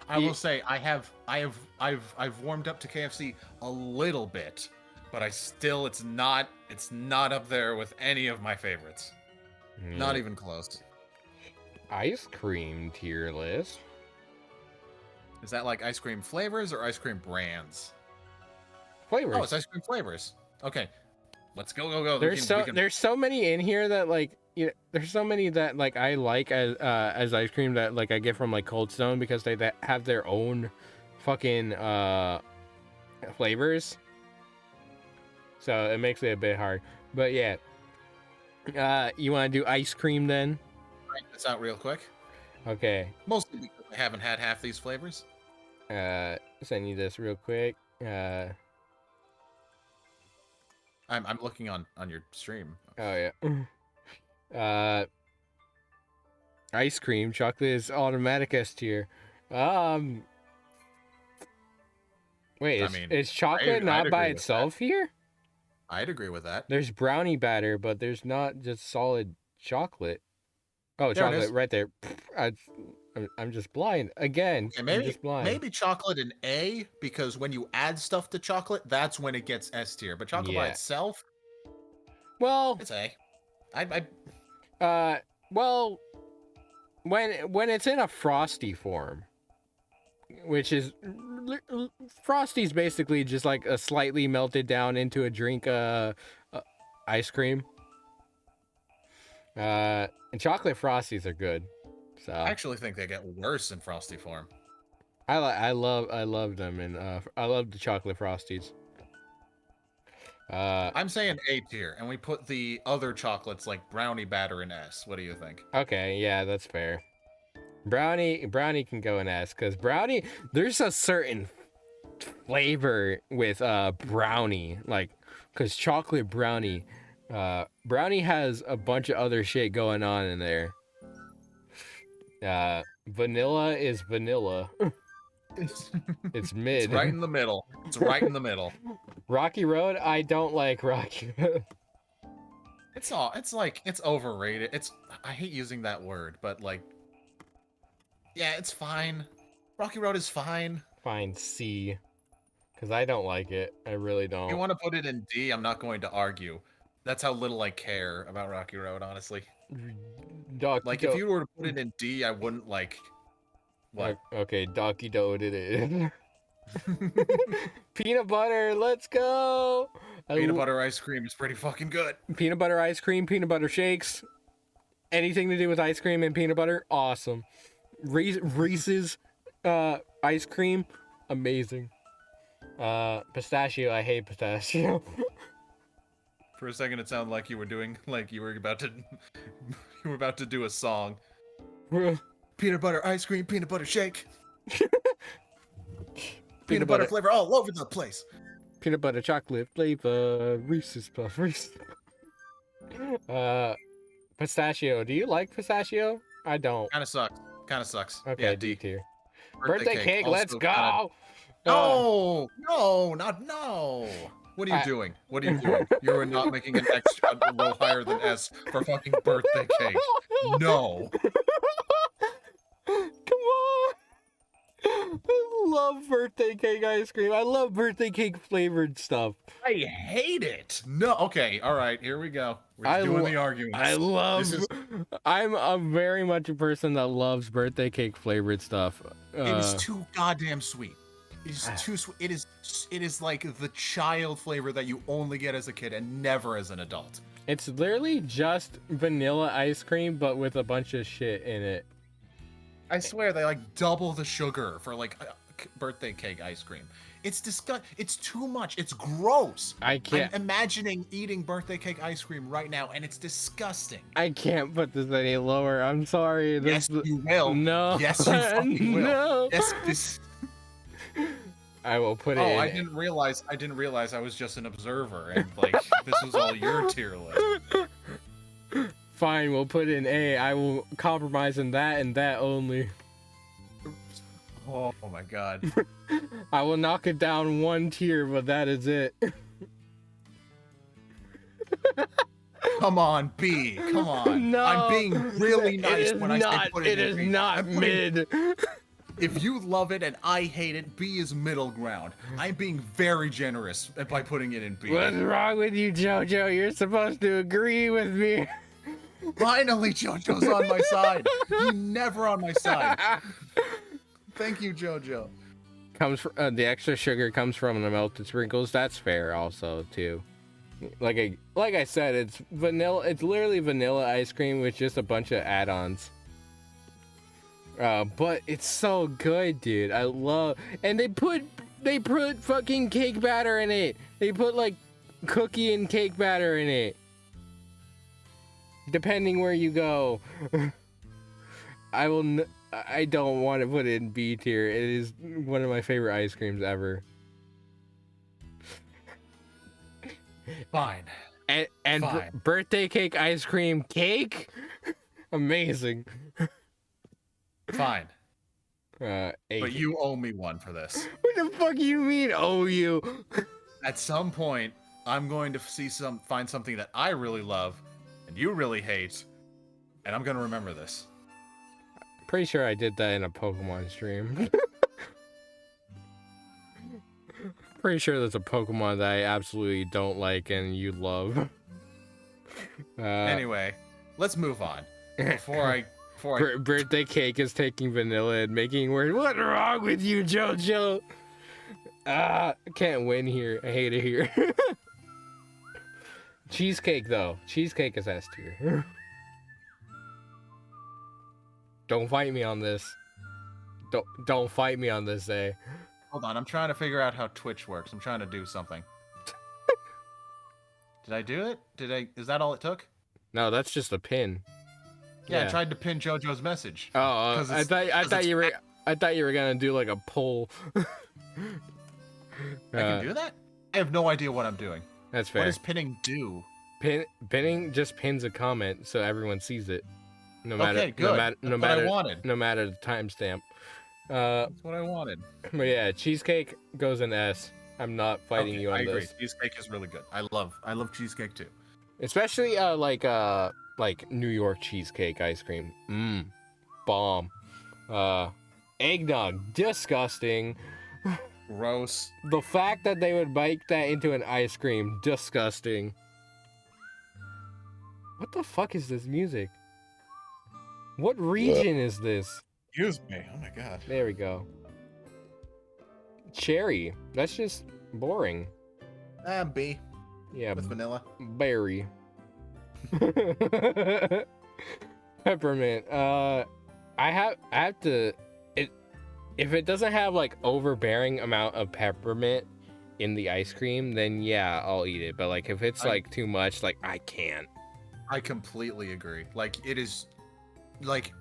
I will say I've warmed up to KFC a little bit, but it's not up there with any of my favorites. Not even close. Ice cream tier list. Is that like ice cream flavors or ice cream brands? Flavors. Oh, it's ice cream flavors. Okay, let's go. There's so many in here that like. There's so many that like I like as ice cream that like I get from like Cold Stone because they have their own fucking flavors. So it makes it a bit hard. But yeah. You want to do ice cream then? Write this out real quick. Okay. Mostly because I haven't had half these flavors. Send you this real quick. I'm looking on your stream. Oh yeah. Ice cream chocolate is automatic S tier. Wait, is chocolate not by itself here? I'd agree with that. There's brownie batter, but there's not just solid chocolate. Oh, chocolate right there. I'm just blind again. Okay, I'm maybe just blind. maybe chocolate an A, because when you add stuff to chocolate, that's when it gets S tier. But chocolate by Yeah. itself, Well, it's A. I well, when it's in a frosty form, which is Frosty's basically just like a slightly melted down into a drink ice cream. And chocolate frosties are good. So actually think they get worse in frosty form. I love them, and I love the chocolate frosties. I'm saying A tier, and we put the other chocolates like brownie batter in S. What do you think? Okay, yeah, that's fair. Brownie can go in S, because brownie, there's a certain flavor with brownie, like, because chocolate brownie, brownie has a bunch of other shit going on in there. Vanilla is vanilla. It's mid. It's right in the middle. It's right in the middle. Rocky Road, I don't like Rocky Road. It's overrated. I hate using that word, but like, yeah, it's fine. Rocky Road is fine. Fine, C, because I don't like it. I really don't. If you want to put it in D, I'm not going to argue. That's how little I care about Rocky Road, honestly. Like, if you were to put it in D, I wouldn't like. What? Okay, Donkey Doe it is. Peanut butter, let's go. Peanut butter ice cream is pretty fucking good. Peanut butter ice cream, peanut butter shakes, anything to do with ice cream and peanut butter, awesome. Reese's ice cream, amazing. Pistachio, I hate pistachio. For a second, it sounded like you were doing, like you were about to do a song. Peanut butter ice cream, peanut butter shake. Peanut butter flavor all over the place. Peanut butter chocolate flavor, Reese's Puff, Reese's. Pistachio. Do you like pistachio? I don't. Kind of sucks. Okay, yeah, D tier. Birthday cake, let's go. No. What are you doing? What are you doing? You are not making an extra low higher than S for fucking birthday cake. No. Come on. I love birthday cake ice cream. I love birthday cake flavored stuff. I hate it. No. Okay. All right. Here we go. We're doing the arguments. I'm very much a person that loves birthday cake flavored stuff. It is too goddamn sweet. It is too sweet. It is like the child flavor that you only get as a kid and never as an adult. It's literally just vanilla ice cream, but with a bunch of shit in it. I swear they like double the sugar for like birthday cake ice cream. It's disgusting. It's too much. It's gross. I can't. I'm imagining eating birthday cake ice cream right now, and it's disgusting. I can't put this any lower. I'm sorry. Yes, you will. No. Yes, you fucking will. No. Yes, this. I will put it. Oh, I didn't realize I was just an observer, and like this was all your tier list. Fine, we'll put in A. I will compromise in that and that only. Oh my god. I will knock it down one tier, but that is it. Come on, B. Come on. No, I'm being really nice when I say put it in is B. not mid. If you love it and I hate it, B is middle ground. I'm being very generous by putting it in B. What's wrong with you, JoJo? You're supposed to agree with me. Finally, JoJo's on my side. He's never on my side. Thank you, JoJo. Comes from, the extra sugar comes from the melted sprinkles. That's fair, also too. Like I said, it's vanilla. It's literally vanilla ice cream with just a bunch of add-ons. But it's so good, dude. I love, and they put fucking cake batter in it. They put like cookie and cake batter in it. Depending where you go. I don't want to put it in B tier. It is one of my favorite ice creams ever. Fine. And Fine. Birthday cake ice cream cake? Amazing. Fine. A. But you owe me one for this. What the fuck you mean, owe you? At some point, I'm going to find something that I really love and you really hate, and I'm gonna remember this. Pretty sure I did that in a Pokemon stream. Pretty sure there's a Pokemon that I absolutely don't like and you love. Anyway, let's move on. Before I Birthday cake is taking vanilla and making words. What's wrong with you, JoJo? I can't win here. I hate it here. Cheesecake though. Cheesecake is S tier. Don't fight me on this. Don't fight me on this, eh? hold on, I'm trying to figure out how Twitch works. I'm trying to do something. Did I do it? Is that all it took? No, that's just a pin. Yeah, I tried to pin JoJo's message. Oh, I thought you were gonna do like a poll. I can do that? I have no idea what I'm doing. That's fair. What does pinning do? Pinning just pins a comment so everyone sees it. No matter, okay, good. No That's what I wanted. No matter the timestamp. That's what I wanted. But yeah, cheesecake goes in S. I'm not fighting you on I agree. this. Cheesecake is really good. I love cheesecake too. Especially like New York cheesecake ice cream. Bomb. Eggnog, disgusting. Gross. The fact that they would make that into an ice cream, disgusting. What the fuck is this music? What region is this? Excuse me. Oh my god. There we go. Cherry. That's just boring. B. Yeah. With vanilla. Berry. Peppermint. I have to. If it doesn't have like overbearing amount of peppermint in the ice cream, then yeah, I'll eat it. But like if it's like too much, like I can't. I completely agree. Like it is, like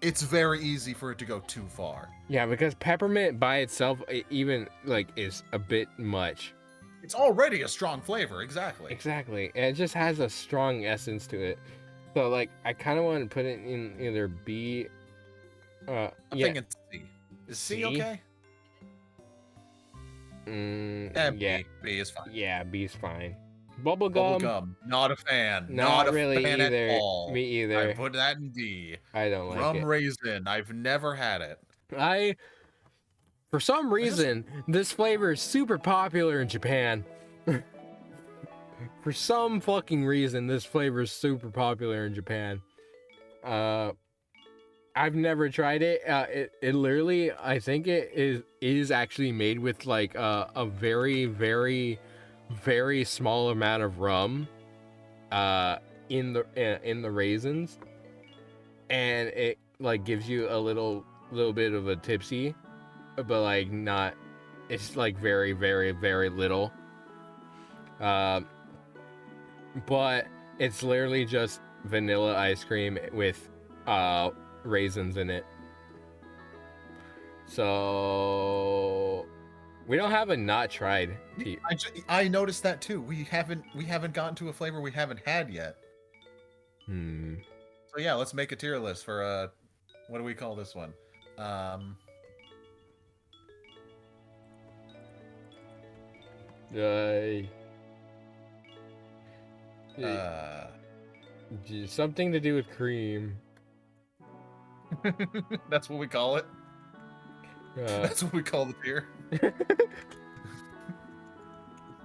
it's very easy for it to go too far. Yeah, because peppermint by itself, even like is a bit much. It's already a strong flavor, exactly. Exactly, and it just has a strong essence to it. So like, I kind of want to put it in either B. I think it's C. Is C okay? Yeah. B is fine. Yeah, B's fine. Bubblegum. Not a fan. Not really a fan either. at all. Me either. I put that in D. I don't like Rum it. raisin. I've never had it. For some reason, this flavor is super popular in Japan. For some fucking reason, this flavor is super popular in Japan. I've never tried it. It literally, I think it is actually made with like a very, very, very small amount of rum, in the raisins, and it like gives you a little bit of a tipsy, but like not. It's like very, very, very little. But it's literally just vanilla ice cream with raisins in it. So we don't have a not tried tea. I noticed that too. We haven't gotten to a flavor we haven't had yet. So yeah, let's make a tier list for what do we call this one? Something to do with cream. That's what we call it. That's what we call the tier.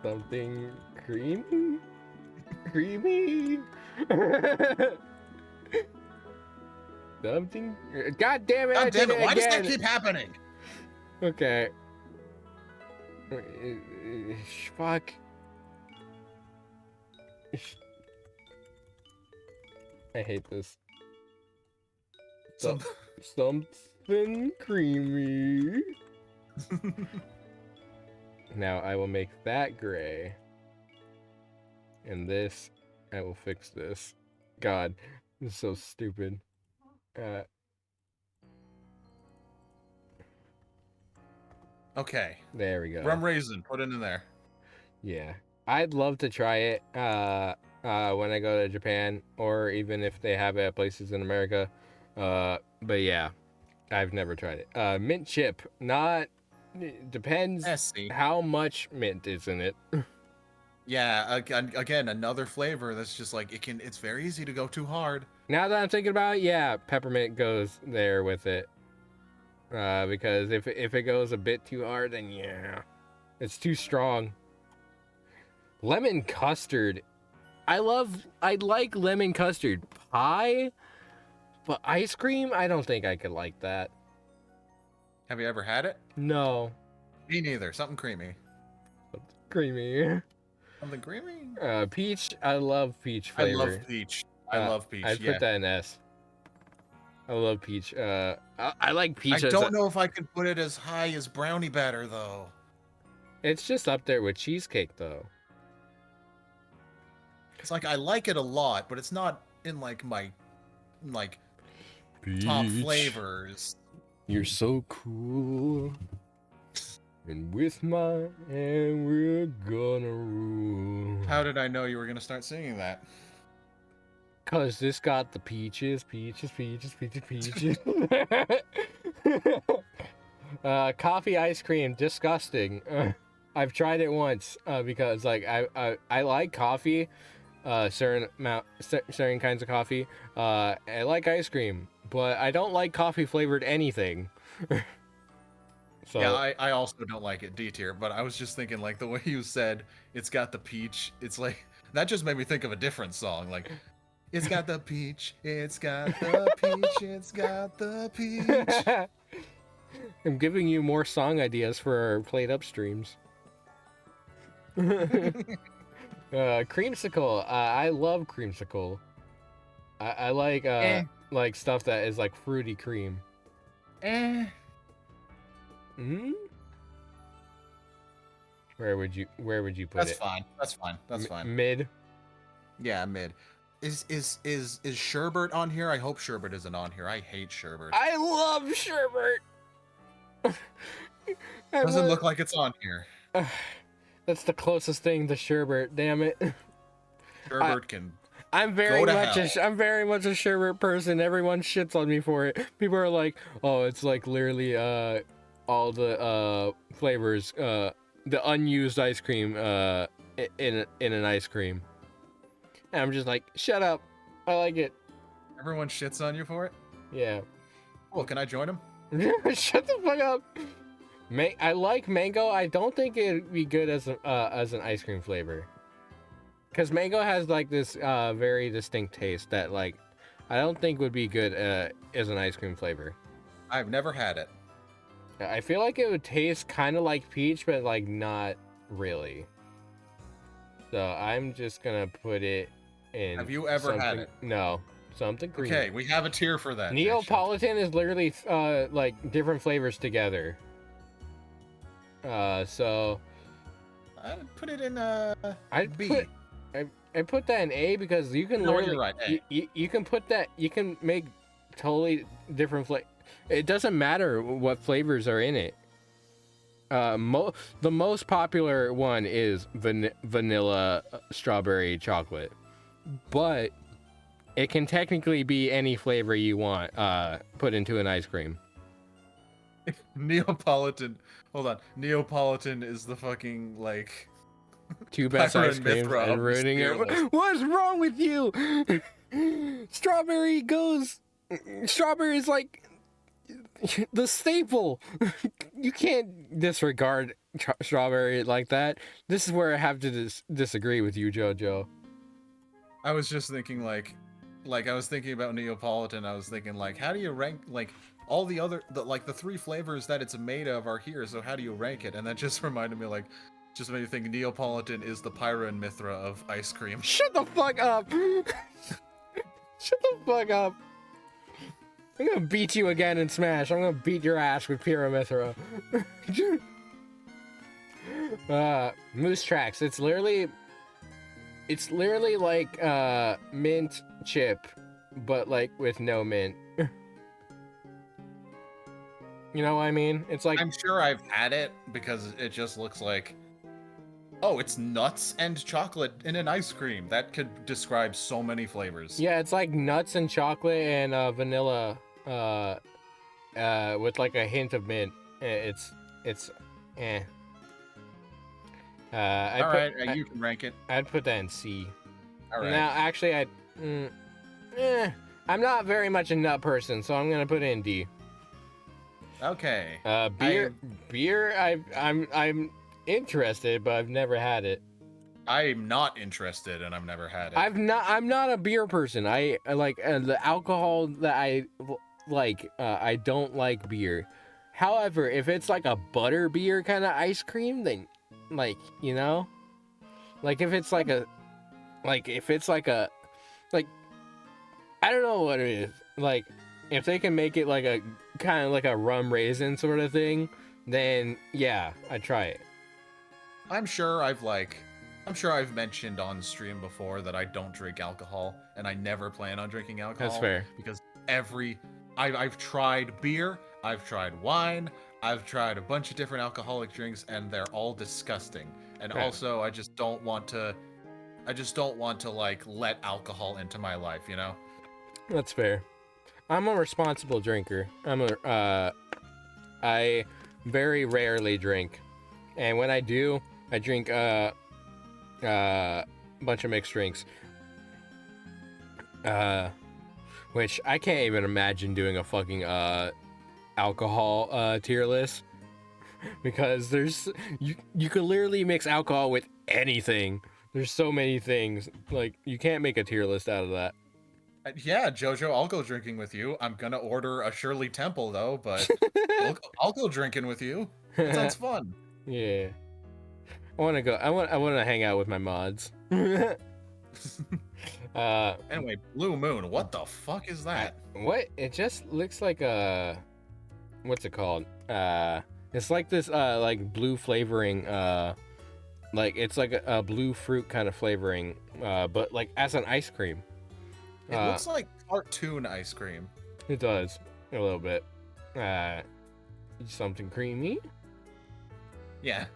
Something creamy. Something. God damn it! God damn it! Why does again. that keep happening? Okay. Fuck. I hate this. Something creamy. Now I will make that gray. And this, I will fix this. God, this is so stupid. Okay. There we go. Rum raisin, put it in there. Yeah. I'd love to try it when I go to Japan, or even if they have it at places in America. But yeah, I've never tried it. Mint chip, not... It depends how much mint is in it. Yeah, again, another flavor that's just like it's very easy to go too hard. Now that I'm thinking about it, yeah, peppermint goes there with it. Because if it goes a bit too hard, then yeah, it's too strong. Lemon custard. I like lemon custard pie, but ice cream, I don't think I could like that. Have you ever had it? No. Me neither. Something creamy. Creamy. Something creamy? Peach. I love peach flavor. I love peach. I love peach. I'd put that in S. I love peach. I like peach. I don't know if I could put it as high as brownie batter though. It's just up there with cheesecake though. It's like I like it a lot, but it's not in like my top Peach, flavors. you're so cool. And with my hand, we're gonna rule. How did I know you were gonna start singing that? Cause this got the peaches. Coffee ice cream, disgusting. I've tried it once because like I like coffee, certain kinds of coffee. I like ice cream, but I don't like coffee flavored anything. So yeah, I also don't like it, D tier. But I was just thinking, like the way you said it's got the peach. It's like that just made me think of a different song. Like, it's got the peach. It's got the peach. It's got the peach. I'm giving you more song ideas for our played up streams. Creamsicle. I love creamsicle. I like stuff that is like fruity cream. Hmm? Where would you put That's it? fine. That's fine. That's fine. Mid. Yeah, mid. Is sherbet on here? I hope sherbet isn't on here. I hate sherbet. I love sherbet. Doesn't look like it's on here. That's the closest thing to sherbet. Damn it. Sherbet can. I'm very much a sherbet person. Everyone shits on me for it. People are like, "Oh, it's like literally all the flavors, the unused ice cream in an ice cream." And I'm just like, "Shut up. I like it." Everyone shits on you for it? Yeah. Well, can I join them? Shut the fuck up. I like mango. I don't think it'd be good as an ice cream flavor. Because mango has like this very distinct taste that like I don't think would be good as an ice cream flavor. I've never had it. I feel like it would taste kind of like peach, but like not really. So I'm just gonna put it in. Have you ever had it? No. Something green. Okay, we have a tier for that. Neapolitan is literally like different flavors together. So I'd put it in B. I put that in A because you can literally you're right, A. You can put that, you can make totally different it doesn't matter what flavors are in it. The most popular one is vanilla strawberry chocolate, but it can technically be any flavor you want put into an ice cream. Neapolitan. Hold on. Neapolitan is the fucking like two best ice creams and ruining it. What's wrong with you? Strawberry is like the staple. You can't disregard strawberry like that. This is where I have to disagree with you, JoJo. I was just thinking like I was thinking about Neapolitan. I was thinking like, how do you rank like all the other the three flavors that it's made of are here? So how do you rank it? And that just reminded me like. Just made me think Neapolitan is the Pyra and Mithra of ice cream. Shut the fuck up! Shut the fuck up! I'm gonna beat you again in Smash. I'm gonna beat your ass with Pyra Mithra. Moose Tracks. It's literally like mint chip, but like with no mint. You know what I mean? It's like I'm sure I've had it because it just looks like. Oh, it's nuts and chocolate in an ice cream. That could describe so many flavors. Yeah, it's like nuts and chocolate and vanilla with like a hint of mint. It's All right, you can rank it. I'd put that in C. All right. Now, actually, I'm not very much a nut person, so I'm gonna put it in D. Okay. Beer. I'm interested, but I've never had it. I'm not interested, and I've never had it. I'm not a beer person. I like the alcohol that I like. I don't like beer. However, if it's like a butter beer kind of ice cream, then like like if it's like a I don't know what it is. Like if they can make it like a kind of like a rum raisin sort of thing, then yeah, I'd try it. I'm sure I've mentioned on stream before that I don't drink alcohol, and I never plan on drinking alcohol. That's fair. Because I've tried beer, I've tried wine, I've tried a bunch of different alcoholic drinks, and they're all disgusting. And also, I just don't want to like let alcohol into my life, you know? That's fair. I'm a responsible drinker. I very rarely drink, and when I do, I drink a bunch of mixed drinks. Which I can't even imagine doing a fucking alcohol tier list, because you can literally mix alcohol with anything. There's so many things, like you can't make a tier list out of that. Yeah, Jojo, I'll go drinking with you. I'm gonna order a Shirley Temple though, but I'll go drinking with you. That sounds fun. Yeah, I want to hang out with my mods. Anyway, Blue Moon, what the fuck is that? What? It just looks like a, what's it called? It's like this like blue flavoring, like it's like a blue fruit kind of flavoring, but like as an ice cream. It looks like cartoon ice cream. It does a little bit. Something creamy. Yeah.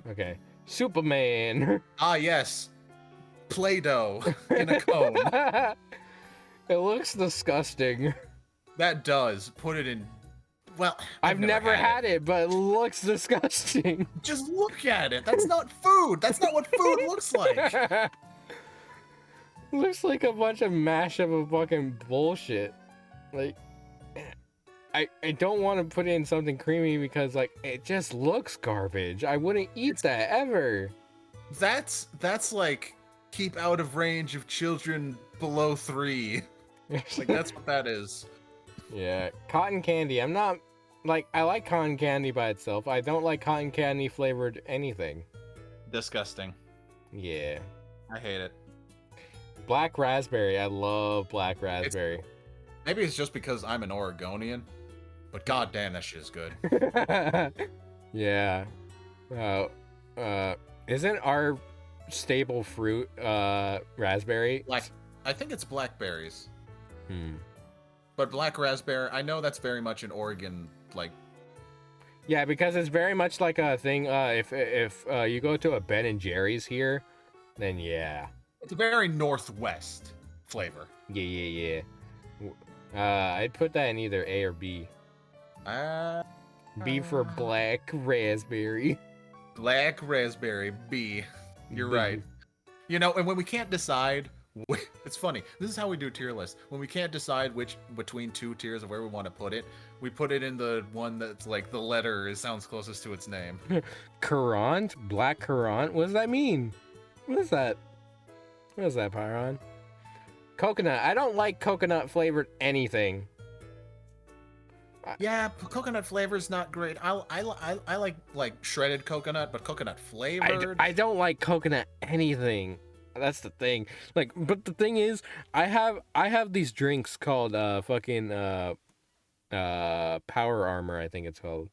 Okay. Superman. Ah, yes. Play-Doh in a cone. It looks disgusting. That does. Put it in. Well, I've never had it, but it looks disgusting. Just look at it. That's not food. That's not what food looks like. Looks like a bunch of mashup of fucking bullshit. Like, I don't want to put in something creamy because like it just looks garbage. I wouldn't eat that ever. That's like keep out of range of children below 3. Like that's what that is. Yeah, cotton candy. I'm not like I like cotton candy by itself. I don't like cotton candy flavored anything. Disgusting. Yeah. I hate it. Black raspberry. I love black raspberry. Maybe it's just because I'm an Oregonian, but goddamn, that shit is good. Yeah. Isn't our staple fruit raspberry? I think it's blackberries. Hmm. But black raspberry, I know that's very much an Oregon, like. Yeah, because it's very much like a thing. If you go to a Ben and Jerry's here, then yeah. It's a very Northwest flavor. Yeah. I'd put that in either A or B. B for black raspberry. Black raspberry, B. You're B. right. You know, and when we can't decide, it's funny. This is how we do tier lists. When we can't decide which between 2 tiers of where we want to put it, we put it in the one that's like the letter sounds closest to its name. Currant? Black currant? What does that mean? What is that? What is that, Pyron? Coconut. I don't like coconut flavored anything. Yeah, coconut flavor's not great. I like shredded coconut, but coconut flavored. I don't like coconut anything. That's the thing. Like, but the thing is, I have these drinks called fucking Power Armor, I think it's called.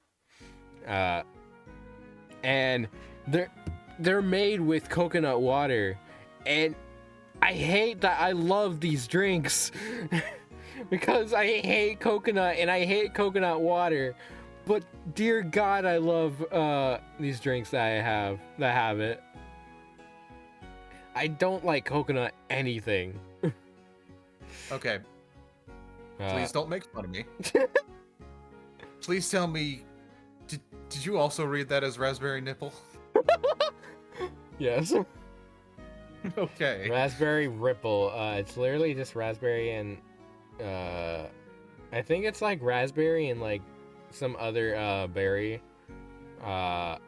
And they're made with coconut water, and I hate that. I love these drinks because I hate coconut and I hate coconut water. But dear God, I love these drinks that have it. I don't like coconut anything. Okay. Please don't make fun of me. Please tell me, did you also read that as raspberry nipple? Yes. Okay. Raspberry Ripple. It's literally just raspberry and I think it's like raspberry and like some other berry and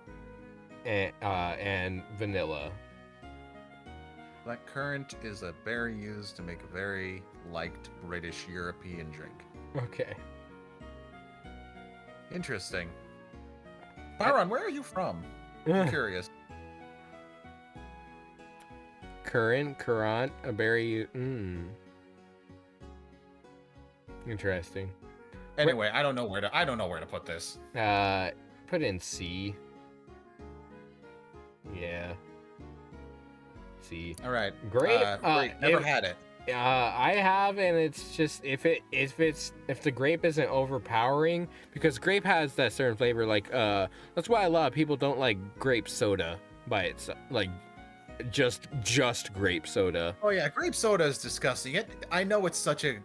vanilla. Blackcurrant is a berry used to make a very liked British European drink. Okay. Interesting. Byron, where are you from? I'm curious. Currant, a berry. Interesting. Anyway, I don't know where to put this. Put it in C. Yeah. C. All right. Great. Great. Never had it. I have, and it's just if the grape isn't overpowering, because grape has that certain flavor. Like that's why a lot of people don't like grape soda by itself. Like just grape soda. Oh yeah, grape soda is disgusting. I know it's such a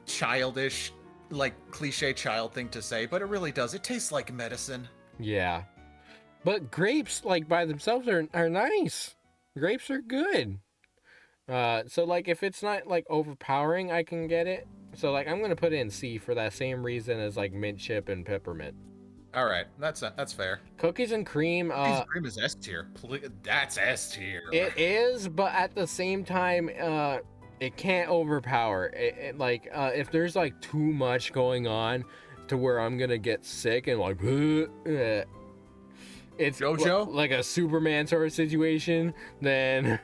childish, like cliche child thing to say, but it really does. It tastes like medicine. Yeah, but grapes like by themselves are nice. Grapes are good. So like if it's not like overpowering, I can get it. So like I'm gonna put it in C for that same reason as like mint chip and peppermint. All right, that's fair. Cookies and cream. Cookies and cream is S tier. That's S tier. It is, but at the same time, it can't overpower. Like if there's like too much going on to where I'm gonna get sick and like it's JoJo? like a Superman sort of situation, then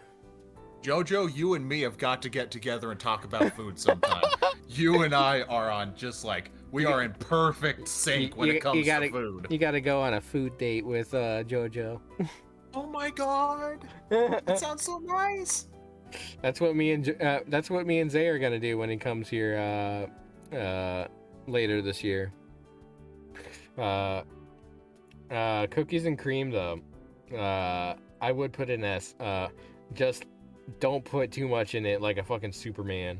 JoJo, you and me have got to get together and talk about food sometime. You and I are on just like we are in perfect sync when it comes to food. You gotta go on a food date with JoJo. Oh my god, that sounds so nice. That's what me and Zay are gonna do when he comes here later this year. Cookies and cream though, I would put an S. Just don't put too much in it like a fucking Superman.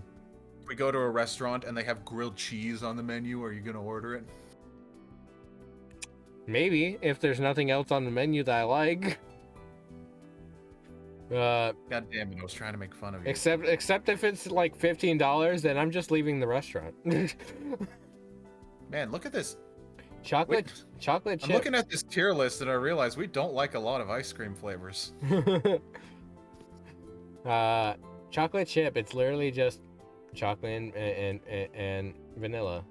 If we go to a restaurant and they have grilled cheese on the menu, are you gonna order it? Maybe, if there's nothing else on the menu that I like. God damn it, I was trying to make fun of you. Except if it's like $15, then I'm just leaving the restaurant. Man, look at this. Chocolate chip. I'm looking at this tier list and I realize we don't like a lot of ice cream flavors. Chocolate chip. It's literally just chocolate and vanilla.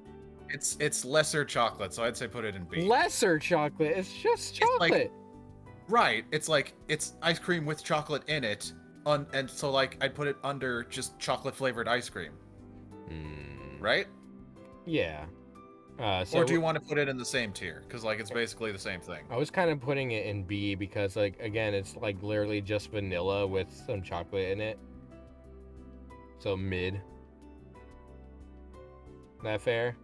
It's lesser chocolate, so I'd say put it in B. Lesser chocolate. It's just chocolate. Right. It's like it's ice cream with chocolate in it, and so like I'd put it under just chocolate flavored ice cream. Right? Yeah. Or do you want to put it in the same tier? Because like it's basically the same thing. I was kind of putting it in B because like again it's like literally just vanilla with some chocolate in it. So mid. That fair?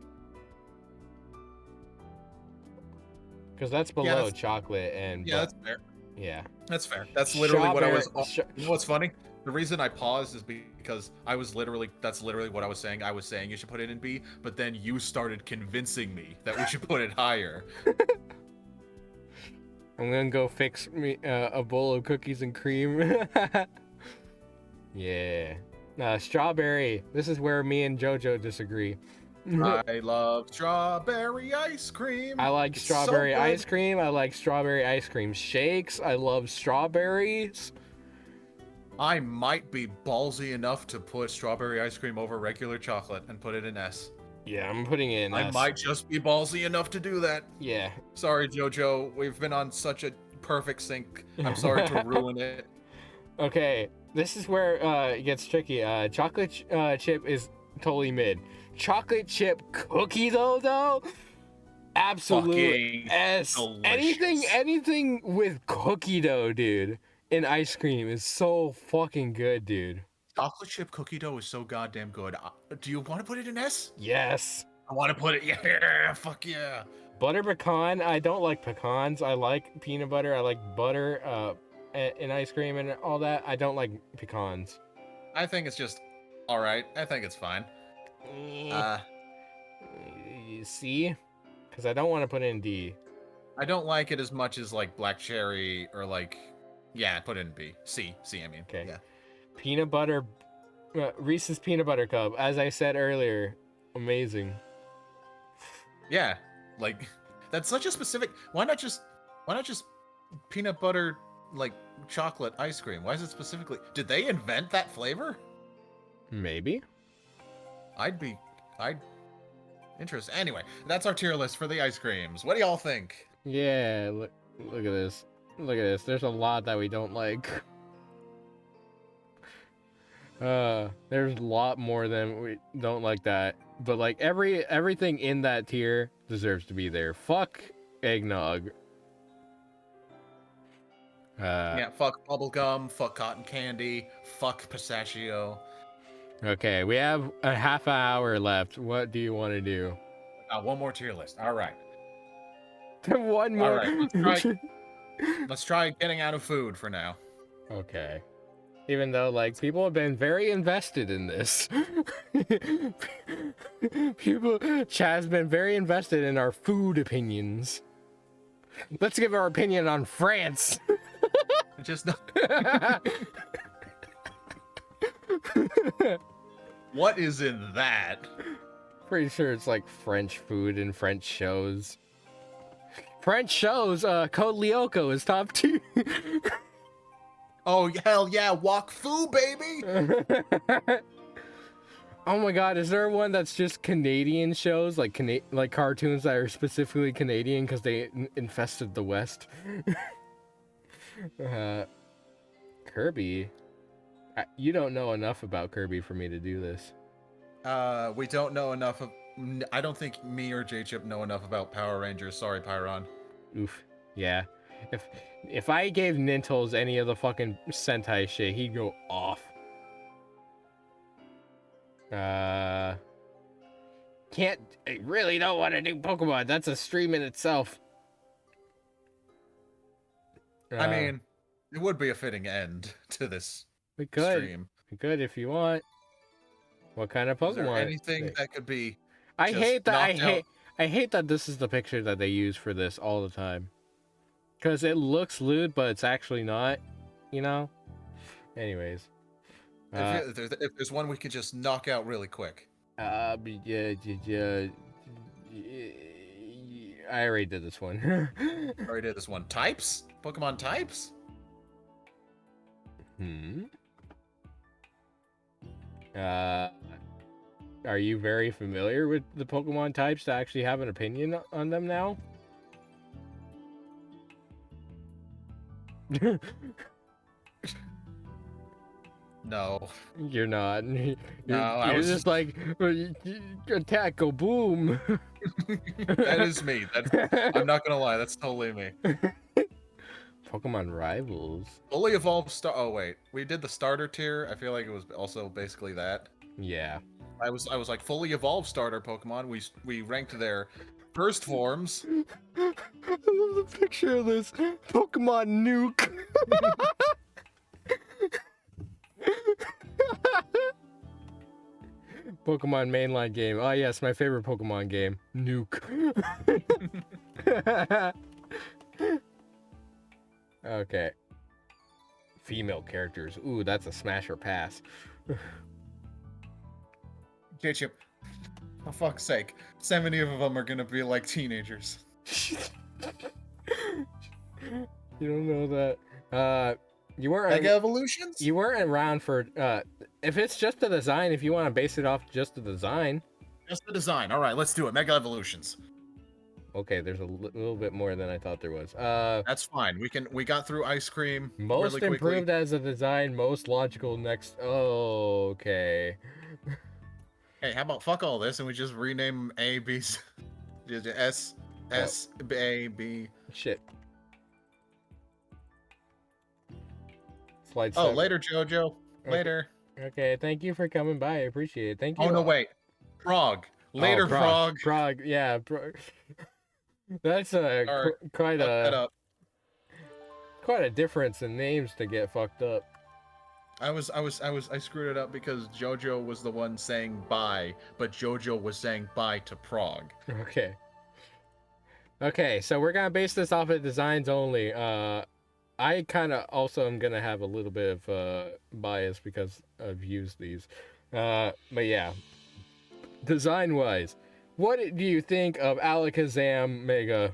Because that's below chocolate and yeah, that's fair. Yeah. That's fair. That's literally what I was. You know what's funny? The reason I paused is because that's literally what I was saying. I was saying you should put it in B, but then you started convincing me that we should put it higher. I'm gonna go fix me a bowl of cookies and cream. Yeah. Strawberry. This is where me and JoJo disagree. I love strawberry ice cream. I like strawberry ice cream. I like strawberry ice cream shakes. I love strawberries. I might be ballsy enough to put strawberry ice cream over regular chocolate and put it in S. Yeah, I'm putting it in S. I might just be ballsy enough to do that. Yeah. Sorry, JoJo. We've been on such a perfect sync. I'm sorry to ruin it. Okay, this is where it gets tricky. Chocolate chip is totally mid. Chocolate chip cookie though, absolute S. Anything with cookie dough, dude, in ice cream is so fucking good, dude. Chocolate chip cookie dough is so goddamn good. Do you want to put it in S? Yes. I want to put it. Yeah, fuck yeah. Butter pecan. I don't like pecans. I like peanut butter. I like butter in ice cream and all that. I don't like pecans. I think it's just all right. I think it's fine. C, because I don't want to put it in D. I don't like it as much as like black cherry or like Yeah, put in B. C. I mean. Okay. Yeah. Peanut butter, Reese's peanut butter cup. As I said earlier, amazing. Yeah. Like, that's such a specific. Why not just peanut butter like chocolate ice cream? Why is it specifically? Did they invent that flavor? Maybe. I'd interested. Anyway, that's our tier list for the ice creams. What do y'all think? Yeah. Look at this. Look at this. There's a lot that we don't like. There's a lot more than we don't like that. But like everything in that tier deserves to be there. Fuck eggnog. Yeah, fuck bubblegum, fuck cotton candy, fuck pistachio. Okay, we have a half hour left. What do you want to do? One more tier list. All right. One more. All right, let's try getting out of food for now. Okay. Even though, like, people have been very invested in this. Chad's been very invested in our food opinions. Let's give our opinion on France. Just what is in that? Pretty sure it's like French food and French shows. French shows, Code Lyoko is top 2. Oh, hell yeah, Wok Fu, baby! Oh my god, is there one that's just Canadian shows? Like like cartoons that are specifically Canadian because they infested the West? Kirby? You don't know enough about Kirby for me to do this. We don't know enough of... I don't think me or JChip know enough about Power Rangers. Sorry, Pyron. Oof. Yeah. If I gave Nintos any of the fucking Sentai shit, he'd go off. I really don't want to do Pokemon. That's a stream in itself. I mean, it would be a fitting end to this stream. We could if you want. What kind of Pokemon? Is there anything that could be... I hate that this is the picture that they use for this all the time. Because it looks lewd, but it's actually not, you know? Anyways. If there's one we could just knock out really quick. I already did this one. Already did this one. Types? Pokemon types? Are you very familiar with the Pokemon types to actually have an opinion on them now? No. You're not. I was just like, attack, go boom. That is me. I'm not gonna lie, that's totally me. Pokemon Rivals. Fully evolved Oh wait, we did the starter tier. I feel like it was also basically that. Yeah. I was like fully evolved starter Pokemon. We ranked their first forms. I love the picture of this Pokemon Nuke. Pokemon mainline game. Oh yes, my favorite Pokemon game. Nuke. Okay. Female characters. Ooh, that's a smash or pass. JChip, for fuck's sake, 70 of them are gonna be like teenagers. You don't know that. You weren't Mega Evolutions? You weren't around for if it's just the design, if you want to base it off just the design. Just the design. Alright, let's do it. Mega Evolutions. Okay, there's a little bit more than I thought there was. That's fine. We got through ice cream. Most really improved as a design, most logical next. Oh, okay. Hey, how about fuck all this and we just rename A, B, S, A, B. Shit. Slide Oh, 7. later, JoJo. Later. Okay, thank you for coming by. I appreciate it. Thank you. Oh, no, wait. Prague. Later, Prague. Prague, yeah. That's quite a difference in names to get fucked up. I screwed it up because JoJo was the one saying bye, but JoJo was saying bye to Prague. Okay, so we're gonna base this off of designs only. I kind of also am gonna have a little bit of bias because I've used these. But yeah, design wise, what do you think of Alakazam Mega?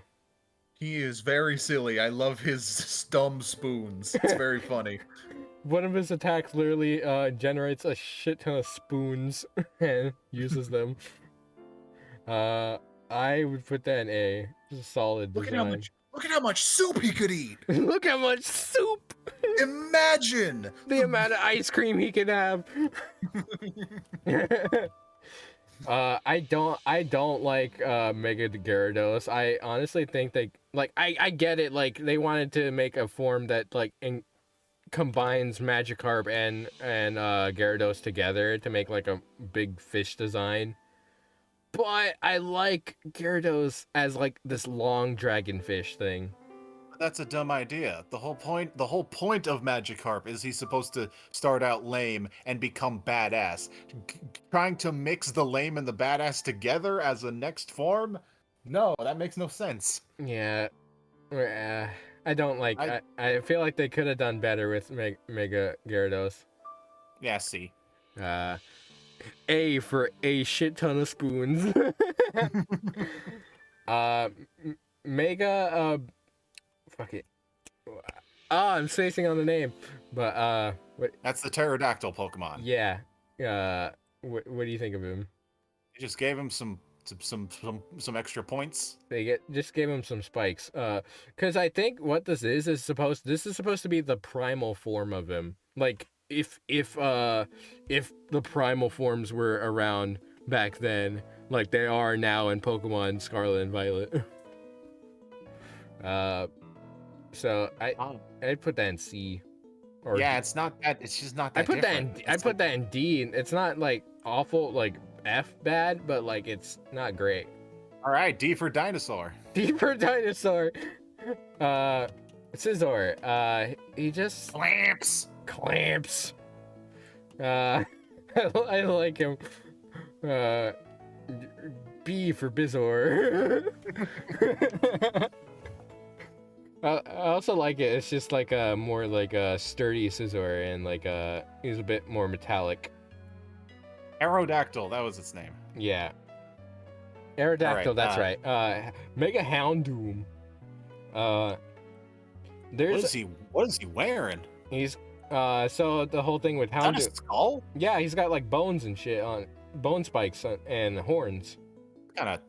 He is very silly. I love his dumb spoons. It's very funny. One of his attacks literally generates a shit ton of spoons and uses them. I would put that in A. It's a solid design. Look at how much soup he could eat. Look how much soup! Imagine The amount of ice cream he can have. I don't like Mega Gyarados. I honestly think they like I get it, like they wanted to make a form that like combines Magikarp and Gyarados together to make like a big fish design. But I like Gyarados as like this long dragonfish thing. That's a dumb idea. The whole point of Magikarp is he's supposed to start out lame and become badass. Trying to mix the lame and the badass together as a next form? No, that makes no sense. Yeah. I don't like I feel like they could have done better with Mega Gyarados. Yeah, see. A for a shit ton of spoons. Mega fuck it. I'm spacing on the name. But what That's the pterodactyl Pokemon. yeah. What do you think of him? You just gave him some extra points. Just gave him some spikes. Cause I think what this is supposed to be the primal form of him. Like if the primal forms were around back then, like they are now in Pokemon Scarlet and Violet. So I'd put that in C. Or yeah, it's not that. It's just not that. I put different. that in D. It's not like awful, like F bad, but like it's not great. All right, D for dinosaur. D for dinosaur. Scizor. He just clamps. I like him. B for Bizor. I also like it. It's just like a more like a sturdy Scizor, and like he's a bit more metallic. Aerodactyl, that was its name. Yeah. Aerodactyl, right, that's right. Mega Houndoom. There's what is he wearing? he's so the whole thing with Is that a Houndoom. skull? Yeah, he's got like bones and shit on bone spikes and horns.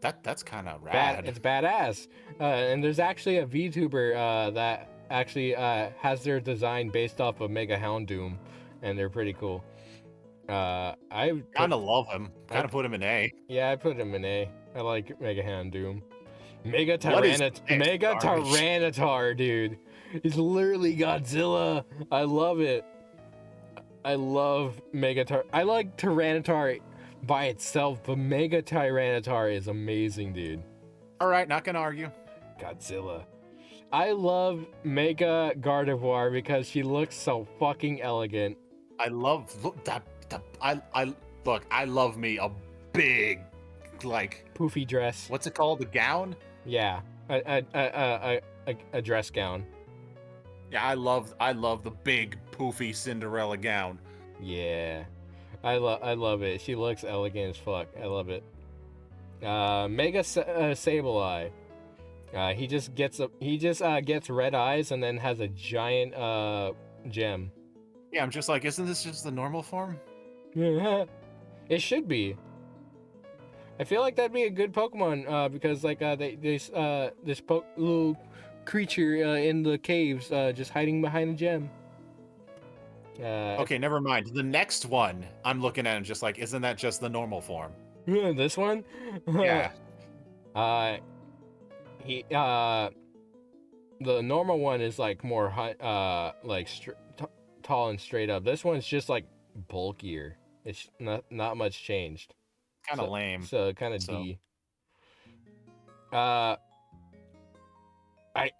That's kind of rad. It's badass. And there's actually a VTuber that actually has their design based off of Mega Houndoom, and they're pretty cool. I kind of love him. Kind of put him in A. Yeah, I put him in A. I like Mega Houndoom. Mega What is Tyranitar, dude. He's literally Godzilla. I love it. I love I like Tyranitar by itself, but Mega Tyranitar is amazing, dude. All right, not gonna argue. Godzilla. I love Mega Gardevoir because she looks so fucking elegant. I love I love me a big, like, Poofy dress. what's it called? A gown? Yeah, a dress gown. Yeah, I love the big poofy Cinderella gown. Yeah, I love it. She looks elegant as fuck. I love it. Mega Sableye. He just gets red eyes and then has a giant gem. Yeah, I'm just like, isn't this just the normal form? It should be. I feel like that'd be a good Pokemon because like this little creature in the caves just hiding behind a gem. Okay, never mind. The next one I'm looking at and just like, isn't that just the normal form? This one? Yeah. The normal one is like more like tall and straight up. This one's just like bulkier. It's not much changed. Kind of lame. So kind of D. I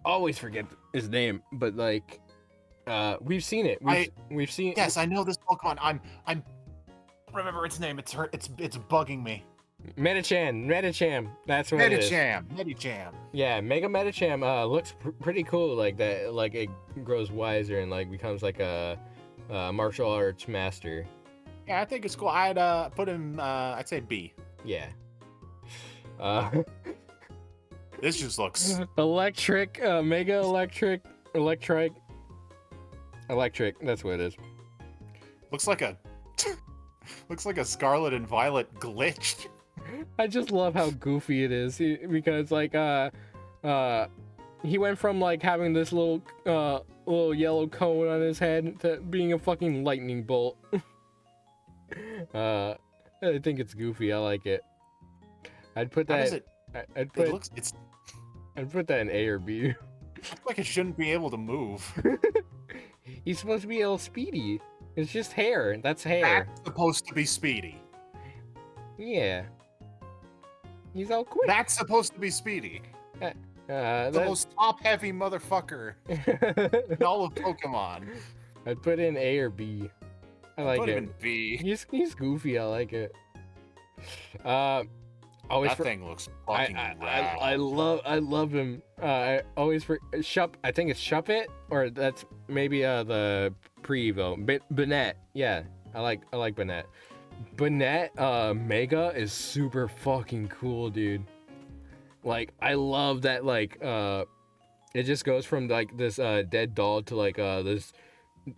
always forget his name, but like we've seen it. We've seen. Yes, I know this Pokemon. I'm remember its name. It's bugging me. Medicham. That's what it is. Medicham. Yeah, Mega Medicham looks pretty cool. Like that, like it grows wiser and like becomes like a martial arts master. Yeah, I think it's cool. I'd put him. I'd say B. Yeah. This just looks Electric, Mega Electric. That's what it is. looks like a Scarlet and Violet glitch. I just love how goofy it is because like he went from like having this little yellow cone on his head to being a fucking lightning bolt. I think it's goofy. I like it. I'd put How that. does it? I'd put that in A or B. Looks like it shouldn't be able to move. He's supposed to be a little speedy. It's just hair. That's hair. That's supposed to be speedy. Yeah. He's all quick. That's supposed to be speedy. The most top-heavy motherfucker in all of Pokemon. I'd put in A or B. I like Put it. him in B. He's goofy. I like it. That thing looks fucking rad. I love him. I always Shup. I think it's Shuppet, or that's maybe the pre-evo. Banette. Yeah, I like Banette. Banette Mega is super fucking cool, dude. Like I love that. Like it just goes from like this dead doll to like this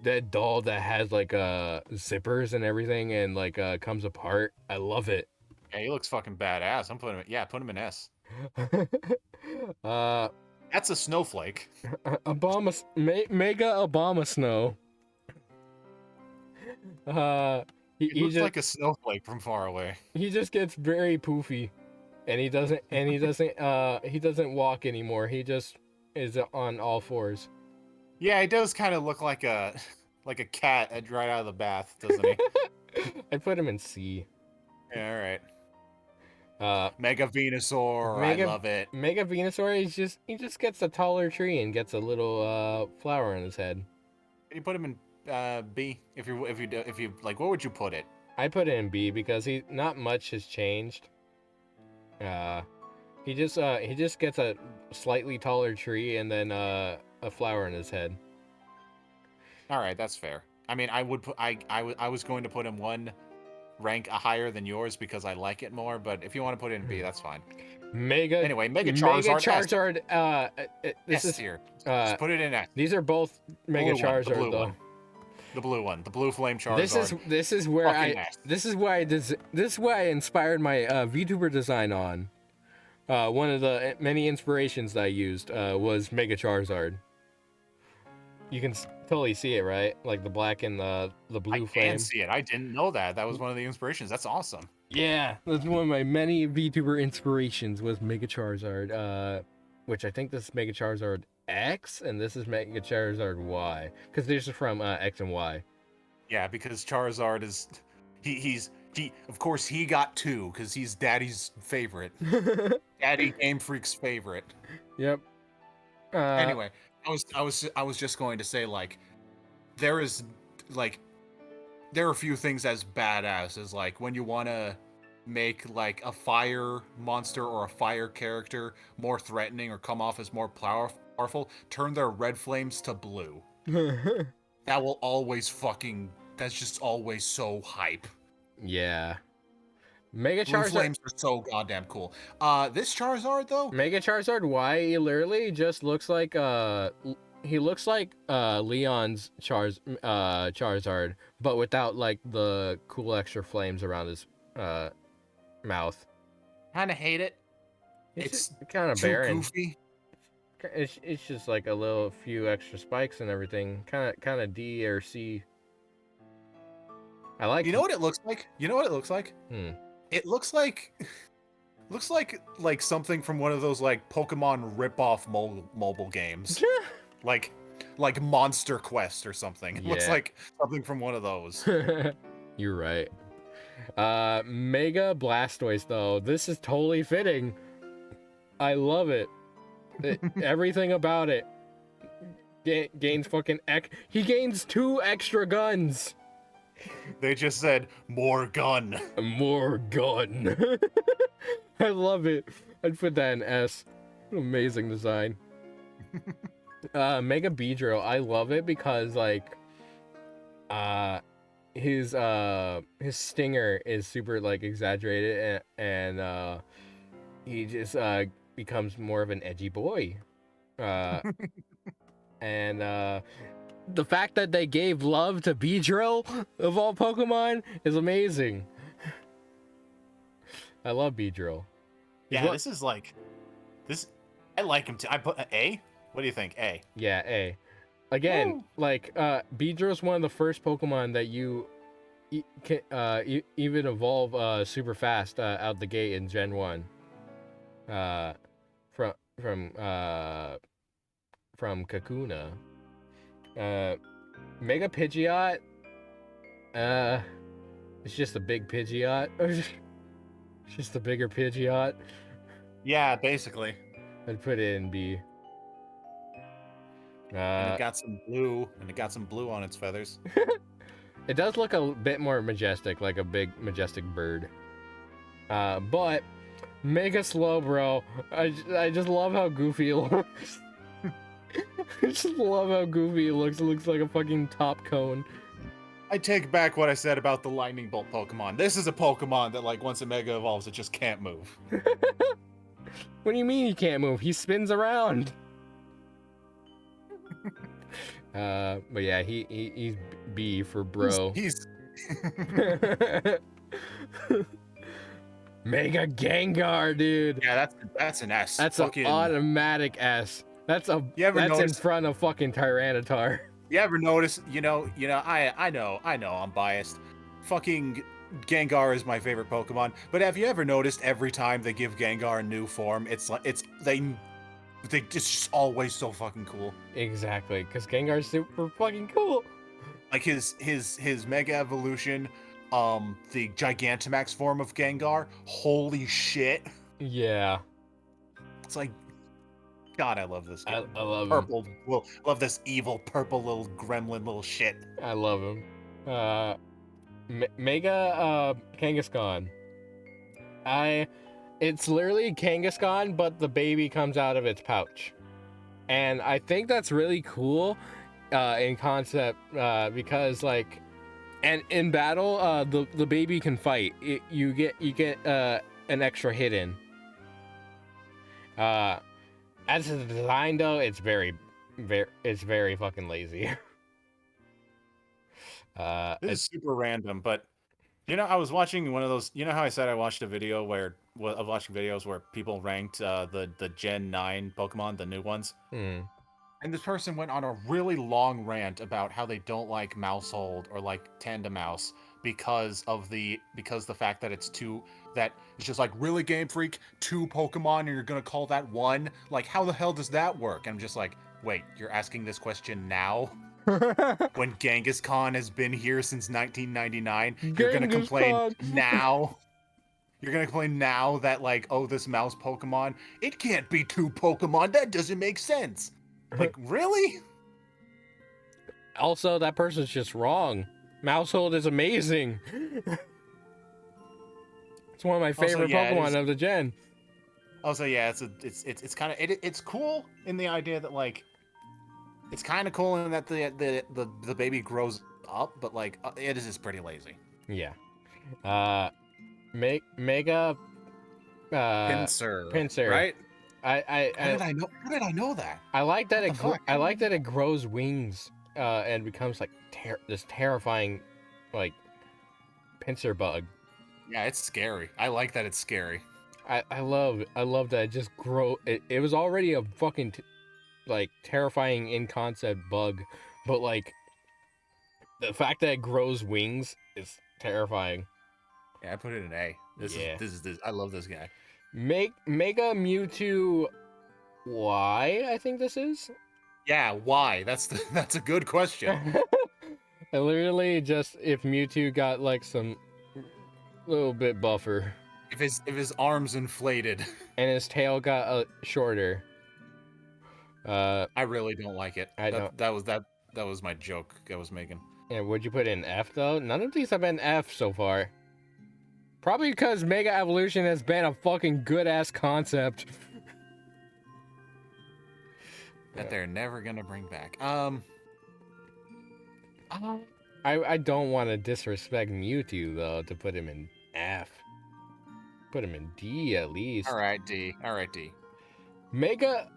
dead doll that has like zippers and everything and like comes apart. I love it. Yeah, he looks fucking badass. I'm putting him. Yeah, put him in S. That's a snowflake. Mega Obama Snow. He looks like a snowflake from far away. He just gets very poofy, and he doesn't walk anymore. He just is on all fours. Yeah, he does kind of look like a cat right out of the bath, doesn't he? I put him in C. Yeah, all right. Mega Venusaur, I love it. Mega Venusaur, he just gets a taller tree and gets a little flower on his head. You put him in B if you like. What would you put it? I put it in B because not much has changed. He just gets a slightly taller tree and then a flower in his head. All right, that's fair. I mean, I was going to put him one rank higher than yours because I like it more, but if you want to put it in B, that's fine. Mega Charizard. This S tier. Just put it in S. These are both Mega Charizard though. The blue one, the blue flame Charizard. This is where I inspired my VTuber design on. One of the many inspirations that I used was Mega Charizard. You can totally see it, right? Like the black and the blue flame. I can see it. I didn't know that. That was one of the inspirations. That's awesome. Yeah, that's one of my many VTuber inspirations was Mega Charizard. Which I think this is Mega Charizard X and this is Mega Charizard Y, because these are from X and Y. Yeah, because Charizard is he of course he got two because he's Daddy's favorite. Daddy Game Freak's favorite. Yep. Anyway, I was just going to say, like, there are a few things as badass as like when you want to make like a fire monster or a fire character more threatening or come off as more powerful, turn their red flames to blue. That will always that's just always so hype. Yeah. Mega Blue Charizard flames are so goddamn cool. This Charizard though, Mega Charizard Y, he literally just looks like Leon's Charizard, but without like the cool extra flames around his mouth. Kind of hate it. It's kind of barren. Goofy. It's just like a few extra spikes and everything. Kind of D or C. I like. You know what it looks like? It looks like something from one of those like Pokemon rip-off mobile games. like Monster Quest or something. It looks like something from one of those. You're right. Mega Blastoise though. This is totally fitting. I love it. Everything about it. Gains fucking he gains 2 extra guns. They just said more gun. More gun. I love it. I'd put that in S. Amazing design. Mega Beedrill, I love it because like his stinger is super like exaggerated and he just becomes more of an edgy boy. And the fact that they gave love to Beedrill of all Pokemon is amazing. I love Beedrill. Yeah, this is like this. I like him too. I put A. What do you think? A. Yeah, A. Again, Woo. like Beedrill is one of the first Pokemon that you can even evolve super fast out the gate in Gen 1. From Kakuna. Mega Pidgeot. It's just a big Pidgeot. It's just a bigger Pidgeot. Yeah, basically. I'd put it in B. And it got some blue, on its feathers. It does look a bit more majestic, like a big majestic bird. But Mega Slowbro, I just love how goofy it looks. I just love how goofy it looks. It looks like a fucking top cone. I take back what I said about the Lightning Bolt Pokemon. This is a Pokemon that, like, once it Mega Evolves, it just can't move. What do you mean he can't move? He spins around. But yeah, he's B for bro. He's Mega Gengar, dude. Yeah, that's an S. That's fucking... an automatic S. That's in front of fucking Tyranitar. You ever notice? I know, I'm biased. Fucking Gengar is my favorite Pokemon. But have you ever noticed every time they give Gengar a new form, it's just always so fucking cool. Exactly, because Gengar's super fucking cool. Like his Mega Evolution, the Gigantamax form of Gengar. Holy shit! Yeah. It's like, God, I love this guy. I love purple. him. Well, love this evil purple little gremlin little shit. I love him. Mega Kangaskhan. It's literally Kangaskhan, but the baby comes out of its pouch, and I think that's really cool in concept because like, and in battle, the baby can fight. You get an extra hit in. As a design though, it's very fucking lazy. This is super random, but I was watching one of those. You know how I said I watched a video of watching videos where people ranked the Gen 9 Pokemon, the new ones. Mm. And this person went on a really long rant about how they don't like Mousehold or like Tandemouse because the fact that it's just like, really, Game Freak, 2 Pokemon and you're gonna call that one? Like, how the hell does that work? And I'm just like, wait, you're asking this question now? When Kangaskhan has been here since 1999, you're gonna complain now? You're gonna complain now that, like, oh, this mouse Pokemon, it can't be 2 Pokemon, that doesn't make sense. Like, really? Also, that person's just wrong. Mousehold is amazing. It's one of my favorite Pokemon of the gen. Also, yeah, it's kind of it's cool in the idea that, like, it's kind of cool in that the baby grows up, but like it is just pretty lazy. Yeah. Mega Pinsir. Right? How did I know that? I like that it grows wings and becomes like this terrifying like pincer bug. Yeah, it's scary. I like that it's scary. I love that it just grow. It was already a fucking like terrifying in concept bug, but like the fact that it grows wings is terrifying. Yeah, I put it in A. This is I love this guy. Mega Mewtwo Y, I think this is. Yeah, why? That's a good question. Literally just if Mewtwo got like some little bit buffer. If his arms inflated and his tail got shorter. I really don't like it. I know. That was my joke I was making. And would you put in F though? None of these have been F so far. Probably because Mega Evolution has been a fucking good ass concept. That they're never gonna bring back. I don't want to disrespect Mewtwo though to put him in F. Put him in D at least. All right, D. All right, D. Mega.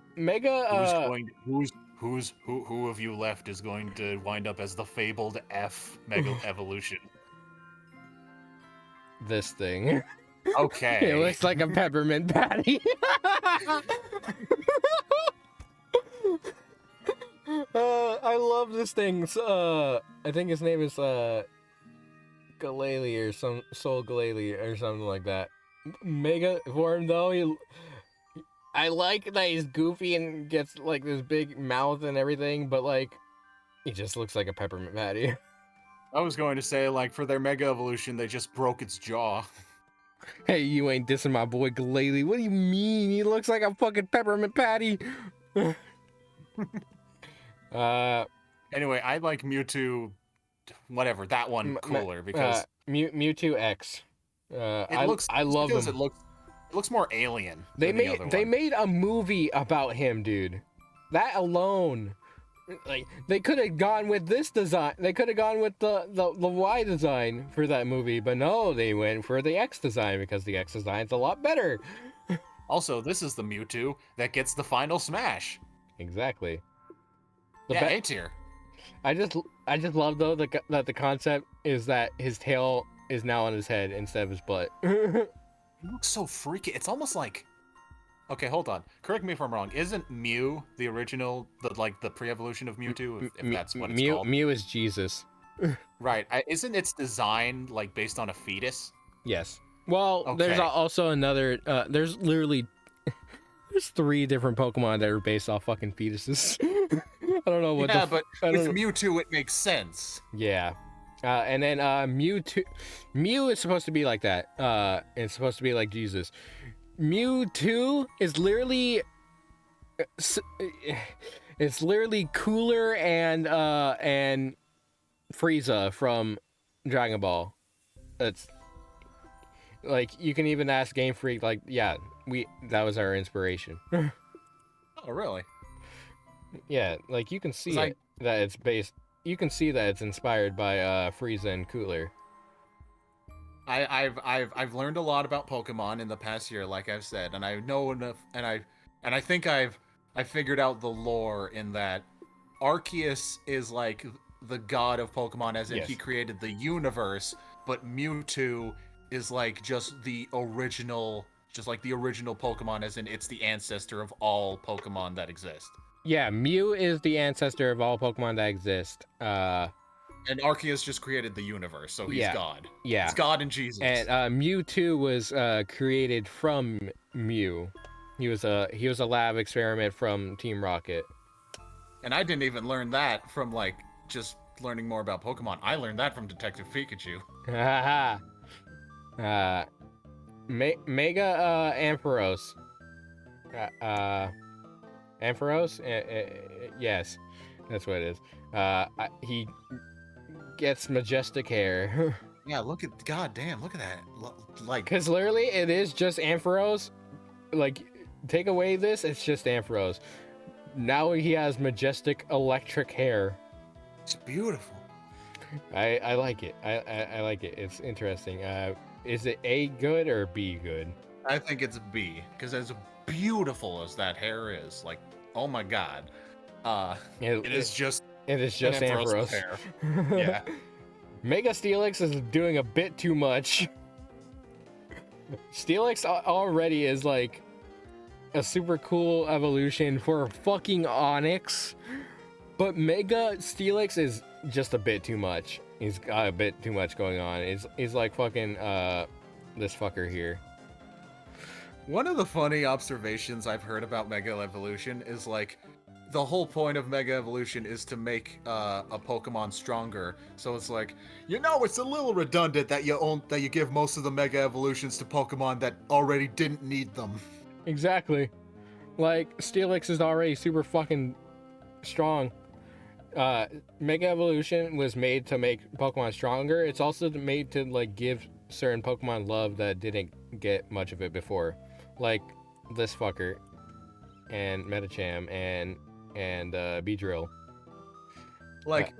Who of you left is going to wind up as the fabled F Mega Evolution? This thing. Okay. It looks like a peppermint patty. I love this thing. I think his name is Galele or some Soul Galele or something like that. Mega form though, I like that he's goofy and gets like this big mouth and everything, but like he just looks like a peppermint patty. I was going to say, like, for their Mega Evolution, they just broke its jaw. Hey, you ain't dissing my boy Galele. What do you mean? He looks like a fucking peppermint patty. Anyway, I like Mewtwo, whatever, that one cooler because Mewtwo X. I love him. It looks more alien. They made a movie about him, dude. That alone, like they could have gone with this design. They could have gone with the Y design for that movie, but no, they went for the X design because the X design's a lot better. Also, this is the Mewtwo that gets the final smash. Exactly. A tier. I just love though that the concept is that his tail is now on his head instead of his butt. It looks so freaky. It's almost like. Okay, hold on. Correct me if I'm wrong. Isn't Mew the original, the pre-evolution of Mewtwo? If that's what it's called. Mew is Jesus. Right. Isn't its design like based on a fetus? Yes. Well, Okay. There's also another. There's literally. There's 3 different Pokemon that are based off fucking fetuses. I don't know what. Yeah, but with Mewtwo, it makes sense. Yeah. And then Mewtwo. Mew is supposed to be like that. It's supposed to be like Jesus. Mewtwo is literally. It's literally Cooler and Frieza from Dragon Ball. It's like you can even ask Game Freak. Like, yeah, that was our inspiration. Oh, really? Yeah, like you can see that it's based. You can see that it's inspired by Frieza and Cooler. I've learned a lot about Pokemon in the past year, like I've said, and I know enough, and I think I figured out the lore in that Arceus is like the god of Pokemon, as in he created the universe, but Mewtwo is like just the original Pokemon, as in it's the ancestor of all Pokemon that exist. Yeah, Mew is the ancestor of all Pokemon that exist. And Arceus just created the universe, so he's God. Yeah. It's God and Jesus. And Mewtwo was created from Mew. He was a lab experiment from Team Rocket. And I didn't even learn that from like just learning more about Pokemon. I learned that from Detective Pikachu. Haha. Mega Ampharos. Ampharos? Yes, that's what it is. He gets majestic hair. Yeah, look at that. Like, because literally it is just Ampharos. Like, take away this, it's just Ampharos. Now he has majestic electric hair. It's beautiful. I like it. I like it. It's interesting. Is it A good or B good? I think it's B, because as beautiful as that hair is, like, oh my god. It is just Ampharos hair. Yeah. Mega Steelix is doing a bit too much. Steelix already is like a super cool evolution for fucking Onyx, but Mega Steelix is just a bit too much. He's got a bit too much going on. He's like fucking this fucker here. One of the funny observations I've heard about Mega Evolution is like the whole point of Mega Evolution is to make a Pokemon stronger. So it's like, it's a little redundant that you give most of the Mega Evolutions to Pokemon that already didn't need them. Exactly. Like, Steelix is already super fucking strong. Mega Evolution was made to make Pokemon stronger. It's also made to like give certain Pokemon love that didn't get much of it before, like this fucker, and Metacham, and Beedrill. Like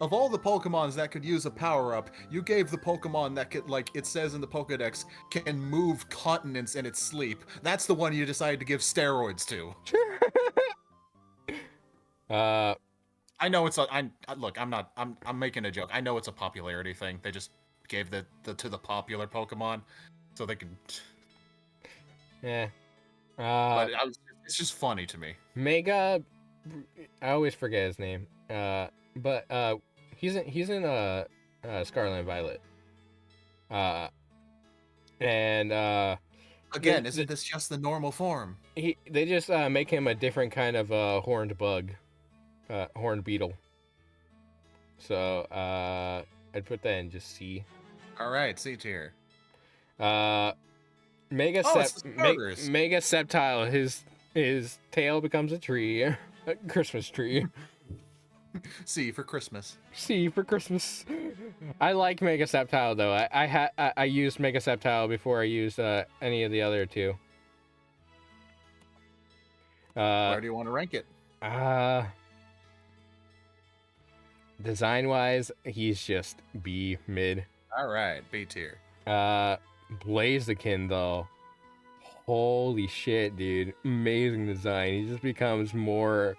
of all the Pokemons that could use a power up, you gave the Pokemon that could, like it says in the Pokedex, can move continents in its sleep. That's the one you decided to give steroids to. I know it's look, I'm making a joke. I know it's a popularity thing. They just gave the to the popular Pokemon so they can. Yeah. But it's just funny to me. Mega, I always forget his name. But he's in Scarlet and Violet. And Again, isn't this just the normal form? they just make him a different kind of horned bug, horned beetle. So I'd put that in just C. All right, C tier. Mega Mega Sceptile. His tail becomes a tree, a Christmas tree. C for Christmas. C for Christmas. I like Mega Sceptile though. I used Mega Sceptile before I used any of the other two. Where do you want to rank it? Design wise, he's just B mid. All right, B tier. Blaziken though. Holy shit, dude. Amazing design. He just becomes more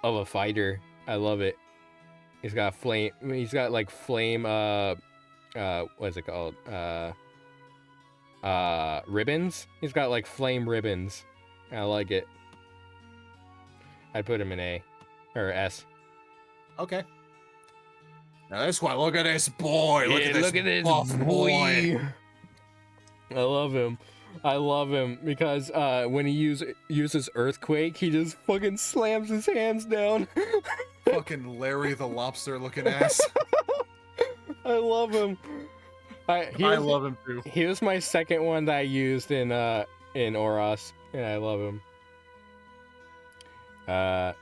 of a fighter. I love it. He's got flame. He's got like flame. What is it called? Ribbons. He's got like flame ribbons. I like it. I'd put him in A or S. Okay. Now this one. Look at this boy. Look at this buff boy. I love him. I love him because when he uses Earthquake, he just fucking slams his hands down. Fucking Larry the Lobster looking ass. I love him. I love him too. He was my second one that I used in Oros, and I love him. I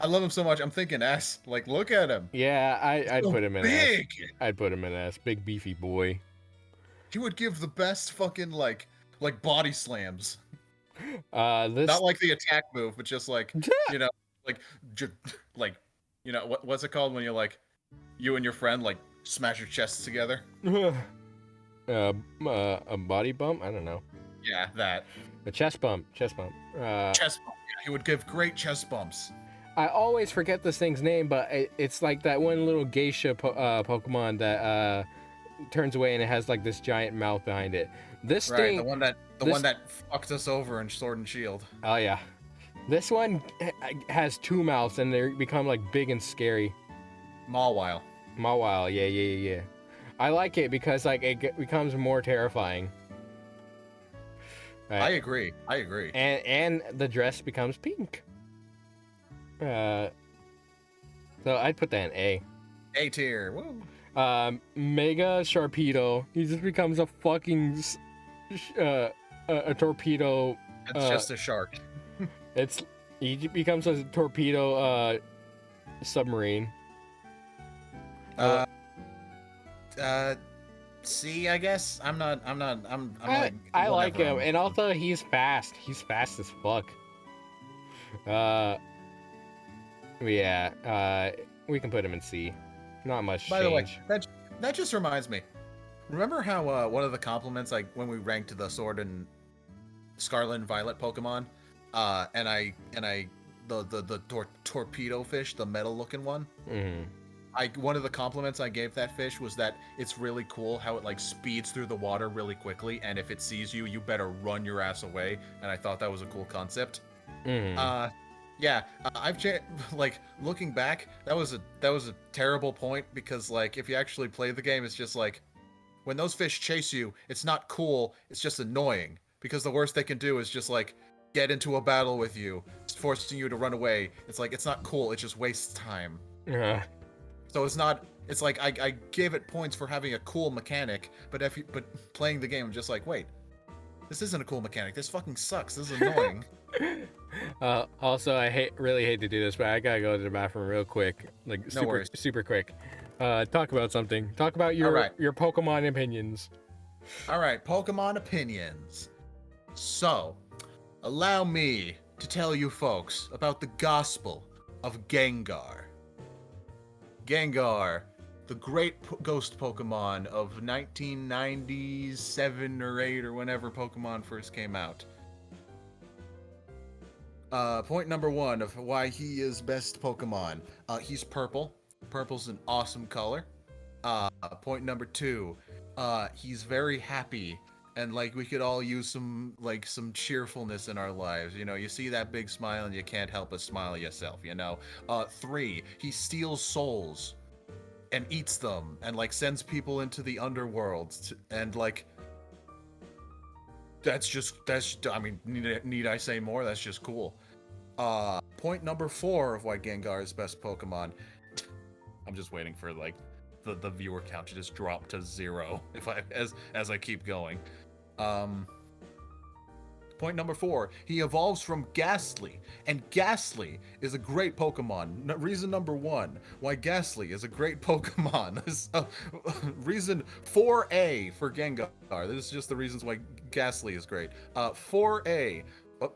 love him so much. I'm thinking S. Like, look at him. Yeah, I'd so put him in big. S. I'd put him in S. Big beefy boy. He would give the best fucking like body slams. This Not like the attack move, but just like what's it called when you like you and your friend like smash your chests together? a body bump? I don't know. Yeah, that. A chest bump. Chest bump. Yeah, he would give great chest bumps. I always forget this thing's name, but it's like that one little geisha Pokemon that turns away and it has like this giant mouth behind it. This thing, the one that fucked us over in Sword and Shield. Oh yeah, this one has two mouths and they become like big and scary. Mawile, yeah. I like it because like it becomes more terrifying. Right. I agree. And the dress becomes pink. So I'd put that in A. A tier. Woo. Mega Sharpedo. He just becomes a fucking a torpedo. It's just a shark. He becomes a torpedo submarine. C, I guess. I like him, and also he's fast. He's fast as fuck. Yeah. We can put him in C. Not much. By the way, that just reminds me. Remember how one of the compliments, like when we ranked the Sword and Scarlet and Violet Pokemon, the torpedo fish, the metal looking one. Mm-hmm. One of the compliments I gave that fish was that it's really cool how it like speeds through the water really quickly, and if it sees you, you better run your ass away. And I thought that was a cool concept. Mm-hmm. Yeah, like looking back, that was a terrible point because like if you actually play the game, it's just like when those fish chase you, it's not cool, it's just annoying because the worst they can do is just like get into a battle with you, forcing you to run away. It's like it's not cool, it just wastes time. Yeah. So it's like I gave it points for having a cool mechanic, but playing the game, I'm just like, wait, this isn't a cool mechanic. This fucking sucks. This is annoying. Also, I really hate to do this, but I gotta go to the bathroom real quick, like No worries. super quick. Talk about something. Talk about your Alright. your Pokemon opinions. All right, Pokemon opinions. So, allow me to tell you folks about the gospel of Gengar. Gengar, the great ghost Pokemon of 1997 or 8 or whenever Pokemon first came out. Point number 1 of why he is best Pokemon. He's purple. Purple's an awesome color. Point number 2, he's very happy, and like we could all use some cheerfulness in our lives. You know, you see that big smile and you can't help but smile yourself. You know. 3, he steals souls and eats them, and like sends people into the underworld, and like that's I mean, need I say more? That's just cool. Point number 4 of why Gengar is best Pokemon. I'm just waiting for like the viewer count to just drop to 0 as I keep going. Point number 4, he evolves from Ghastly, and Ghastly is a great Pokemon. Reason number 1 why Ghastly is a great Pokemon. Reason 4A for Gengar. This is just the reasons why Ghastly is great. 4A. Oh.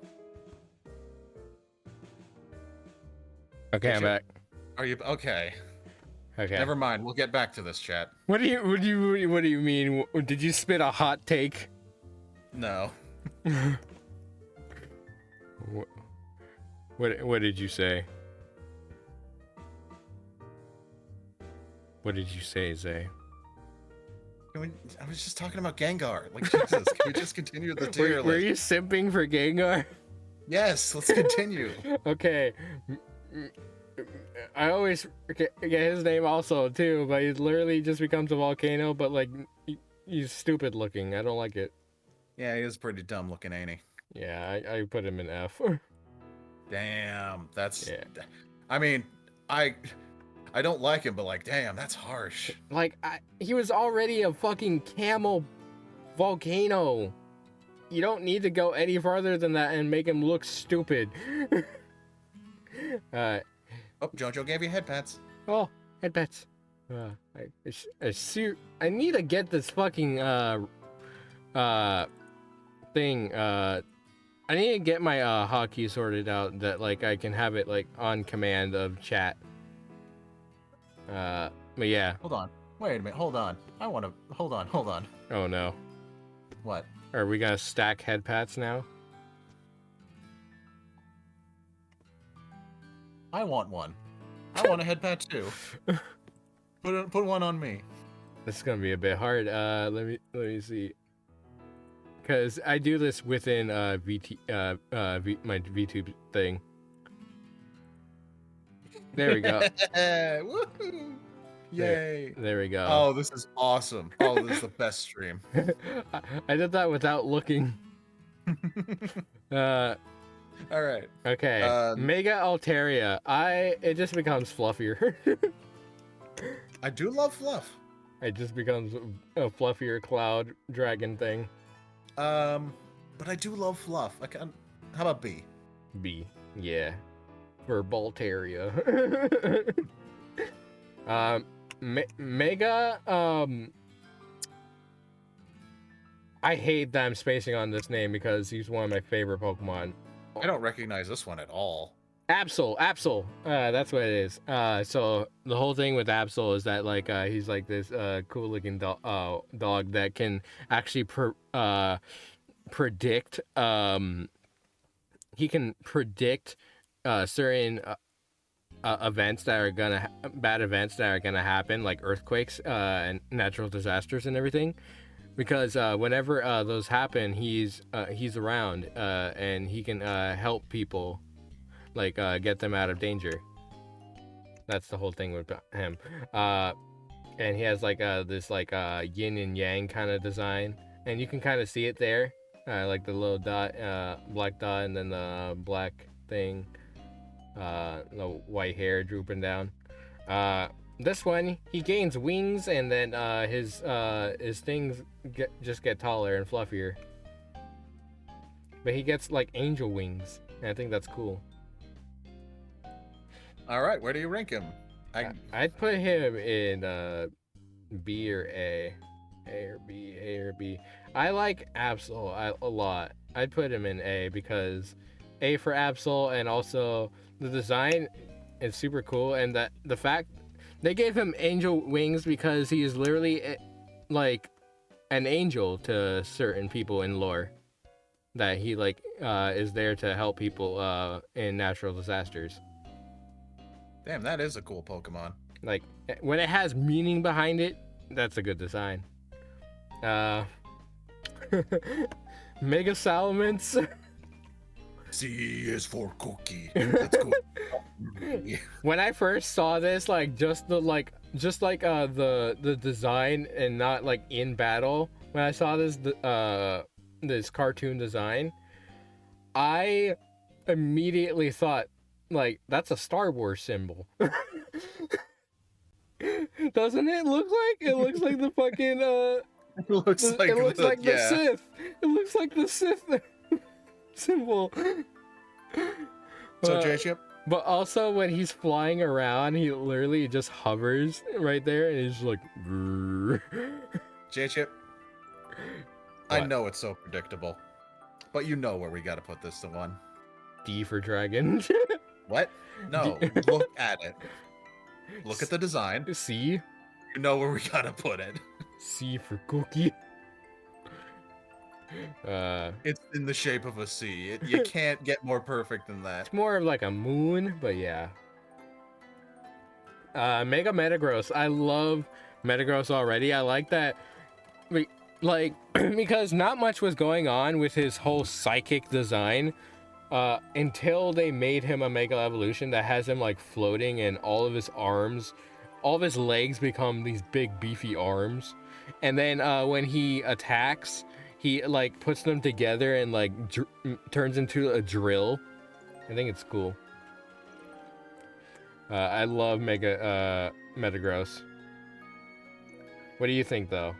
Okay, I'm back. Are you okay? Okay. Never mind. We'll get back to this, chat. What do you mean? Did you spit a hot take? No. What did you say? What did you say, Zay? I was just talking about Gengar. Like, Jesus, can we just continue the tier list? Were you simping for Gengar? Yes, let's continue. Okay. I always get his name also too, but he literally just becomes a volcano, but like he's stupid looking. I don't like it. Yeah, he is pretty dumb looking, ain't he? Yeah, I put him in F. Damn, that's... Yeah. I mean, I don't like him, but like, damn, that's harsh. Like, he was already a fucking camel volcano. You don't need to go any farther than that and make him look stupid. Oh, Jojo gave you head pats. Oh, head pats. I need to get this fucking thing. I need to get my hotkey sorted out that like I can have it like on command of chat. But yeah. Hold on. Wait a minute. Hold on. Hold on. Oh no. What? Are we gonna stack head pats now? I want one. I want a head pat too. Put one on me. This is gonna be a bit hard. Let me see. Cause I do this within my VTube thing. There we go. Woohoo! Yay! There we go. Oh, this is awesome. Oh, this is the best stream. I did that without looking. All right. Okay. Mega Altaria. It just becomes fluffier. I do love fluff. It just becomes a fluffier cloud dragon thing. But I do love fluff. How about B? B. Yeah. For Baltaria. Mega, I hate that I'm spacing on this name because he's one of my favorite Pokemon. I don't recognize this one at all. Absol. That's what it is. So the whole thing with Absol is that like he's like this cool looking dog that can actually predict. He can predict certain events that are bad events that are gonna happen, like earthquakes and natural disasters and everything. Because whenever those happen, he's around and he can help people. Like get them out of danger. That's the whole thing with him. And he has like this like yin and yang kind of design, and you can kind of see it there, like the little dot, black dot, and then the black thing, the white hair drooping down. This one, he gains wings, and then his things just get taller and fluffier. But he gets like angel wings. I think that's cool. All right, where do you rank him? I'd put him in B or A. A or B, A or B. I like Absol a lot. I'd put him in A because A for Absol, and also the design is super cool, and that the fact they gave him angel wings because he is literally like an angel to certain people in lore. That he like is there to help people in natural disasters. Damn, that is a cool Pokemon. Like when it has meaning behind it, that's a good design. Mega Salamence. C is for cookie. That's cool. When I first saw this, just the design and not like in battle. When I saw this cartoon design, I immediately thought like that's a Star Wars symbol. Doesn't it look like? It looks like the fucking It looks like the Sith. It looks like the Sith symbol. So JChip? But also when he's flying around, he literally just hovers right there and he's just like JChip? I know it's so predictable. But you know where we gotta put this to one. D for dragon. What? No, look at it. Look at the design. C. You know where we gotta put it. C for cookie. It's in the shape of a C. You can't get more perfect than that. It's more of like a moon, but yeah. Mega Metagross. I love Metagross already. I like that. Like, because not much was going on with his whole psychic design until they made him a Mega Evolution that has him like floating and all of his arms, all of his legs become these big beefy arms. And then when he attacks, he like puts them together and like turns into a drill. I think it's cool. I love Metagross. What do you think though?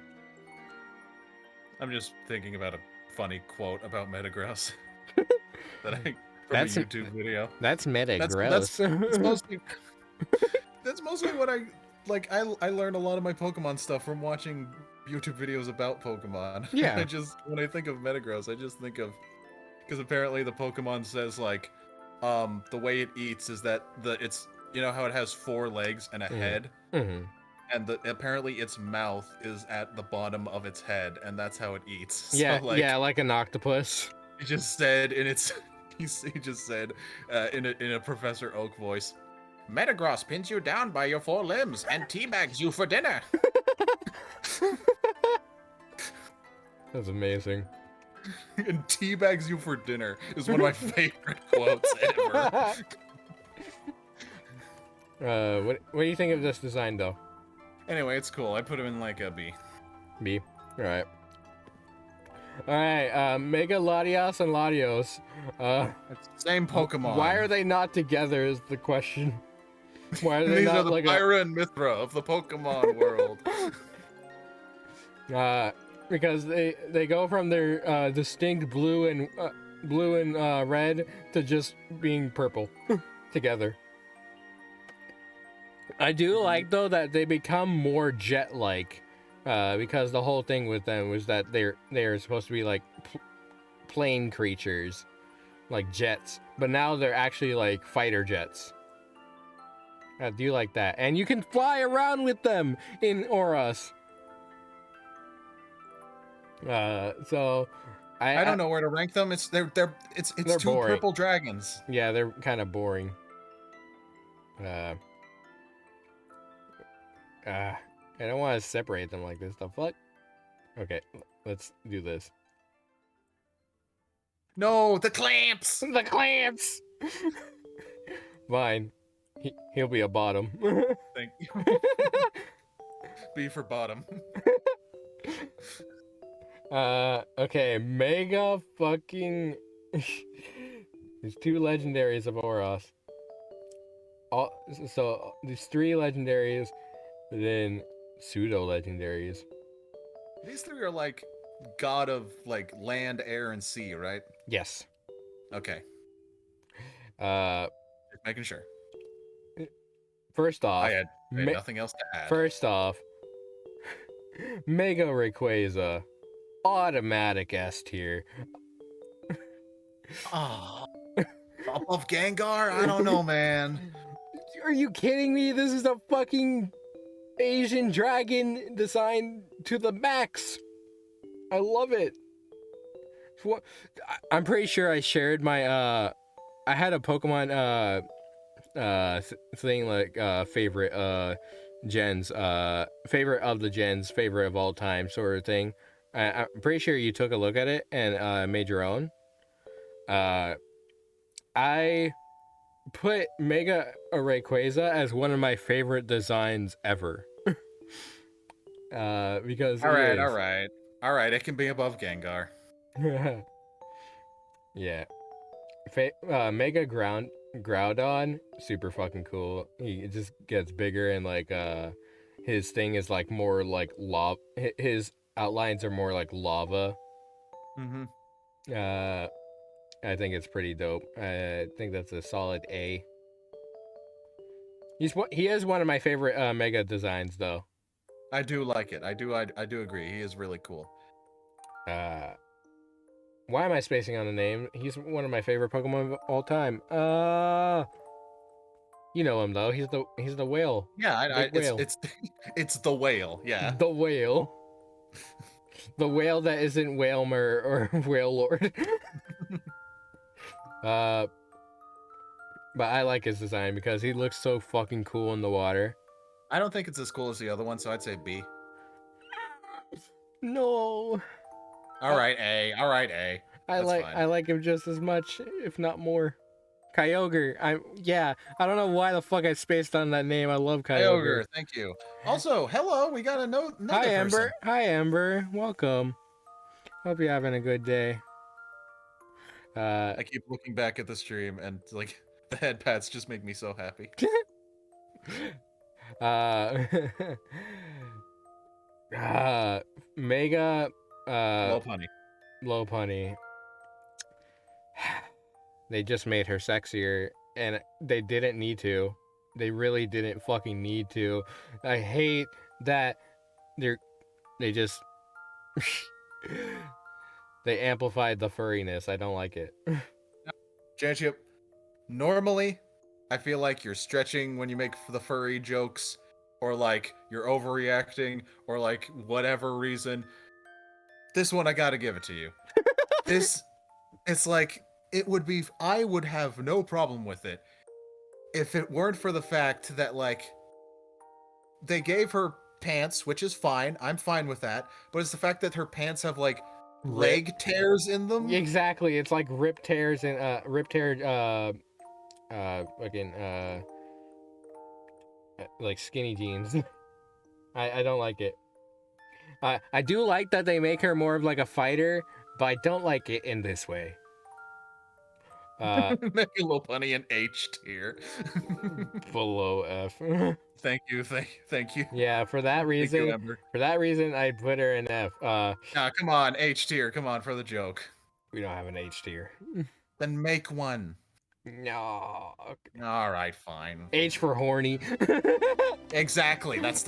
I'm just thinking about a funny quote about Metagross that from a YouTube video. That's Metagross. That's mostly what I like. I learned a lot of my Pokemon stuff from watching YouTube videos about Pokemon. Yeah. When I think of Metagross, I just think of, because apparently the Pokemon says like, the way it eats is that it's, you know how it has 4 legs and a head. Mm-hmm. And apparently its mouth is at the bottom of its head, and that's how it eats. Yeah, so, like, yeah, like an octopus. He just said, and he just said in a Professor Oak voice, Metagross pins you down by your 4 limbs and teabags you for dinner. That's amazing. And teabags you for dinner is one of my favorite quotes ever. What do you think of this design though? Anyway, it's cool. I put him in like a B. B. Alright. Alright, Mega Latios and Latios. It's the same Pokemon. Why are they not together is the question. Why are they These not are the like Pyra and Mithra of the Pokemon world. Because they go from their distinct blue and red to just being purple together. I do like though that they become more jet-like, because the whole thing with them was that they're supposed to be like plane creatures, like jets, but now they're actually like fighter jets. I do like that, and you can fly around with them in Oros. So I don't know where to rank them. It's they're 2 boring. purple dragons. Yeah, they're kind of boring. I don't want to separate them like this. The fuck? Okay, let's do this. No, the clamps! The clamps! Fine. He'll be a bottom. Thank you. B for bottom. Okay, Mega fucking... There's 2 legendaries of Oros. So, these 3 legendaries, then pseudo-legendaries. These 3 are like god of like land, air, and sea, right? Yes. Okay. Just making sure. First off, I had nothing else to add. first off, Mega Rayquaza, automatic S tier. Ah, above Gengar? I don't know, man. Are you kidding me? This is a fucking Asian dragon design to the max. I love it. What? I'm pretty sure I shared my I had a Pokemon thing like favorite gens, favorite of the gens, favorite of all time sort of thing. I'm pretty sure you took a look at it and made your own. I put Mega Rayquaza as one of my favorite designs ever. Because All right. It can be above Gengar. Yeah. Mega Groudon, super fucking cool. He just gets bigger and like his thing is like more like lava. His outlines are more like lava. Mm-hmm. I think it's pretty dope. I think that's a solid A. He is one of my favorite Mega designs though. I do like it. I do agree. He is really cool. Why am I spacing on the name? He's one of my favorite Pokemon of all time. You know him though. He's the whale. Yeah, whale. it's the whale. Yeah. The whale. The whale that isn't Whalmer or Whale Lord. But I like his design because he looks so fucking cool in the water. I don't think it's as cool as the other one, so I'd say B. No. All right, A. I like him just as much, if not more. Kyogre. I don't know why the fuck I spaced on that name. I love Kyogre. Thank you. Also, hello, we got another Hi, Amber. person. Hi, Amber. Welcome. Hope you're having a good day. I keep looking back at the stream and like the head pats just make me so happy. Mega Lopunny. They just made her sexier and they didn't need to. They really didn't fucking need to. I hate that they just they amplified the furriness. I don't like it. JChip, normally I feel like you're stretching when you make the furry jokes, or like you're overreacting, or like whatever reason. This one I gotta give it to you. It's like I would have no problem with it if it weren't for the fact that like they gave her pants, which is fine. I'm fine with that. But it's the fact that her pants have like leg tears in them. Exactly. It's like rip tears and fucking like skinny jeans. I don't like it. I do like that they make her more of like a fighter, but I don't like it in this way. Make a little punny in H tier. Below F. Thank you. Yeah, for that reason. I put her in F. Come on, H tier. Come on for the joke. We don't have an H tier. Then make one. No. Okay. All right, fine. H for horny. Exactly. That's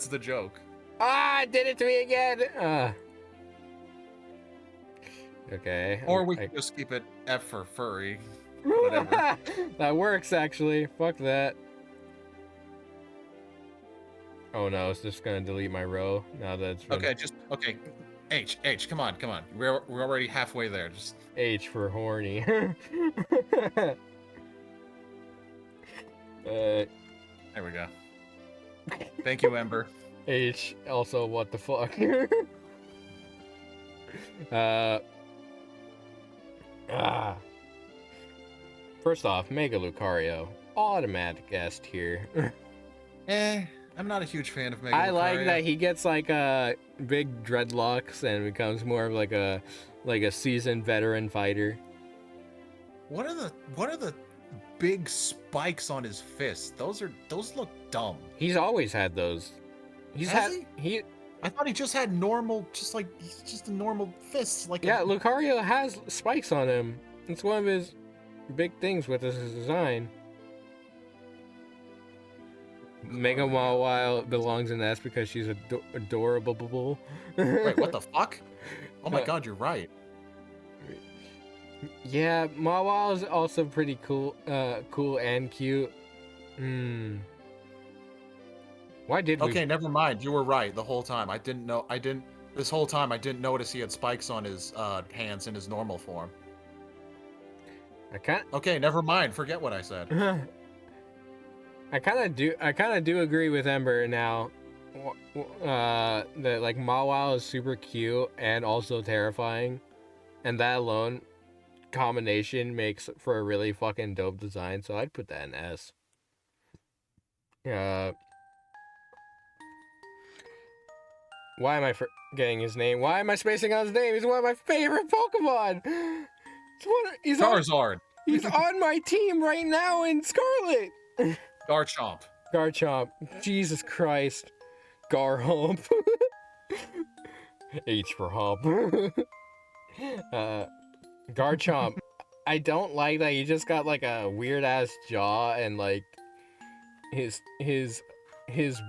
the joke. Ah, did it to me again. Okay. Or we could just keep it F for furry. Whatever. That works actually. Fuck that. Oh no, it's just gonna delete my row now that it's been... Okay. H. Come on. We're already halfway there. Just H for horny. There we go. Thank you, Ember. H. Also, what the fuck? First off, Mega Lucario, automatic S tier. I'm not a huge fan of Mega I Lucario. like that he gets like big dreadlocks and becomes more of like a seasoned veteran fighter. What are the big spikes on his fists? Those look dumb. He's always had those. I thought he just had normal, just a normal fists. Like Lucario has spikes on him. It's one of his big things with this design. Mega Mawile belongs in S because she's adorable. Wait, what the fuck? Oh my Uh, god, you're right. Yeah, Mawile is also pretty cool, cool and cute. Why did we? Okay, never mind. You were right the whole time. I didn't know. This whole time, I didn't notice he had spikes on his hands in his normal form. I can't. Okay, never mind. Forget what I said. I kind of do agree with Ember now. That like Mawile is super cute and also terrifying, and that alone combination makes for a really fucking dope design. So I'd put that in S. Why am I forgetting his name? Why am I spacing on his name? He's one of my favorite Pokemon. He's Charizard. He's on my team right now in Scarlet. Garchomp. Garchomp. Jesus Christ. Garhomp. H for hump. Garchomp. I don't like that he just got like a weird ass jaw and like his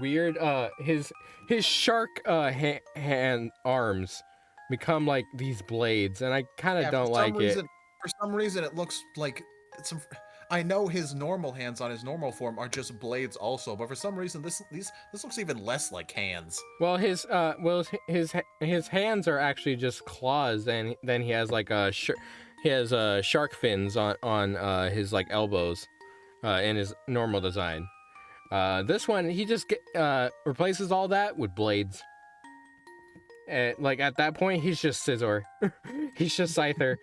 weird his shark hand arms become like these blades, and I kind of don't like it. For some reason, it looks like some. I know his normal hands on his normal form are just blades also, but for some reason this looks even less like hands. Well, his hands are actually just claws, and then he has like he has shark fins on his like elbows in his normal design. This one he just replaces all that with blades. Like at that point he's just Scizor. He's just Scyther.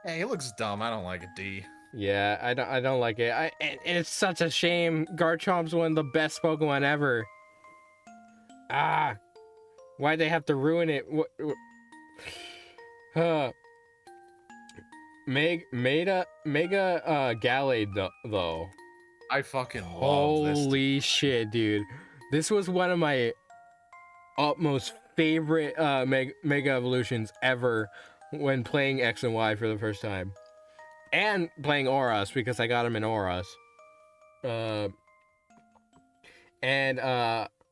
Hey, it looks dumb. I don't like it, D. Yeah, I don't like it. It's such a shame. Garchomp's one of the best Pokemon ever. Why'd they have to ruin it? Mega Gallade though. I fucking love this. Holy shit, dude! This was one of my utmost favorite Mega Evolutions ever when playing X and Y for the first time. And playing Auras because I got him in Auras. I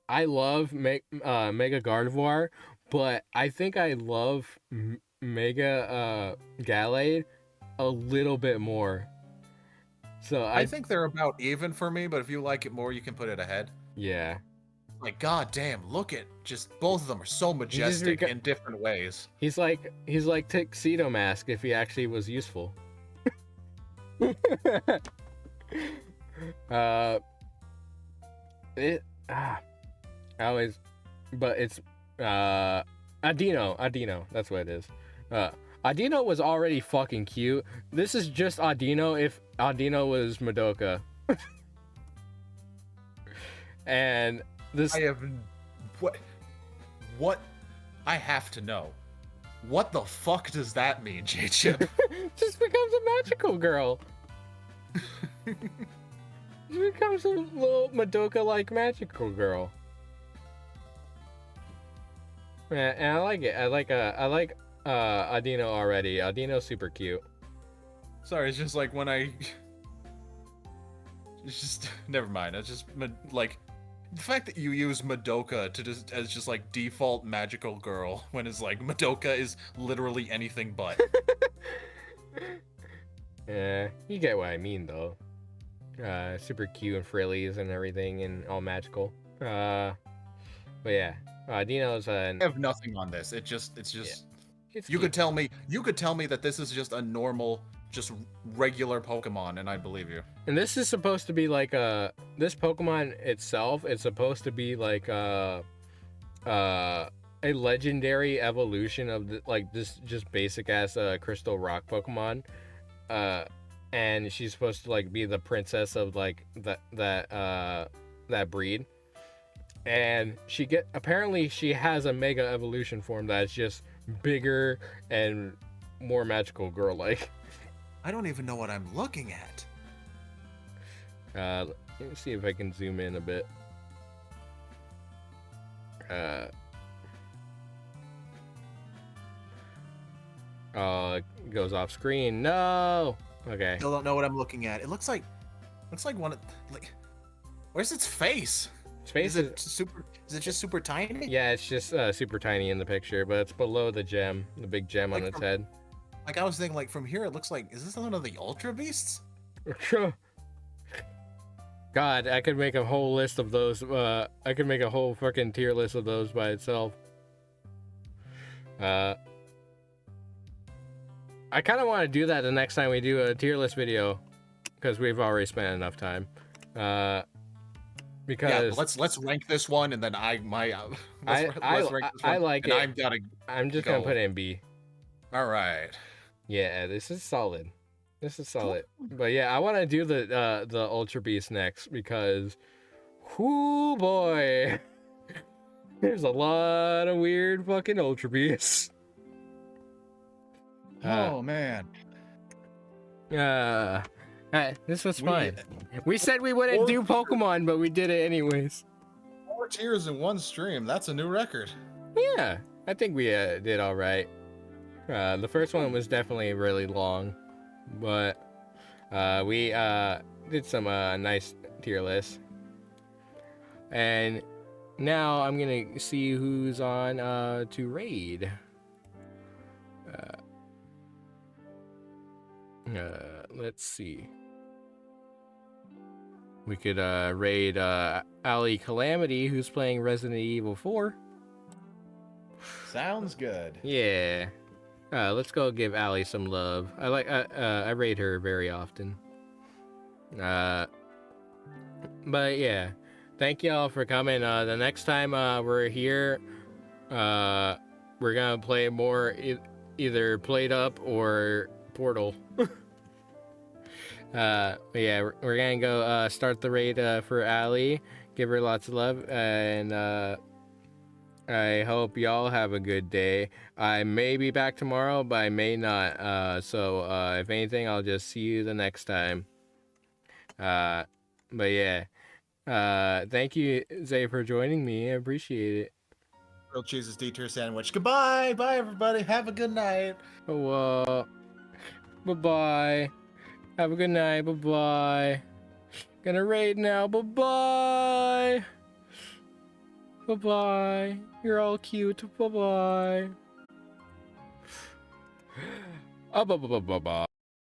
love Mega Gardevoir, but I think I love Mega Gallade a little bit more. So I think they're about even for me, but if you like it more, you can put it ahead. Yeah. Like, god damn, look at just both of them are so majestic in different ways. He's like Tuxedo Mask if he actually was useful. It's Adino, that's what it is. Adino was already fucking cute. This is just Adino if Adino was Madoka. And this I have what I have to know. What the fuck does that mean, JChip? just becomes a magical girl. She becomes a little Madoka-like magical girl. Yeah, and I like it. I like Adino already. Adino's super cute. Sorry, it's just like when it's just never mind. It's just like the fact that you use Madoka as just like default magical girl when it's like Madoka is literally anything but. Yeah, you get what I mean though. Super cute and frillies and everything and all magical. But yeah, Dino's I have nothing on this. It's just you could tell me that this is just a normal, just regular Pokemon, and I'd believe you. And this is supposed to be like this Pokemon itself. It's supposed to be like a legendary evolution of this just basic ass Crystal Rock Pokemon. And she's supposed to like be the princess of like that breed. And apparently she has a Mega Evolution form that's just bigger and more magical girl like. I don't even know what I'm looking at. Let me see if I can zoom in a bit. It goes off screen. No. Okay. Still don't know what I'm looking at. It looks like one of like. Where's its face? Space Is it super? Is it just super tiny? Yeah, it's just super tiny in the picture, but it's below the gem, the big gem on its head. Like I was thinking, like from here, it looks like is this one of the Ultra Beasts? God, I could make a whole list of those. I could make a whole fucking tier list of those by itself. I kind of want to do that the next time we do a tier list video, because we've already spent enough time. Because yeah, let's rank this one, and then I like and it. I'm just gonna put it in B. All right. Yeah, this is solid. This is solid. But yeah, I want to do the Ultra Beast next because, whoo boy, there's a lot of weird fucking Ultra Beasts. Oh man. This was fun. We said we wouldn't do Pokemon, but we did it anyways. 4 tiers in one stream. That's a new record. Yeah, I think we did all right. The first one was definitely really long, but we did some nice tier lists. And now I'm gonna see who's on to raid. Let's see. We could raid Ali Calamity, who's playing Resident Evil 4. Sounds good. Yeah. Let's go give Ali some love. I raid her very often. But yeah, thank y'all for coming. The next time we're here, we're gonna play more either Played Up or Portal. Yeah, we're gonna go start the raid for Ali. Give her lots of love, and I hope y'all have a good day. I may be back tomorrow, but I may not. So if anything, I'll just see you the next time. But yeah, thank you, Zay, for joining me. I appreciate it. Grilled cheese's D-tier sandwich. Goodbye. Bye, everybody. Have a good night. Bye-bye. Have a good night. Bye-bye. Gonna raid now. Bye-bye. Bye-bye. You're all cute. Bye-bye. Bye-bye.